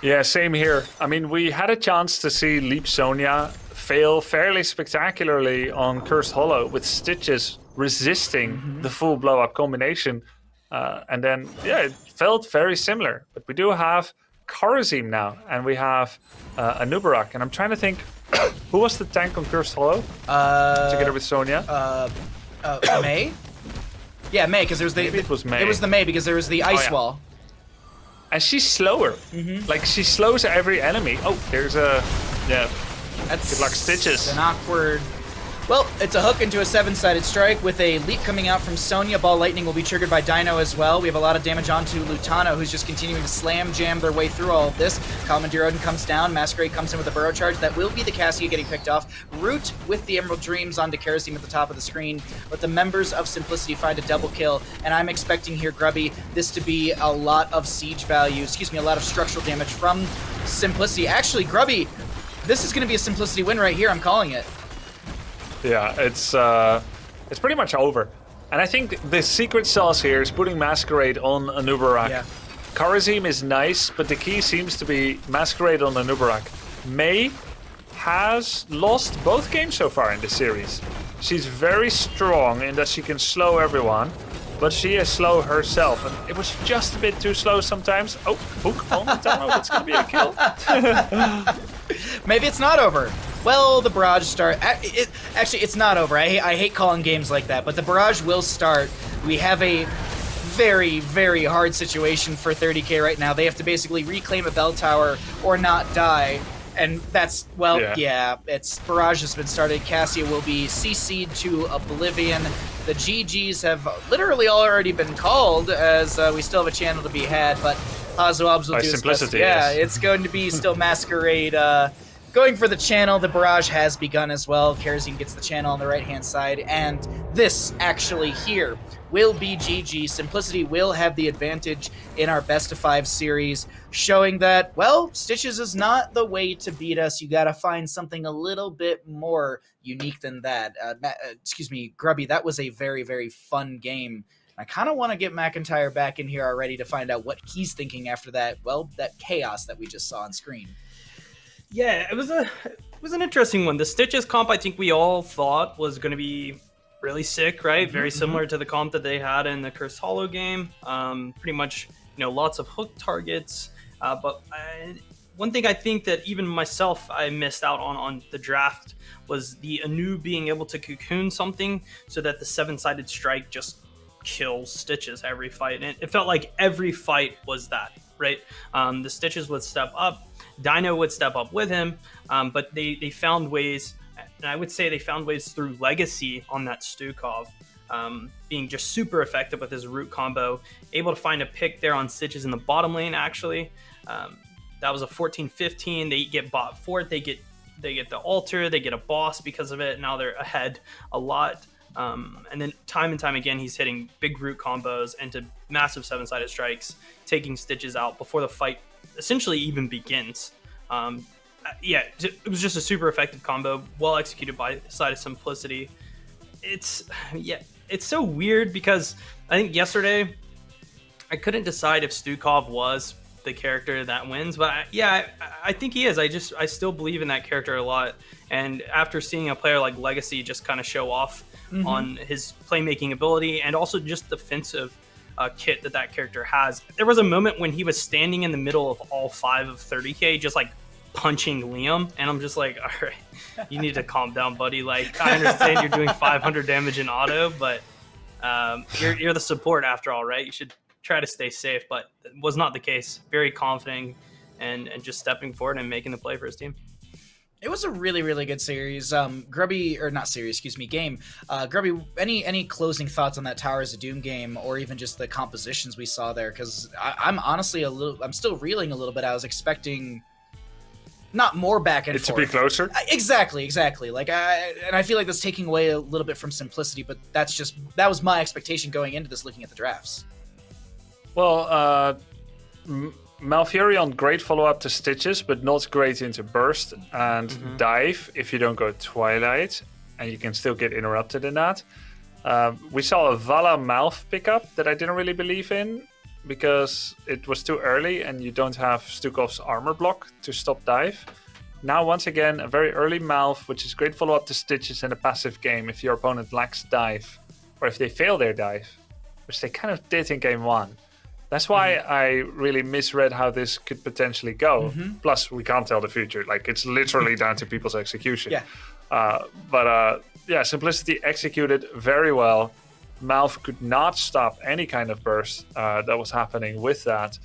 Yeah, same here. I mean, we had a chance to see Leap Sonya fail fairly spectacularly on Cursed Hollow with Stitches resisting the full blow-up combination. And then, yeah, it felt very similar. But we do have Karazim now, and we have Anubarak. And I'm trying to think, who was the tank on Cursed Hollow together with Sonya? May? Yeah, May, because there was the... Maybe it was May. It was the May, because there was the ice yeah. wall. And she's slower. Like, she slows every enemy. Oh, there's a... Yeah. That's Good luck, Stitches. an awkward... Well, it's a hook into a 7-sided strike with a leap coming out from Sonya. Ball Lightning will be triggered by Dino as well. We have a lot of damage onto Lutano, who's just continuing to slam jam their way through all of this. Commandeer Odin comes down. Masquerade comes in with a burrow charge. That will be the Cassia getting picked off. Root with the Emerald Dreams onto Karazim at the top of the screen. But the members of Simplicity find a double kill. And I'm expecting here, Grubby, this to be a lot of siege value. Excuse me, a lot of structural damage from Simplicity. Actually, Grubby, this is going to be a Simplicity win right here. I'm calling it. Yeah, it's pretty much over. And I think the secret sauce here is putting Masquerade on Anubarak. Yeah. Karazim is nice, but the key seems to be Masquerade on Anubarak. May has lost both games so far in the series. She's very strong in that she can slow everyone, but she is slow herself. And it was just a bit too slow sometimes. Oh, hook on the tunnel. It's going to be a kill. Maybe it's not over. Well, the barrage start. Actually, it's not over. I hate calling games like that, but the barrage will start. We have a very, very hard situation for 30K right now. They have to basically reclaim a bell tower or not die. And that's, well, yeah, it's barrage has been started. Cassia will be CC'd to oblivion. The GGs have literally already been called, as we still have a channel to be had, but Hazuabs will do his best. Yeah, it's going to be still Masquerade going for the channel. The barrage has begun as well. Karazim gets the channel on the right-hand side, and this actually here will be GG. Simplicity will have the advantage in our best-of-5 series, showing that, well, Stitches is not the way to beat us. You gotta find something a little bit more unique than that. Excuse me, Grubby, that was a very, very fun game. I kind of want to get McIntyre back in here already to find out what he's thinking after that, well, that chaos that we just saw on screen. Yeah, it was an interesting one. The Stitches comp, I think we all thought was going to be really sick, right? Very similar to the comp that they had in the Cursed Hollow game. Pretty much, lots of hook targets. But one thing I think that even myself I missed out on the draft was the Anu being able to cocoon something so that the 7-sided strike just kills Stitches every fight. And it felt like every fight was that, right? The Stitches would step up. Dino would step up with him, but they found ways, and I would say they found ways through Legacy on that Stukov, being just super effective with his root combo, able to find a pick there on Stitches in the bottom lane, actually. That was a 14-15. They get bot fourth, they get the altar, they get a boss because of it. Now they're ahead a lot. And then time and time again, he's hitting big root combos into massive 7-sided strikes, taking Stitches out before the fight essentially even begins. Yeah, it was just a super effective combo, well executed by the side of Simplicity. It's so weird because I think yesterday I couldn't decide if Stukov was the character that wins, but I think he is. I still believe in that character a lot, and after seeing a player like Legacy just kind of show off on his playmaking ability and also just defensive kit that character has. There was a moment when he was standing in the middle of all 5 of 30K, just like punching Liam, and I'm just like, all right, you need to calm down, buddy. Like, I understand you're doing 500 damage in auto, but you're the support after all, right? You should try to stay safe, but it was not the case. Very confident and just stepping forward and making the play for his team. It was a really, really good series. Grubby, or not series, excuse me, game. Grubby, any closing thoughts on that Towers of Doom game, or even just the compositions we saw there? Because I'm honestly I'm still reeling a little bit. I was expecting not more back and forth. To be closer? Exactly. Like, I feel like that's taking away a little bit from Simplicity, but that was my expectation going into this, looking at the drafts. Well, Malfurion, great follow-up to Stitches, but not great into Burst and Dive if you don't go Twilight, and you can still get interrupted in that. We saw a Vala Malf pickup that I didn't really believe in. because it was too early and you don't have Stukov's armor block to stop dive. Now, once again, a very early Malf, which is great follow-up to Stitches in a passive game if your opponent lacks dive, or if they fail their dive, which they kind of did in game 1. That's why I really misread how this could potentially go. Plus, we can't tell the future. Like, it's literally down to people's execution. Yeah. Simplicity executed very well. Malf could not stop any kind of burst that was happening with that,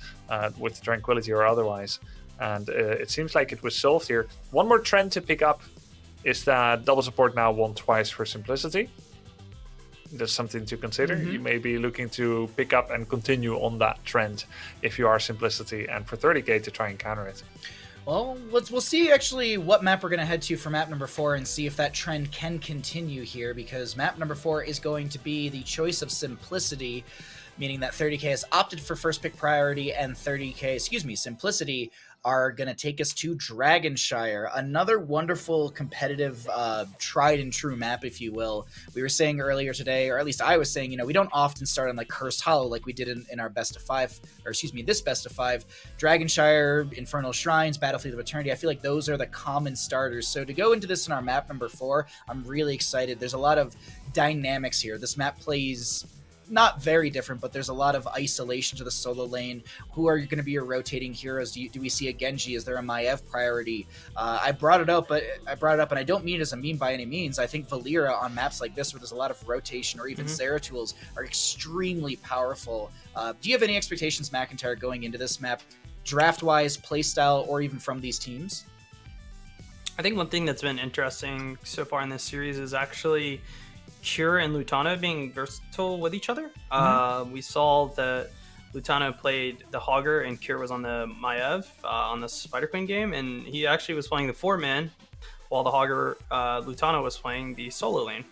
with Tranquility or otherwise. And it seems like it was solved here. One more trend to pick up is that double support now won twice for Simplicity. That's something to consider. You may be looking to pick up and continue on that trend if you are Simplicity, and for 30k to try and counter it. Well, we'll see actually what map we're going to head to for map number 4 and see if that trend can continue here, because map number 4 is going to be the choice of Simplicity, meaning that 30k has opted for first pick priority, and Simplicity are going to take us to Dragonshire, another wonderful competitive tried and true map, if you will. We were saying earlier today, or at least I was saying, you know, we don't often start on like Cursed Hollow like we did in our best of 5, or this best of 5. Dragonshire, Infernal Shrines, Battlefield of Eternity, I feel like those are the common starters. So to go into this in our map number 4, I'm really excited. There's a lot of dynamics here. This map plays not very different, but there's a lot of isolation to the solo lane. Who are going to be your rotating heroes? Do we see a Genji? Is there a Maiev priority? I brought it up, and I don't mean it as a meme by any means. I think Valeera on maps like this, where there's a lot of rotation, or even Zeratul, are extremely powerful. Do you have any expectations, McIntyre, going into this map, draft-wise, playstyle, or even from these teams? I think one thing that's been interesting so far in this series is actually Cure and Lutano being versatile with each other. We saw that Lutano played the Hogger and Cure was on the Maiev on the Spider Queen game, and he actually was playing the 4-man while the Hogger Lutano was playing the solo lane.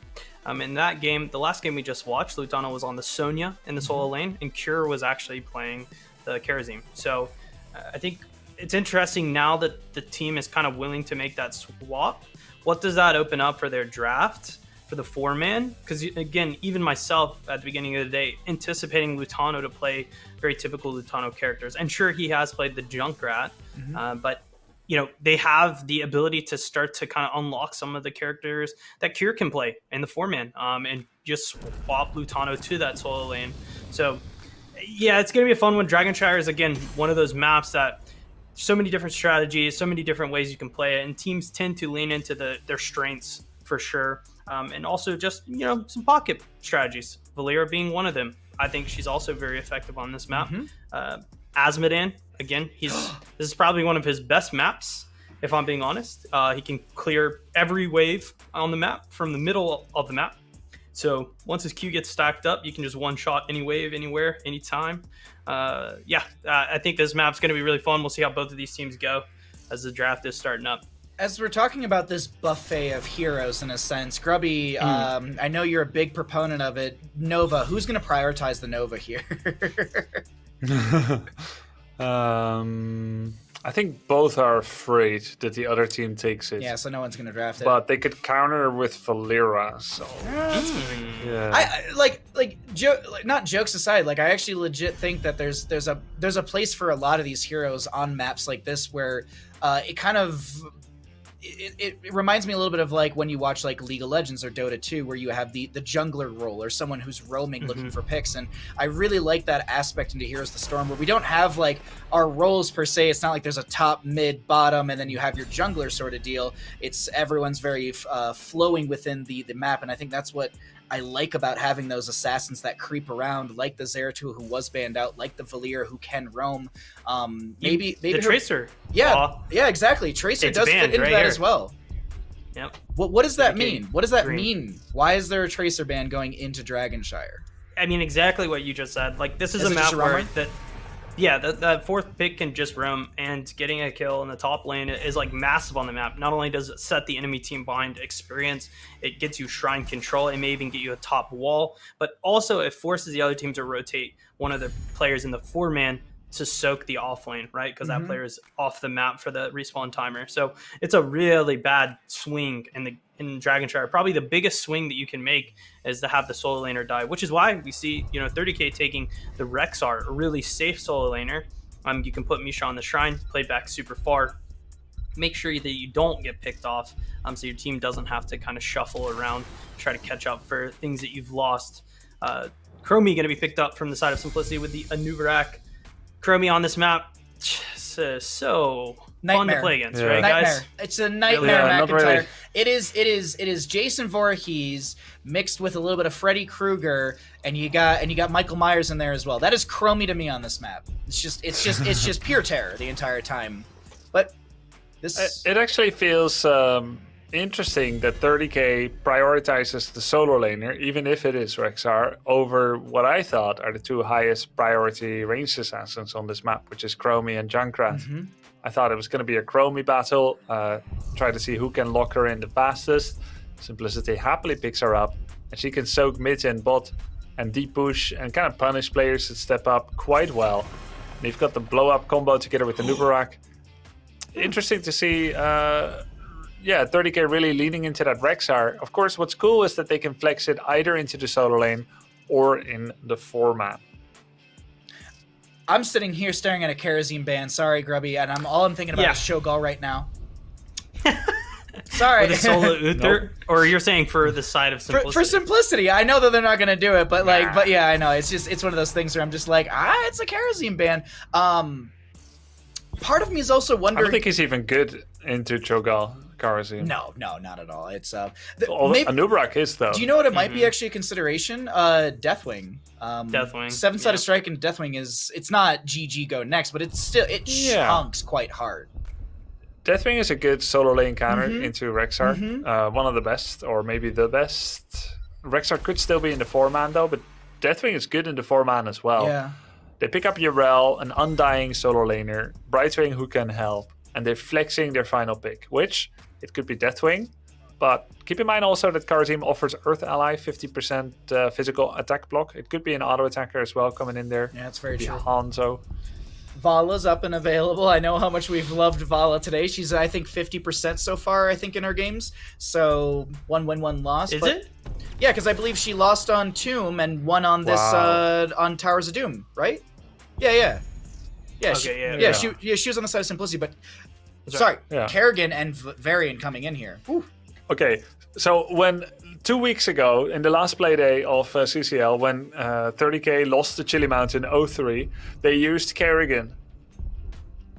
In that game, the last game we just watched, Lutano was on the Sonya in the solo lane, and Cure was actually playing the Karazim. So I think it's interesting now that the team is kind of willing to make that swap. What does that open up for their draft for the 4-man? Because again, even myself at the beginning of the day, anticipating Lutano to play very typical Lutano characters. And sure, he has played the Junkrat, but you know, they have the ability to start to kind of unlock some of the characters that Cure can play in the 4-man, and just swap Lutano to that solo lane. So yeah, it's going to be a fun one. Dragonshire is, again, one of those maps that so many different strategies, so many different ways you can play it, and teams tend to lean into their strengths for sure. And also just, you know, some pocket strategies. Valeera being one of them. I think she's also very effective on this map. Azmodan, again, this is probably one of his best maps, if I'm being honest. He can clear every wave on the map from the middle of the map. So once his Q gets stacked up, you can just one-shot any wave, anywhere, anytime. I think this map's going to be really fun. We'll see how both of these teams go as the draft is starting up. As we're talking about this buffet of heroes, in a sense, Grubby, I know you're a big proponent of it. Nova, who's going to prioritize the Nova here? I think both are afraid that the other team takes it. Yeah, so no one's going to draft it. But they could counter with Valeera, so yeah. Not jokes aside, like I actually legit think that there's a place for a lot of these heroes on maps like this, where it kind of it reminds me a little bit of like when you watch like League of Legends or Dota 2, where you have the jungler role, or someone who's roaming looking for picks. And I really like that aspect into Heroes of the Storm, where we don't have like our roles per se. It's not like there's a top, mid, bottom, and then you have your jungler sort of deal. It's everyone's very flowing within the map, and I think that's what I like about having those assassins that creep around, like the Zeratul, who was banned out, like the Valeera, who can roam. Maybe the Tracer. Yeah, exactly. Tracer does banned, fit into that as well. Yep. What does that mean? What does that mean? Why is there a Tracer ban going into Dragonshire? I mean, exactly what you just said. Like, this is a map where that fourth pick can just roam, and getting a kill in the top lane is like massive on the map. Not only does it set the enemy team behind experience, it gets you shrine control, it may even get you a top wall, but also it forces the other team to rotate one of the players in the 4-man to soak the offlane, right? Because that player is off the map for the respawn timer. So it's a really bad swing in Dragonshire. Probably the biggest swing that you can make is to have the solo laner die, which is why we see 30K taking the Rexar, a really safe solo laner. You can put Misha on the shrine, play back super far. Make sure that you don't get picked off, so your team doesn't have to kind of shuffle around, try to catch up for things that you've lost. Chromie going to be picked up from the side of Simplicity with the Anubarak. Chromie on this map, so fun to play against, right, guys? It's a nightmare, McIntyre. It is Jason Voorhees mixed with a little bit of Freddy Krueger, and you got Michael Myers in there as well. That is Chromie to me on this map. It's just pure terror the entire time. But it actually feels interesting that 30K prioritizes the solo laner, even if it is Rexar, over what I thought are the two highest priority ranged assassins on this map, which is Chromie and Junkrat. I thought it was going to be a Chromie battle, try to see who can lock her in the fastest. Simplicity happily picks her up, and she can soak mid and bot and deep push and kind of punish players that step up quite well. And you've got the blow up combo together with the Nubarak. Interesting to see 30K really leaning into that Rexar. Of course, what's cool is that they can flex it either into the solo lane or in the 4-man. I'm sitting here staring at a kerosene band. Sorry, Grubby, and I'm thinking about is Shogal right now. Sorry. For the solo Uther? Or you're saying for the side of Simplicity? For Simplicity. I know that they're not going to do it, but but yeah, I know. It's one of those things where I'm just like, it's a kerosene band. Part of me is also wondering. I don't think he's even good into Cho'Gall kerosene. No, not at all. It's Anubarak is though. Do you know what it might be actually a consideration? Deathwing. Deathwing. 7-sided strike and Deathwing it's not GG go next, but it's still chunks quite hard. Deathwing is a good solo lane counter into Rexar. One of the best, or maybe the best. Rexar could still be in the 4-man though, but Deathwing is good in the 4-man as well. Yeah. They pick up Urel, an undying solo laner, Brightwing who can help, and they're flexing their final pick, which it could be Deathwing. But keep in mind also that Karateam offers Earth Ally 50% physical attack block. It could be an auto attacker as well coming in there. Yeah, that's very true. Hanzo. Vala's up and available. I know how much we've loved Vala today. She's, I think, 50% so far, I think, in her games. So, 1 win, 1 loss. Is it? Yeah, because I believe she lost on Tomb and won on this, on Towers of Doom, right? Yeah. Okay, she was on the side of Simplicity, but... Sorry, Kerrigan and Varian coming in here. Whew. Okay, so when 2 weeks ago, in the last play day of CCL, when 30K lost to Chili Mountain 0-3, they used Kerrigan.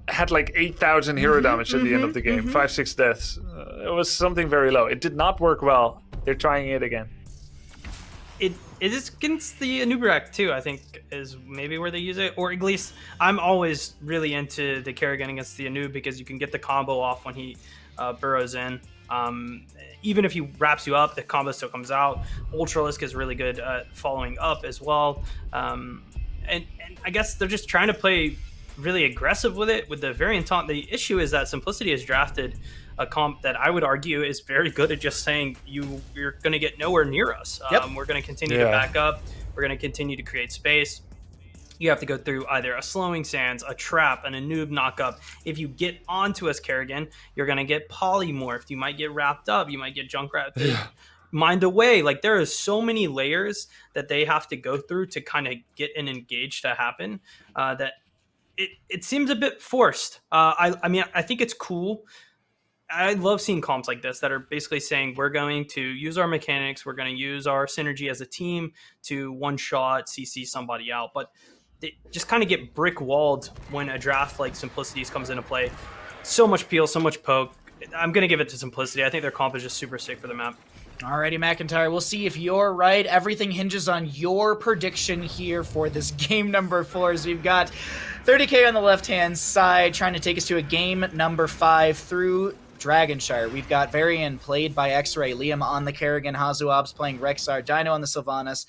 Had like 8,000 hero damage at the end of the game, 5-6 deaths. It was something very low. It did not work well. They're trying it again. It is against the Anubarak too, I think, is maybe where they use it. Or at least I'm always really into the Kerrigan against the Anu because you can get the combo off when he burrows in. Even if he wraps you up, the combo still comes out. Ultralisk is really good at following up as well. And I guess they're just trying to play really aggressive with it. With the variant taunt, the issue is that Simplicity has drafted a comp that I would argue is very good at just saying you're going to get nowhere near us. We're going to continue to back up. We're going to continue to create space. You have to go through either a slowing sands, a trap, and a noob knockup. If you get onto us, Kerrigan, you're going to get polymorphed. You might get wrapped up. You might get Junkrat mind away. Like, there are so many layers that they have to go through to kind of get an engage to happen that it seems a bit forced. I mean, I think it's cool. I love seeing comps like this that are basically saying we're going to use our mechanics, we're going to use our synergy as a team to one-shot CC somebody out. But they just kind of get brick-walled when a draft like Simplicity's comes into play. So much peel, so much poke. I'm going to give it to Simplicity. I think their comp is just super sick for the map. Alrighty, McIntyre, we'll see if you're right. Everything hinges on your prediction here for this game number 4, as we've got 30K on the left-hand side trying to take us to a game number 5 through Dragonshire. We've got Varian played by X-Ray, Liam on the Kerrigan, Hazuabs playing Rexar, Dino on the Sylvanas,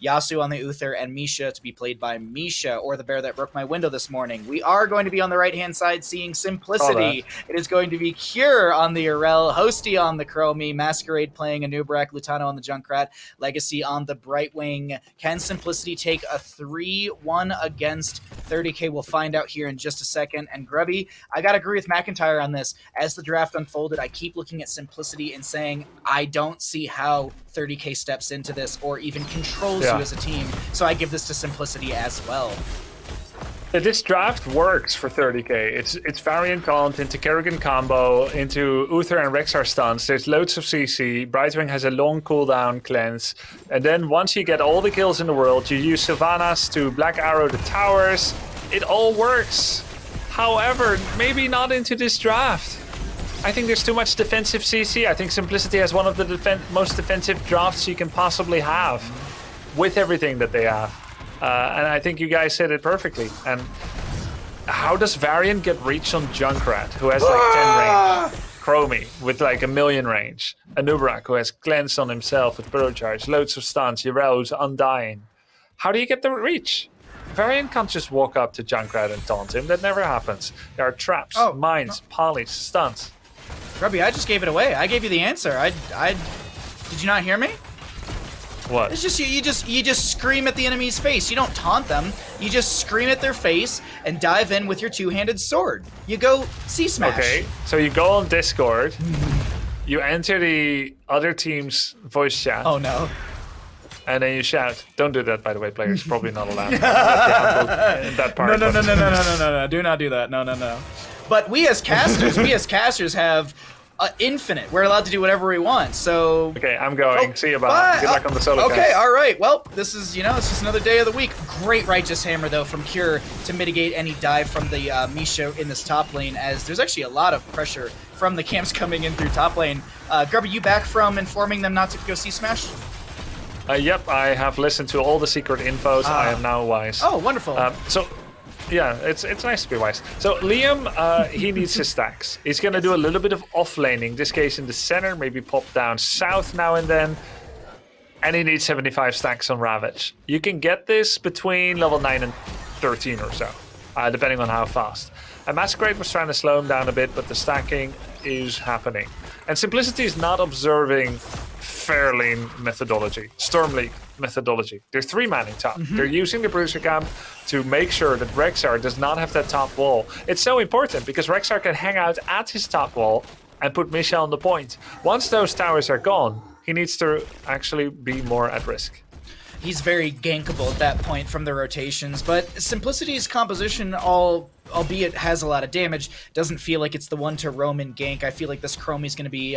Yasu on the Uther, and Misha to be played by Misha, or the bear that broke my window this morning. We are going to be on the right-hand side seeing Simplicity. It is going to be Cure on the Urel, Hosty on the Chromie, Masquerade playing Anubrak, Lutano on the Junkrat, Legacy on the Brightwing. Can Simplicity take a 3-1 against 30K? We'll find out here in just a second. And Grubby, I got to agree with McIntyre on this. As the draft unfolded, I keep looking at Simplicity and saying, I don't see how 30K steps into this or even controls you as a team. So I give this to Simplicity as well. This draft works for 30K. It's variant comp into Kerrigan combo, into Uther and Rexar stuns. There's loads of CC. Brightwing has a long cooldown cleanse. And then once you get all the kills in the world, you use Sylvanas to Black Arrow the towers. It all works. However, maybe not into this draft. I think there's too much defensive CC. I think Simplicity has one of the most defensive drafts you can possibly have with everything that they have. And I think you guys said it perfectly. And how does Varian get reach on Junkrat, who has like 10 range? Chromie with like 1,000,000 range. Anubrak, who has cleanse on himself with Burrow Charge, loads of stuns, Heroes, Undying. How do you get the reach? Varian can't just walk up to Junkrat and taunt him. That never happens. There are traps, mines, polys, stuns. Grubby, I just gave it away. I gave you the answer. Did you not hear me? What? It's just you just scream at the enemy's face. You don't taunt them. You just scream at their face and dive in with your two-handed sword. You go C-smash. Okay, so you go on Discord. You enter the other team's voice chat. Oh no. And then you shout. Don't do that, by the way, players. Probably not allowed. In that part. No. Do not do that. No. But we as casters, have infinite. We're allowed to do whatever we want. So okay, I'm going. See you, Baha. Good luck on the solo. Okay, cast. all right. Well, this is it's just another day of the week. Great Righteous Hammer though from Cure to mitigate any dive from the Misha in this top lane, as there's actually a lot of pressure from the camps coming in through top lane. Grubby, you back from informing them not to go C-smash? Yep, I have listened to all the secret infos. I am now wise. Oh, wonderful. Yeah, it's nice to be wise. So Liam, he needs his stacks. He's going to do a little bit of off-laning, this case in the center, maybe pop down south now and then. And he needs 75 stacks on Ravage. You can get this between level 9 and 13 or so, depending on how fast. And Masquerade was trying to slow him down a bit, but the stacking is happening. And Simplicity is not observing Fairlane methodology, Storm League methodology. They're 3-manning top. They're using the Bruiser Camp to make sure that Rexar does not have that top wall. It's so important because Rexar can hang out at his top wall and put Misha on the point. Once those towers are gone, he needs to actually be more at risk. He's very gankable at that point from the rotations, but Simplicity's composition, albeit has a lot of damage, doesn't feel like it's the one to roam and gank. I feel like this Chromie's going to be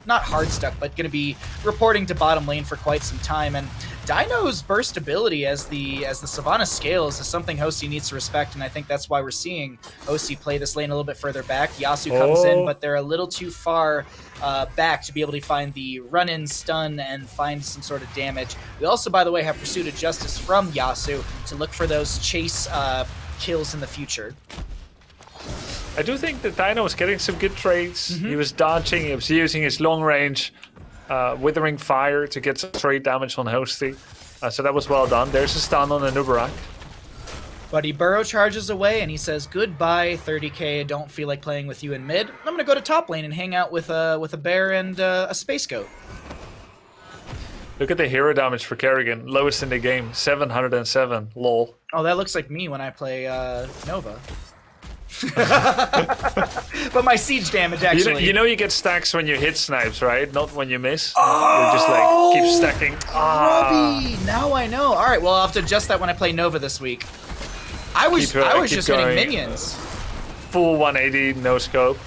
not hard stuck, but going to be reporting to bottom lane for quite some time. And Dino's burst ability as the Sylvanas scales is something Hosty needs to respect, and I think that's why we're seeing Hosty play this lane a little bit further back. Yasu comes in, but they're a little too far back to be able to find the run-in stun and find some sort of damage. We also, by the way, have Pursuit of Justice from Yasu to look for those chase kills in the future. I do think that Dino was getting some good trades. He was dodging, he was using his long range Withering Fire to get some trade damage on Hosty. So that was well done. There's a stun on Anubrak. But he burrow charges away and he says, goodbye 30k, I don't feel like playing with you in mid. I'm gonna go to top lane and hang out with a bear and a space goat. Look at the hero damage for Kerrigan. Lowest in the game, 707. Lol. Oh, that looks like me when I play Nova. But my siege damage actually. You know you get stacks when you hit snipes, right? Not when you miss. You just like keep stacking. Grubby! Now I know. All right, well I'll have to adjust that when I play Nova this week. I was just hitting minions. Full 180, no scope.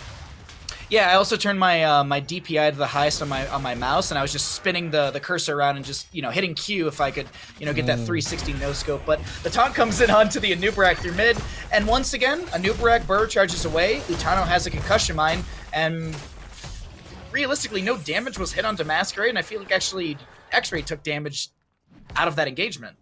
Yeah, I also turned my my DPI to the highest on my mouse, and I was just spinning the cursor around and just hitting Q if I could get that 360 no scope. But the taunt comes in onto the Anubrak through mid, and once again Anubrak burrow charges away. Utano has a concussion mine, and realistically no damage was hit onto Masquerade, and I feel like actually X-Ray took damage out of that engagement.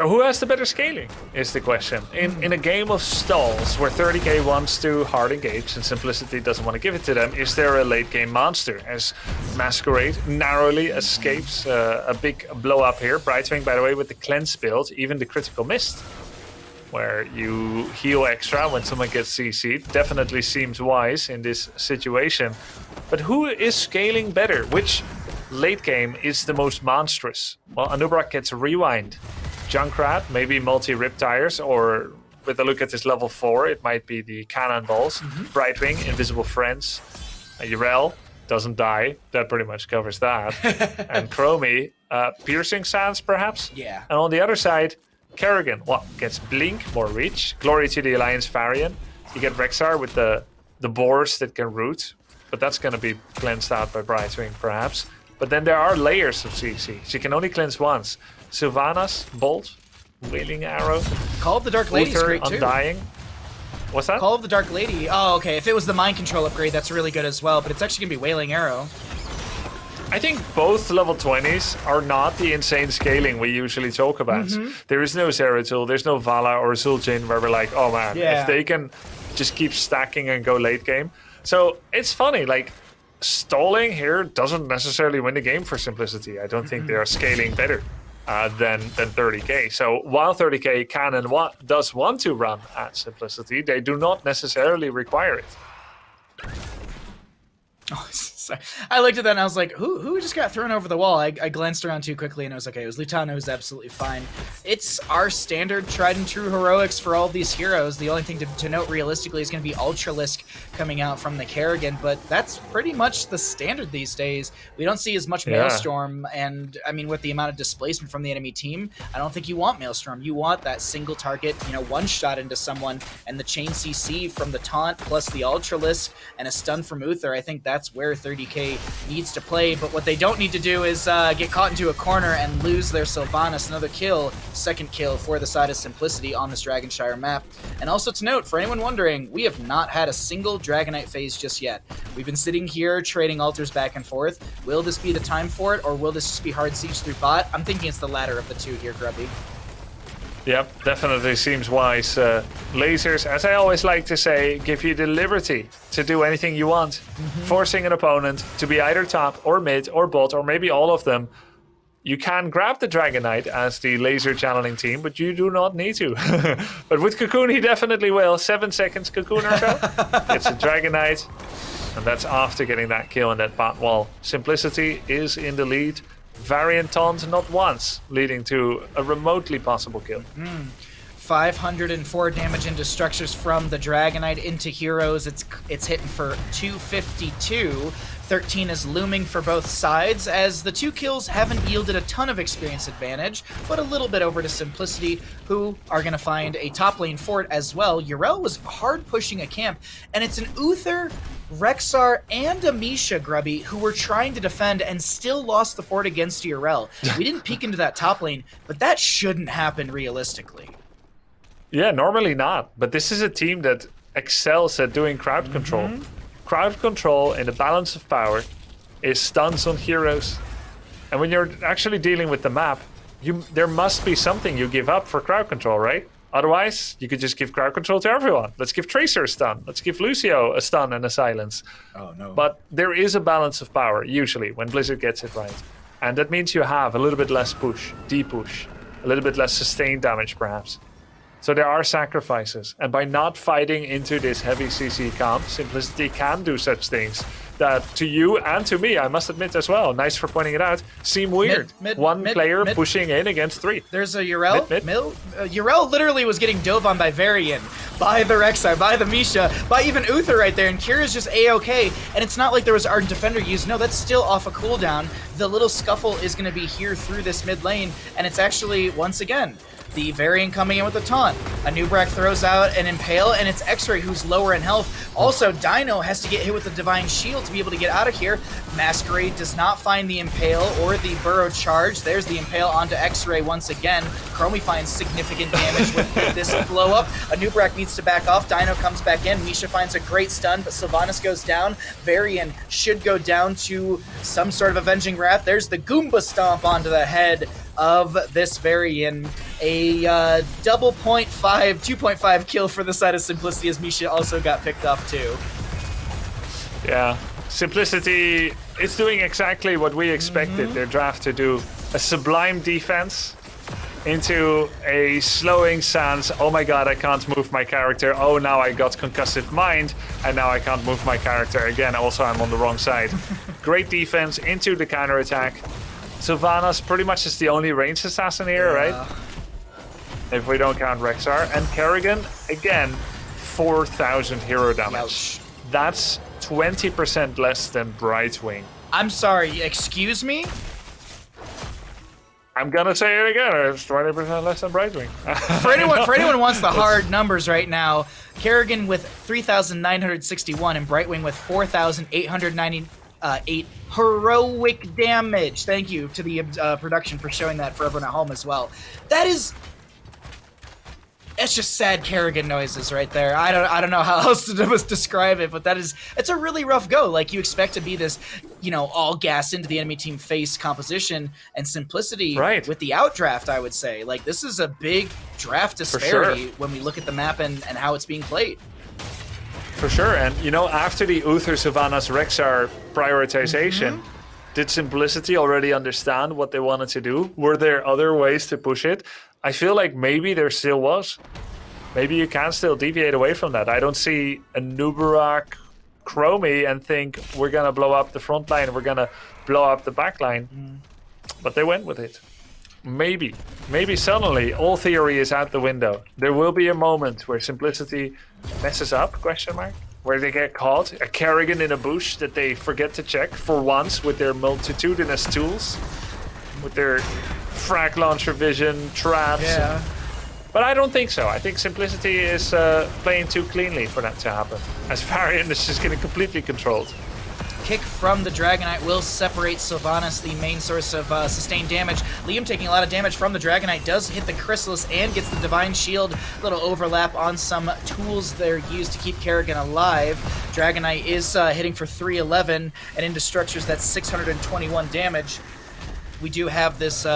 Who has the better scaling is the question. In a game of stalls where 30k wants to hard engage and Simplicity doesn't want to give it to them, is there a late game monster? As Masquerade narrowly escapes a big blow up here. Brightwing, by the way, with the cleanse build, even the critical mist, where you heal extra when someone gets CC'd, definitely seems wise in this situation. But who is scaling better? Which late game is the most monstrous? Well, Anubrak gets Rewind. Junkrat, maybe multi-Riptires, or with a look at this level 4, it might be the Cannonballs. Brightwing, Invisible Friends. Urel doesn't die. That pretty much covers that. And Chromie, Piercing Sands, perhaps? Yeah. And on the other side, Kerrigan, gets Blink, more reach. Glory to the Alliance Varian. You get Rexar with the boars that can root, but that's going to be cleansed out by Brightwing, perhaps. But then there are layers of CC. She can only cleanse once. Sylvanas, Bolt, Wailing Arrow. Call of the Dark Lady is Uther, great too. Undying. What's that? Call of the Dark Lady. Oh, okay. If it was the Mind Control upgrade, that's really good as well. But it's actually going to be Wailing Arrow. I think both level 20s are not the insane scaling we usually talk about. There is no Zeratul, there's no Vala or Zul'jin where we're like, oh man, if they can just keep stacking and go late game. So it's funny, like, stalling here doesn't necessarily win the game for Simplicity. I don't think they are scaling better than 30k. So while 30k can and does want to run at Simplicity, they do not necessarily require it. Oh, sorry. I looked at that and I was like, who just got thrown over the wall? I glanced around too quickly and I was okay, it was Lutano, who's absolutely fine. It's our standard tried and true heroics for all of these heroes. The only thing to note realistically is going to be Ultralisk coming out from the Kerrigan, but that's pretty much the standard these days. We don't see as much Maelstrom, and I mean, with the amount of displacement from the enemy team, I don't think you want Maelstrom. You want that single target, one shot into someone, and the chain CC from the taunt plus the Ultralisk and a stun from Uther. I think that's where 30k needs to play, but what they don't need to do is get caught into a corner and lose their Sylvanas. Another kill, second kill for the side of Simplicity on this Dragonshire map. And also to note, for anyone wondering, we have not had a single Dragonite phase just yet. We've been sitting here trading altars back and forth. Will this be the time for it, or will this just be hard siege through bot? I'm thinking it's the latter of the two here, Grubby. Yep, definitely seems wise. Lasers, as I always like to say, give you the liberty to do anything you want. Forcing an opponent to be either top or mid or bot or maybe all of them. You can grab the Dragonite as the laser channeling team, but you do not need to. But with Cocoon, he definitely will. 7 seconds Cocoon or so. It's a Dragonite, and that's after getting that kill on that bot wall. Simplicity is in the lead. Variant taunt not once, leading to a remotely possible kill. 504 damage into structures from the Dragonite into Heroes. It's hitting for 252. 13 is looming for both sides, as the two kills haven't yielded a ton of experience advantage, but a little bit over to Simplicity, who are going to find a top lane for it as well. Urel was hard pushing a camp, and it's an Uther, Rexar, and a Misha, Grubby, who were trying to defend and still lost the fort against Urel. We didn't peek into that top lane, but that shouldn't happen realistically. Yeah, normally not, but this is a team that excels at doing crowd control. Crowd control in the balance of power is stuns on heroes. And when you're actually dealing with the map, there must be something you give up for crowd control, right? Otherwise, you could just give crowd control to everyone. Let's give Tracer a stun. Let's give Lucio a stun and a silence. Oh, no. But there is a balance of power, usually, when Blizzard gets it right. And that means you have a little bit less push, D-push, a little bit less sustained damage, perhaps. So there are sacrifices, and by not fighting into this heavy CC comp, Simplicity can do such things that to you and to me, I must admit as well, nice for pointing it out, seem weird. One player pushing in against three. There's a Urel. Urel literally was getting dove on by Varian, by the Rexar, by the Misha, by even Uther right there, and Kira's just A-okay, and it's not like there was Ardent Defender used. No, that's still off a cooldown. The little scuffle is going to be here through this mid lane, and it's actually, once again, the Varian coming in with a taunt. Anubrak throws out an Impale, and it's X-Ray who's lower in health. Also, Dino has to get hit with the Divine Shield to be able to get out of here. Masquerade does not find the Impale or the Burrow Charge. There's the Impale onto X-Ray once again. Chromie finds significant damage with this blow-up. Anubrak needs to back off. Dino comes back in. Misha finds a great stun, but Sylvanas goes down. Varian should go down to some sort of Avenging Wrath. There's the Goomba Stomp onto the head of this variant. A double 2.5 kill for the side of Simplicity, as Misha also got picked off too. Yeah, Simplicity is doing exactly what we expected their draft to do. A sublime defense into a slowing stance. Oh my god, I can't move my character. Oh, now I got concussive mind, and now I can't move my character again. Also, I'm on the wrong side. Great defense into the counterattack. Sylvanas pretty much is the only ranged assassin here, right? If we don't count Rexar. And Kerrigan, again, 4,000 hero damage. Ouch. That's 20% less than Brightwing. I'm sorry, excuse me? I'm gonna say it again, it's 20% less than Brightwing. For anyone who wants the hard numbers right now, Kerrigan with 3,961 and Brightwing with 4,898 heroic damage. Thank you to the production for showing that for everyone at home as well. It's just sad Kerrigan noises right there. I don't know how else to describe it, but it's a really rough go. Like, you expect to be this, all gas into the enemy team face composition, and Simplicity with the outdraft, I would say. Like, this is a big draft disparity when we look at the map and how it's being played. For sure, and after the Uther, Sylvanas, Rexar prioritization, did Simplicity already understand what they wanted to do? Were there other ways to push it? I feel like maybe there still was. Maybe you can still deviate away from that. I don't see a Nubarak Chromie and think we're going to blow up the front line, we're going to blow up the back line. But they went with it. Maybe suddenly all theory is out the window. There will be a moment where Simplicity messes up, where they get caught. A Kerrigan in a bush that they forget to check for once with their multitudinous tools. With their frag launcher vision, traps. Yeah. But I don't think so. I think Simplicity is playing too cleanly for that to happen. As Varian is just getting completely controlled. Kick from the Dragonite will separate Sylvanas, the main source of sustained damage. Liam taking a lot of damage from the Dragonite, does hit the Chrysalis and gets the Divine Shield. Little overlap on some tools they're used to keep Kerrigan alive. Dragonite is hitting for 311, and into structures that's 621 damage. We do have this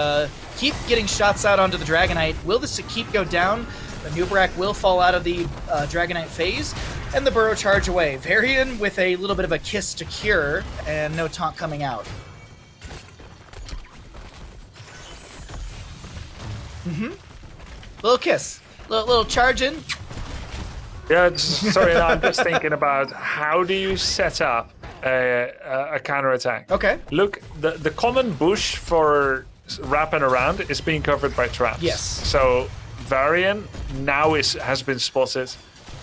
keep getting shots out onto the Dragonite. Will this keep go down? The Nubarak will fall out of the Dragonite phase, and the Burrow charge away. Varian with a little bit of a kiss to cure, and no taunt coming out. Little kiss. Little charge in. Yeah, sorry, I'm just thinking about how do you set up a counterattack. Okay. Look, the common bush for wrapping around is being covered by traps. Yes. So Varian now has been spotted,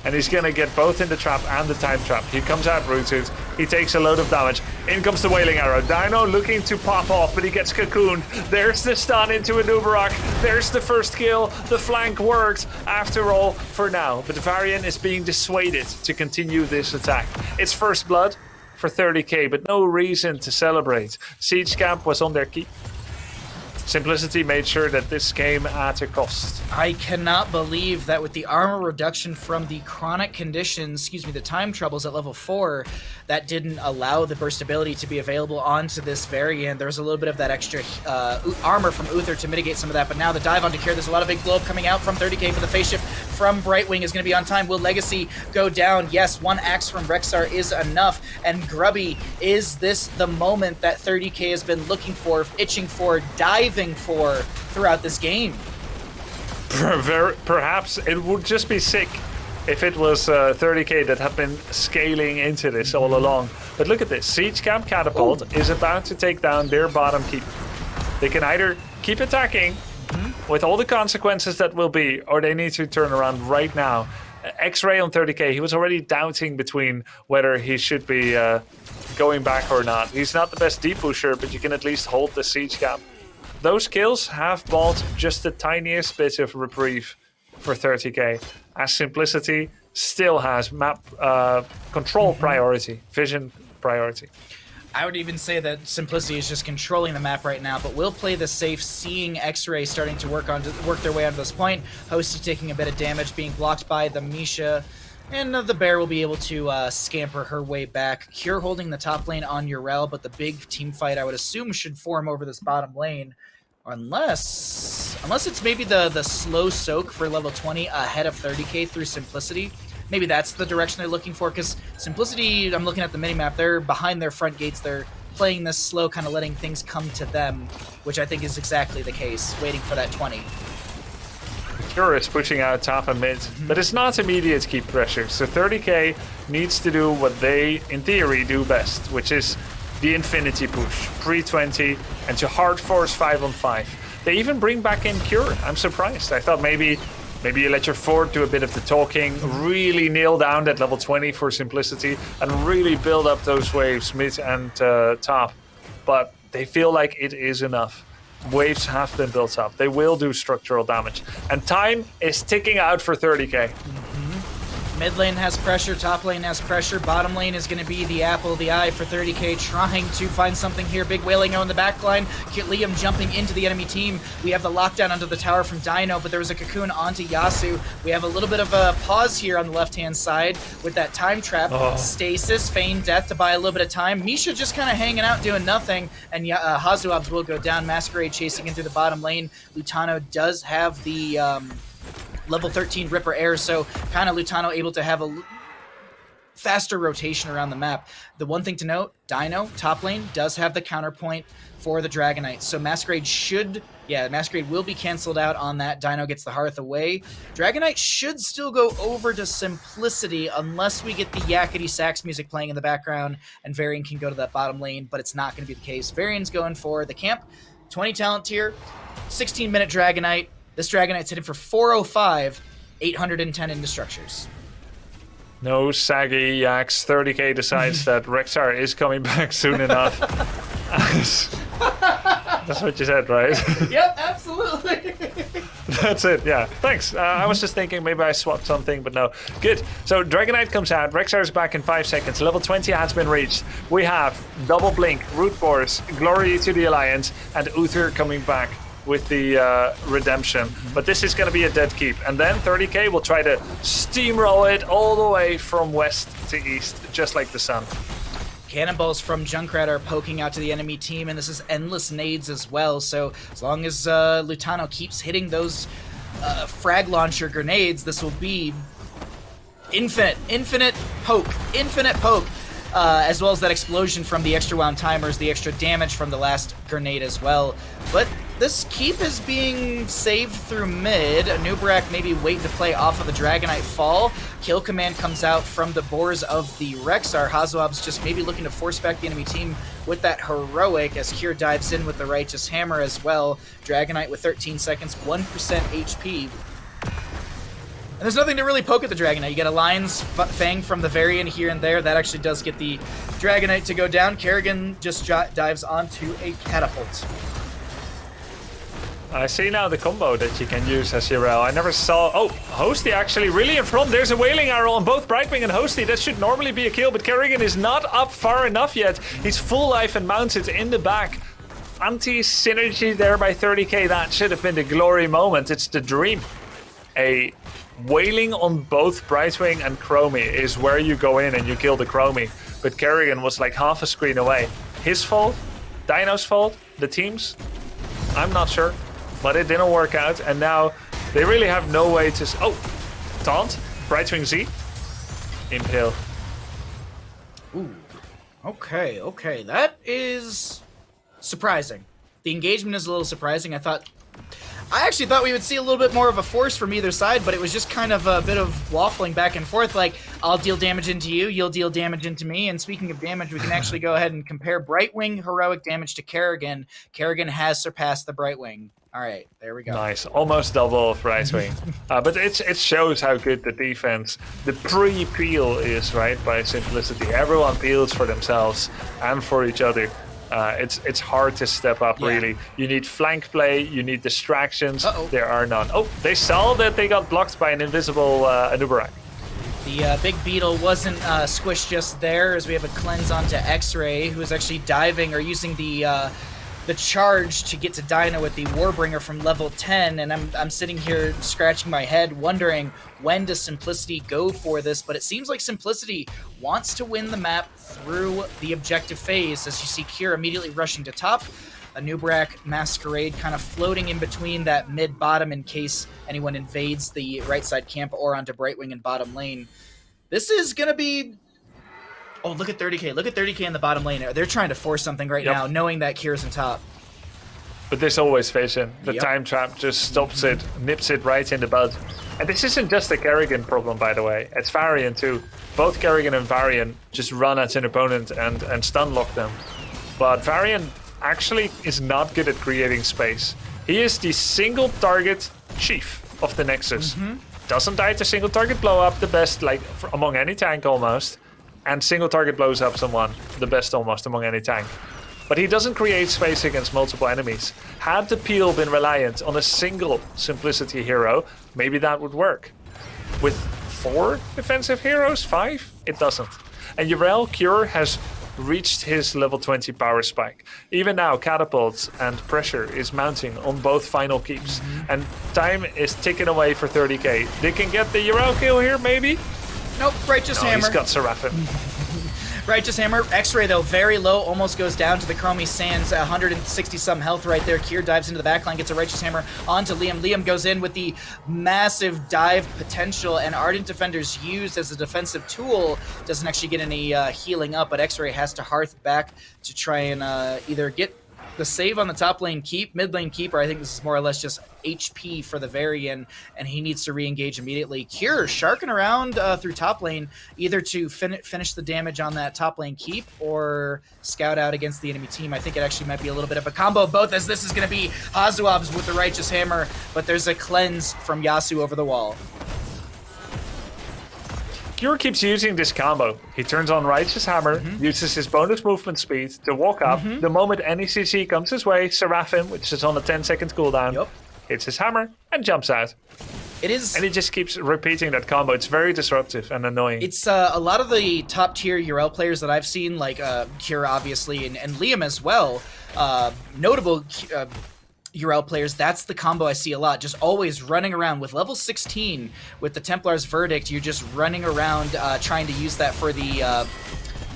and he's gonna get both in the trap and the time trap. He comes out rooted, he takes a load of damage. In comes the Wailing Arrow. Dino looking to pop off, but he gets cocooned. There's the stun into a Nubarak. There's the first kill. The flank worked after all for now. But Varian is being dissuaded to continue this attack. It's first blood for 30k, but no reason to celebrate. Siege Camp was on their keep. Simplicity made sure that this came at a cost. I cannot believe that with the armor reduction from the chronic conditions, the time troubles at level 4, that didn't allow the burst ability to be available onto this variant. There was a little bit of that extra armor from Uther to mitigate some of that, but now the dive onto Cure, there's a lot of big blow coming out from 30k, but the phase shift from Brightwing is going to be on time. Will Legacy go down? Yes, one axe from Rexar is enough, and Grubby, is this the moment that 30k has been looking for, itching for, diving for throughout this game? Perhaps it would just be sick if it was 30k that had been scaling into this all along. But look at this. Siege Camp Catapult is about to take down their bottom keep. They can either keep attacking with all the consequences that will be, or they need to turn around right now. X-Ray on 30k, he was already doubting between whether he should be going back or not. He's not the best deep pusher, but you can at least hold the Siege Camp. Those kills have bought just the tiniest bit of reprieve for 30k, as Simplicity still has map control priority, vision priority. I would even say that Simplicity is just controlling the map right now, but will play the safe, seeing X-Ray starting to work their way onto this point. Hosty taking a bit of damage, being blocked by the Misha, and the Bear will be able to scamper her way back. Cure holding the top lane on Urel, but the big team fight, I would assume, should form over this bottom lane. Unless it's maybe the slow soak for level 20 ahead of 30k through Simplicity. Maybe that's the direction they're looking for, because Simplicity, I'm looking at the minimap, they're behind their front gates, they're playing this slow, kind of letting things come to them, which I think is exactly the case, waiting for that 20. Cure is pushing out top and mid, but it's not immediate keep pressure, so 30k needs to do what they, in theory, do best, which is the infinity push, pre-20, and to hard force 5-on-5. They even bring back in Cure. I'm surprised. I thought maybe you let your Ford do a bit of the talking, really nail down that level 20 for Simplicity, and really build up those waves mid and top. But they feel like it is enough. Waves have been built up. They will do structural damage. And time is ticking out for 30k. Mid lane has pressure, top lane has pressure, bottom lane is going to be the apple of the eye for 30k, trying to find something here. Big wailing on the back line, Liam jumping into the enemy team. We have the lockdown onto the tower from Dino, but there was a cocoon onto Yasu. We have a little bit of a pause here on the left-hand side with that time trap. Stasis, feign death to buy a little bit of time. Misha just kind of hanging out doing nothing, and Hazuabs will go down. Masquerade chasing into the bottom lane. Lutano does have the level 13 Ripper Air, so kind of Lutano able to have a faster rotation around the map. The one thing to note, Dino, top lane, does have the counterpoint for the Dragonite, so Masquerade Masquerade will be canceled out on that. Dino gets the Hearth away. Dragonite should still go over to Simplicity unless we get the yakety sax music playing in the background and Varian can go to that bottom lane, but it's not going to be the case. Varian's going for the camp, 20 talent tier, 16-minute Dragonite. This Dragonite's hitting for 405, 810 into structures. No saggy yaks. 30k decides that Rexar is coming back soon enough. That's what you said, right? Yep, absolutely. That's it, yeah. Thanks. I was just thinking maybe I swapped something, but no. Good. So Dragonite comes out. Rexar is back in 5 seconds. Level 20 has been reached. We have Double Blink, Root Force, Glory to the Alliance, and Uther coming back with the redemption. But this is going to be a dead keep. And then 30k will try to steamroll it all the way from west to east, just like the sun. Cannonballs from Junkrat are poking out to the enemy team, and this is endless nades as well. So as long as Lutano keeps hitting those frag launcher grenades, this will be infinite poke, as well as that explosion from the extra wound timers, the extra damage from the last grenade as well. But this keep is being saved through mid. Nubarak maybe waiting to play off of the Dragonite fall. Kill command comes out from the boars of the Rexar. Hazuab's just maybe looking to force back the enemy team with that heroic as Kier dives in with the righteous hammer as well. Dragonite with 13 seconds, 1% HP. And there's nothing to really poke at the Dragonite. You get a Lion's Fang from the Varian here and there. That actually does get the Dragonite to go down. Kerrigan just dives onto a catapult. I see now the combo that you can use as Hero. I never saw... Oh, Hosty actually really in front. There's a Wailing Arrow on both Brightwing and Hosty. That should normally be a kill, but Kerrigan is not up far enough yet. He's full life and mounted in the back. Anti-synergy there by 30k. That should have been the glory moment. It's the dream. A Wailing on both Brightwing and Chromie is where you go in and you kill the Chromie. But Kerrigan was like half a screen away. His fault? Dino's fault? The team's? I'm not sure. But it didn't work out, and now they really have no way to... Oh! Taunt. Brightwing Z. Impale. Ooh. Okay. That is surprising. The engagement is a little surprising. I actually thought we would see a little bit more of a force from either side, but it was just kind of a bit of waffling back and forth, like, I'll deal damage into you, you'll deal damage into me, and speaking of damage, we can actually go ahead and compare Brightwing heroic damage to Kerrigan. Kerrigan has surpassed the Brightwing. All right, there we go. Nice, almost double of Brightwing. But it shows how good the defense, the pre-peel is, right, by Simplicity. Everyone peels for themselves and for each other. It's hard to step up, really. You need flank play, you need distractions. There are none. Oh, they saw that they got blocked by an invisible Nubarak. The big beetle wasn't squished just there, as we have a cleanse onto X-Ray, who is actually diving or using the charge to get to Dino with the Warbringer from level 10, and I'm sitting here scratching my head wondering when does Simplicity go for this, but it seems like Simplicity wants to win the map through the objective phase, as you see Kier immediately rushing to top. a Nubrak Masquerade kind of floating in between that mid-bottom in case anyone invades the right side camp or onto Brightwing and bottom lane. This is going to be... Oh, look at 30k. Look at 30k in the bottom lane. They're trying to force something right now, knowing that Kier's in top. But there's always vision. The Yep. time trap just stops it, nips it right in the bud. And this isn't just a Kerrigan problem, by the way. It's Varian too. Both Kerrigan and Varian just run at an opponent and stun lock them. But Varian actually is not good at creating space. He is the single target chief of the Nexus. Doesn't die to single target blow up, the best like among any tank almost. And single target blows up someone, the best almost among any tank. But he doesn't create space against multiple enemies. Had the peel been reliant on a single Simplicity hero, maybe that would work. With 4 defensive heroes, 5, it doesn't. And Yrel Cure has reached his level 20 power spike. Even now, catapults and pressure is mounting on both final keeps. And time is ticking away for 30k. They can get the Yrel kill here, maybe? Nope, Righteous No, Hammer. he's got Seraphim. Righteous Hammer. X-Ray, though, very low. Almost goes down to the Chromie Sands. 160-some health right there. Kier dives into the backline, gets a Righteous Hammer onto Liam. Liam goes in with the massive dive potential, and Ardent Defender's used as a defensive tool. Doesn't actually get any healing up, but X-Ray has to hearth back to try and either get the save on the top lane keep, mid lane keep, or I think this is more or less just HP for the Varian, and he needs to re-engage immediately. Cure sharking around through top lane, either to finish the damage on that top lane keep or scout out against the enemy team. I think it actually might be a little bit of a combo of both, as this is going to be Hazuabs with the Righteous Hammer, but there's a cleanse from Yasu over the wall. Cure keeps using this combo. He turns on Righteous Hammer, uses his bonus movement speed to walk up. The moment any CC comes his way, Seraphim, which is on a 10-second cooldown, hits his hammer and jumps out. It is, and he just keeps repeating that combo. It's very disruptive and annoying. It's a lot of the top tier URL players that I've seen, like Cure obviously, and Liam as well. Notable URL players, that's the combo I see a lot, just always running around with level 16 with the Templar's Verdict. You're just running around trying to use that for the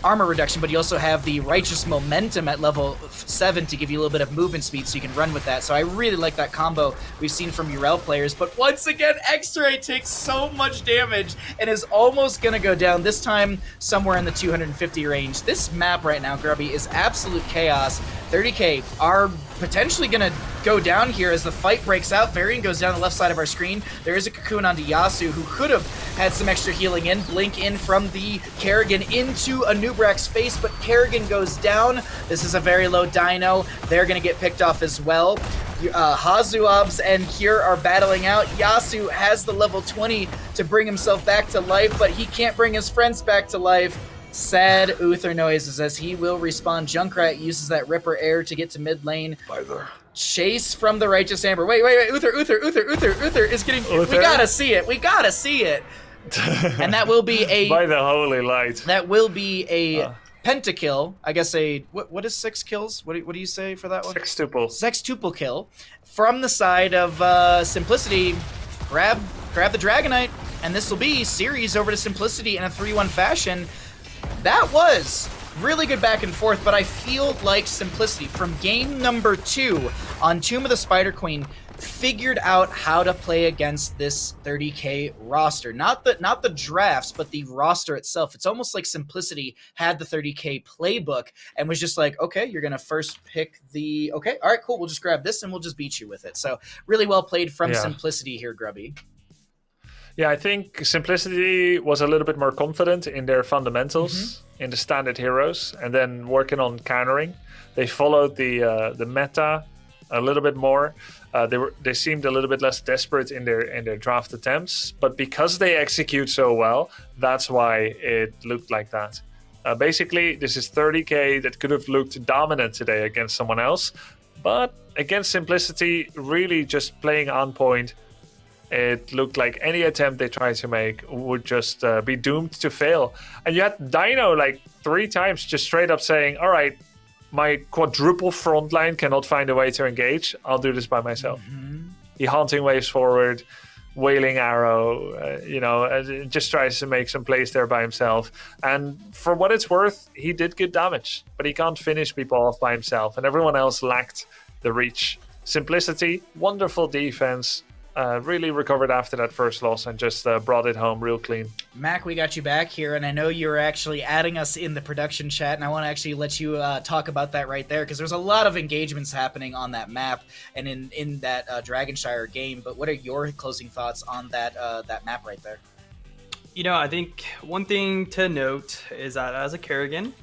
armor reduction, but you also have the Righteous Momentum at level 7 to give you a little bit of movement speed so you can run with that. So I really like that combo we've seen from URL players, but once again, X-Ray takes so much damage and is almost going to go down, this time somewhere in the 250 range. This map right now, Grubby, is absolute chaos. 30k are potentially going to go down here as the fight breaks out. Varian goes down the left side of our screen. There is a cocoon onto Yasu, who could have had some extra healing in. Blink in from the Kerrigan into a Nubrak's face, but Kerrigan goes down. This is a very low dino. They're going to get picked off as well. Hazuabs and Cure are battling out. Yasu has the level 20 to bring himself back to life, but he can't bring his friends back to life. Sad Uther noises as he will respawn. Junkrat uses that Ripper Air to get to mid lane. Chase from the Righteous Hammer. Wait. Uther is getting... Uther? We gotta see it. And that will be a... By the holy light. That will be a pentakill. I guess a... What is 6 kills? What do you say for that one? Sextuple kill. From the side of Simplicity. Grab the Dragonite. And this will be series over to Simplicity in a 3-1 fashion. That was really good back and forth, but I feel like Simplicity, from game number 2 on Tomb of the Spider Queen, figured out how to play against this 30k roster. Not the drafts, but the roster itself. It's almost like Simplicity had the 30k playbook and was just like, okay, you're going to first pick the... Okay, all right, cool, we'll just grab this and we'll just beat you with it. So really well played from Simplicity here, Grubby. Yeah, I think Simplicity was a little bit more confident in their fundamentals in the standard heroes, and then working on countering. They followed the meta a little bit more. They seemed a little bit less desperate in their draft attempts, but because they execute so well, that's why it looked like that. Basically, this is 30k that could have looked dominant today against someone else, but against Simplicity, really just playing on point. It looked like any attempt they tried to make would just be doomed to fail. And you had Dino like 3 times just straight up saying, all right, my quadruple front line cannot find a way to engage. I'll do this by myself. He hunting waves forward, Wailing Arrow, just tries to make some plays there by himself. And for what it's worth, he did good damage, but he can't finish people off by himself, and everyone else lacked the reach. Simplicity, wonderful defense, really recovered after that first loss and just brought it home real clean. Mac, we got you back here, and I know you're actually adding us in the production chat, and I want to actually let you talk about that right there, because there's a lot of engagements happening on that map and in that Dragonshire game. But what are your closing thoughts on that map right there? I think one thing to note is that as a Kerrigan,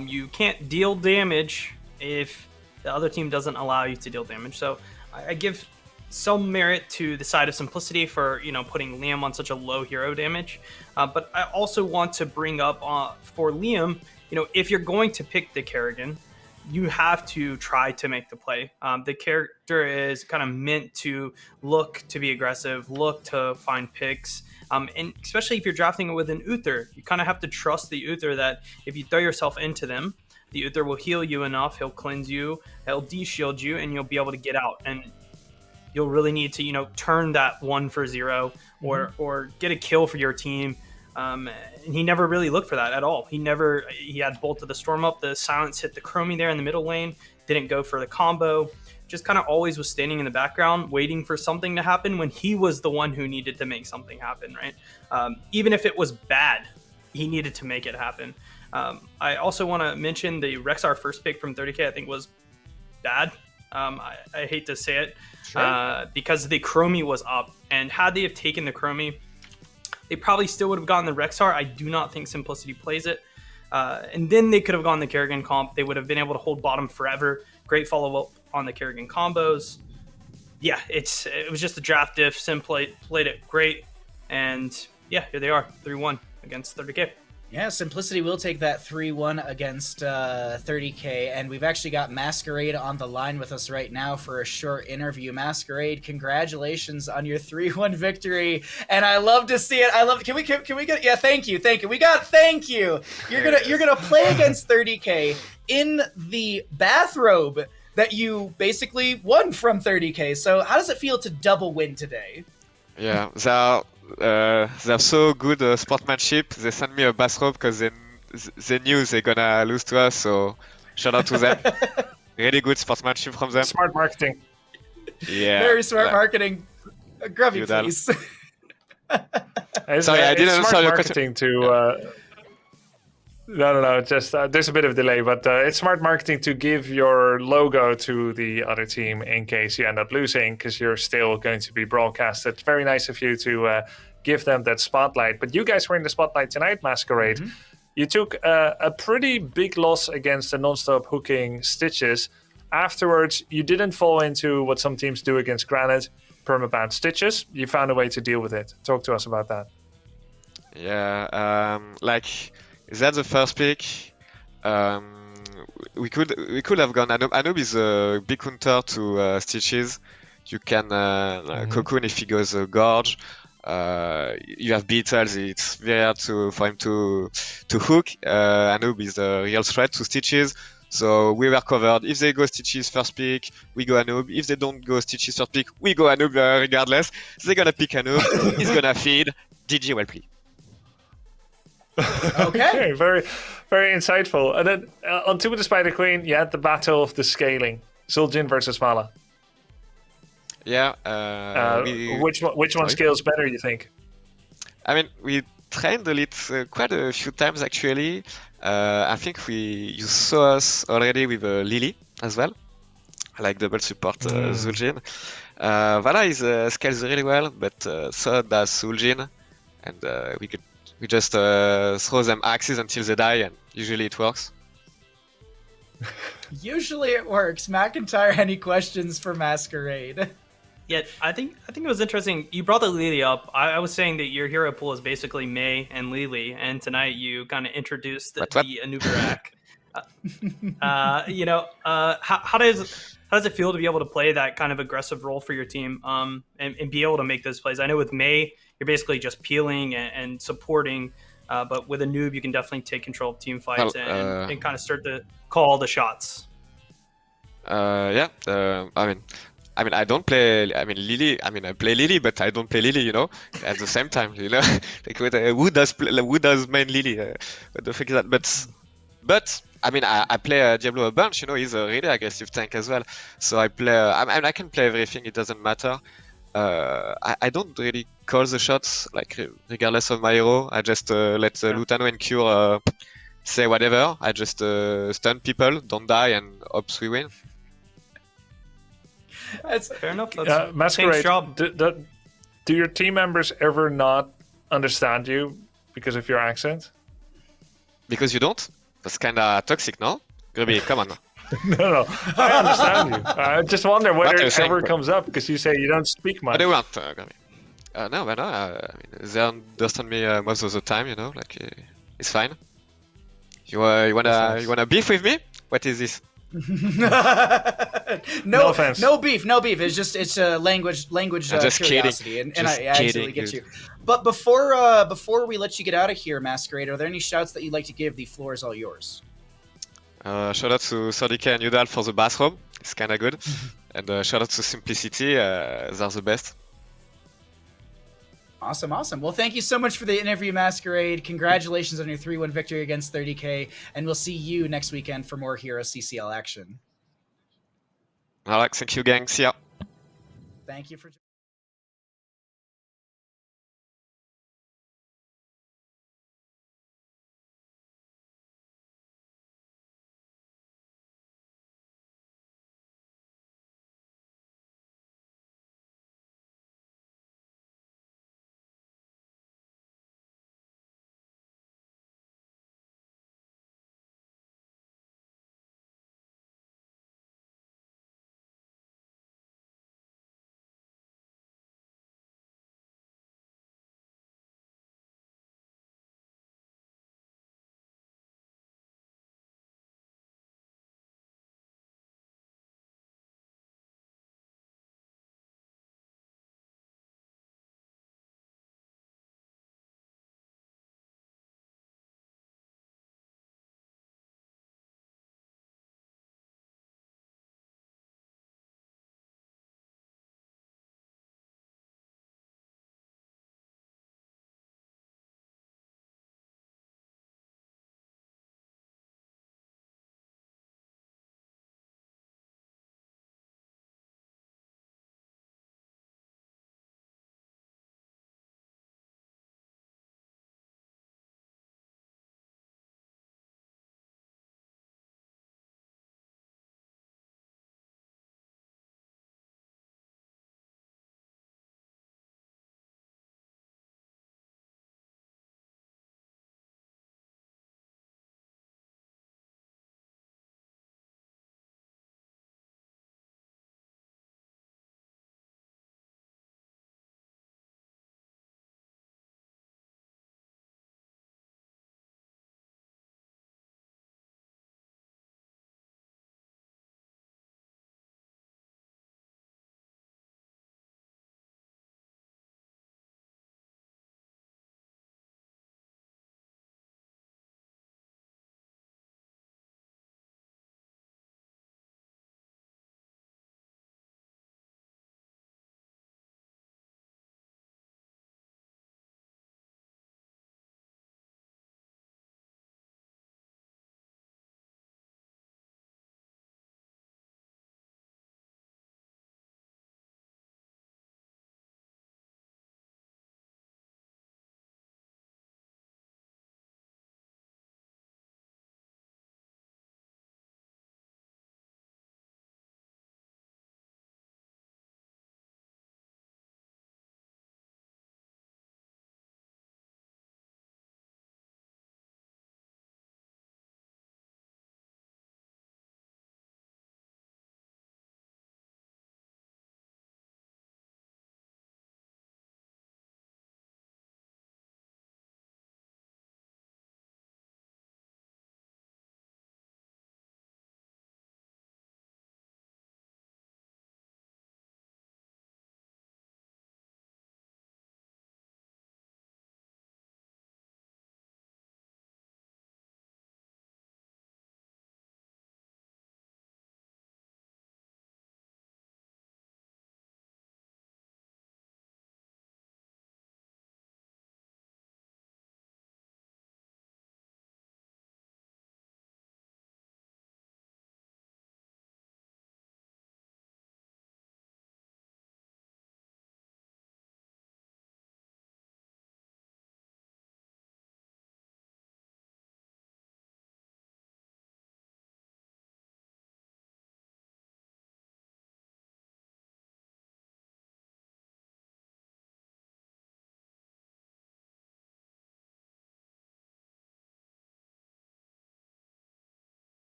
you can't deal damage if the other team doesn't allow you to deal damage. So I give some merit to the side of Simplicity for putting Liam on such a low hero damage, but I also want to bring up for Liam, if you're going to pick the Kerrigan, you have to try to make the play. The character is kind of meant to look to be aggressive, look to find picks, and especially if you're drafting it with an Uther, you kind of have to trust the Uther that if you throw yourself into them, the Uther will heal you enough, he'll cleanse you, he'll de-shield you, and you'll be able to get out. And you'll really need to, turn that 1 for 0 or get a kill for your team. And he never really looked for that at all. He had Bolt of the Storm up, the silence hit the Chromie there in the middle lane, didn't go for the combo, just kind of always was standing in the background, waiting for something to happen when he was the one who needed to make something happen, right? Even if it was bad, he needed to make it happen. I also want to mention the Rexar first pick from 30K, I think was bad. I hate to say it, because the Chromie was up, and had they have taken the Chromie, they probably still would have gotten the Rexar. I do not think Simplicity plays it. And then they could have gone the Kerrigan comp. They would have been able to hold bottom forever. Great follow-up on the Kerrigan combos. Yeah, it was just a draft diff. Sim played it great. And yeah, here they are, 3-1 against 30K. Yeah, Simplicity will take that 3-1 against 30K, and we've actually got Masquerade on the line with us right now for a short interview. Masquerade, congratulations on your 3-1 victory, and I love to see it. Can we get? Yeah, thank you. We got thank you. You're gonna play against 30K in the bathrobe that you basically won from 30K. So how does it feel to double win today? Yeah, they have so good sportsmanship. They sent me a bathrobe because they knew they're gonna lose to us. So shout out to them. Really good sportsmanship from them. Smart marketing. Yeah. Very smart marketing. Grubby, Udall. please. Sorry, I didn't answer your question. No. Just there's a bit of delay, but it's smart marketing to give your logo to the other team in case you end up losing, because you're still going to be broadcasted. Very nice of you to give them that spotlight. But you guys were in the spotlight tonight, Masquerade. Mm-hmm. You took a pretty big loss against the non-stop hooking Stitches. Afterwards, you didn't fall into what some teams do against Granite, permaban Stitches. You found a way to deal with it. Talk to us about that. Yeah, that's the first pick. We could have gone. Anub is a big counter to Stitches. You can Cocoon if he goes Gorge. You have Beetles. It's very hard for him to hook. Anub is a real threat to Stitches. So we were covered. If they go Stitches first pick, we go Anub. If they don't go Stitches first pick, we go Anub regardless. They're gonna pick Anub. He's gonna feed. GG, well played. Okay, very, very insightful. And then on Two with the Spider Queen, you had the battle of the scaling, Zul'jin versus Mala. Yeah. Which one scales better, you think? I mean, we trained quite a few times actually. I think you saw us already with Lily as well, like double support Zul'jin. Vala scales really well, but so does Zul'jin, and we just throw them axes until they die, and usually it works. Usually it works. McIntyre, any questions for Masquerade? Yeah, I think it was interesting. You brought the Lily up. I was saying that your hero pool is basically Mei and Lily, and tonight you kind of introduced the Anubarak. How does it feel to be able to play that kind of aggressive role for your team, and be able to make those plays? I know with Mei, you're basically just peeling and supporting, but with a noob, you can definitely take control of team fights and kind of start to call the shots. I mean, I mean, I don't play. I mean, Lily. I mean, I play Lily, but I don't play Lily. You know, at the same time. You know, like who does main Lily? What the fuck is that? But I mean, I play Diablo a bunch. You know, he's a really aggressive tank as well. So I play. I mean, I can play everything. It doesn't matter. I don't really call the shots, like regardless of my hero. I just let Lutano and Cure say whatever. I just stun people, don't die, and hopes we win. That's Fair enough. That's Masquerade, job. do your team members ever not understand you because of your accent? Because you don't? That's kinda toxic, no? Grubby, come on. No, I understand you. I just wonder whether What are you it saying, ever bro? comes up because you say you don't speak much. What do you want, Grubby? No, but no. I mean, they understand me most of the time. You know, like it's fine. You wanna beef with me? What is this? no offense. no beef. It's a language just curiosity, kidding. and I absolutely get dude. you. But before we let you get out of here, Masquerade, are there any shouts that you'd like to give? The floor is all yours. Shout out to 30k and Udall for the bathroom. It's kinda good. And shout out to Simplicity. They're the best. Awesome. Well, thank you so much for the interview, Masquerade. Congratulations on your 3-1 victory against 30k, and we'll see you next weekend for more Heroes CCL action. Alright, thank you, gang. See ya. Thank you for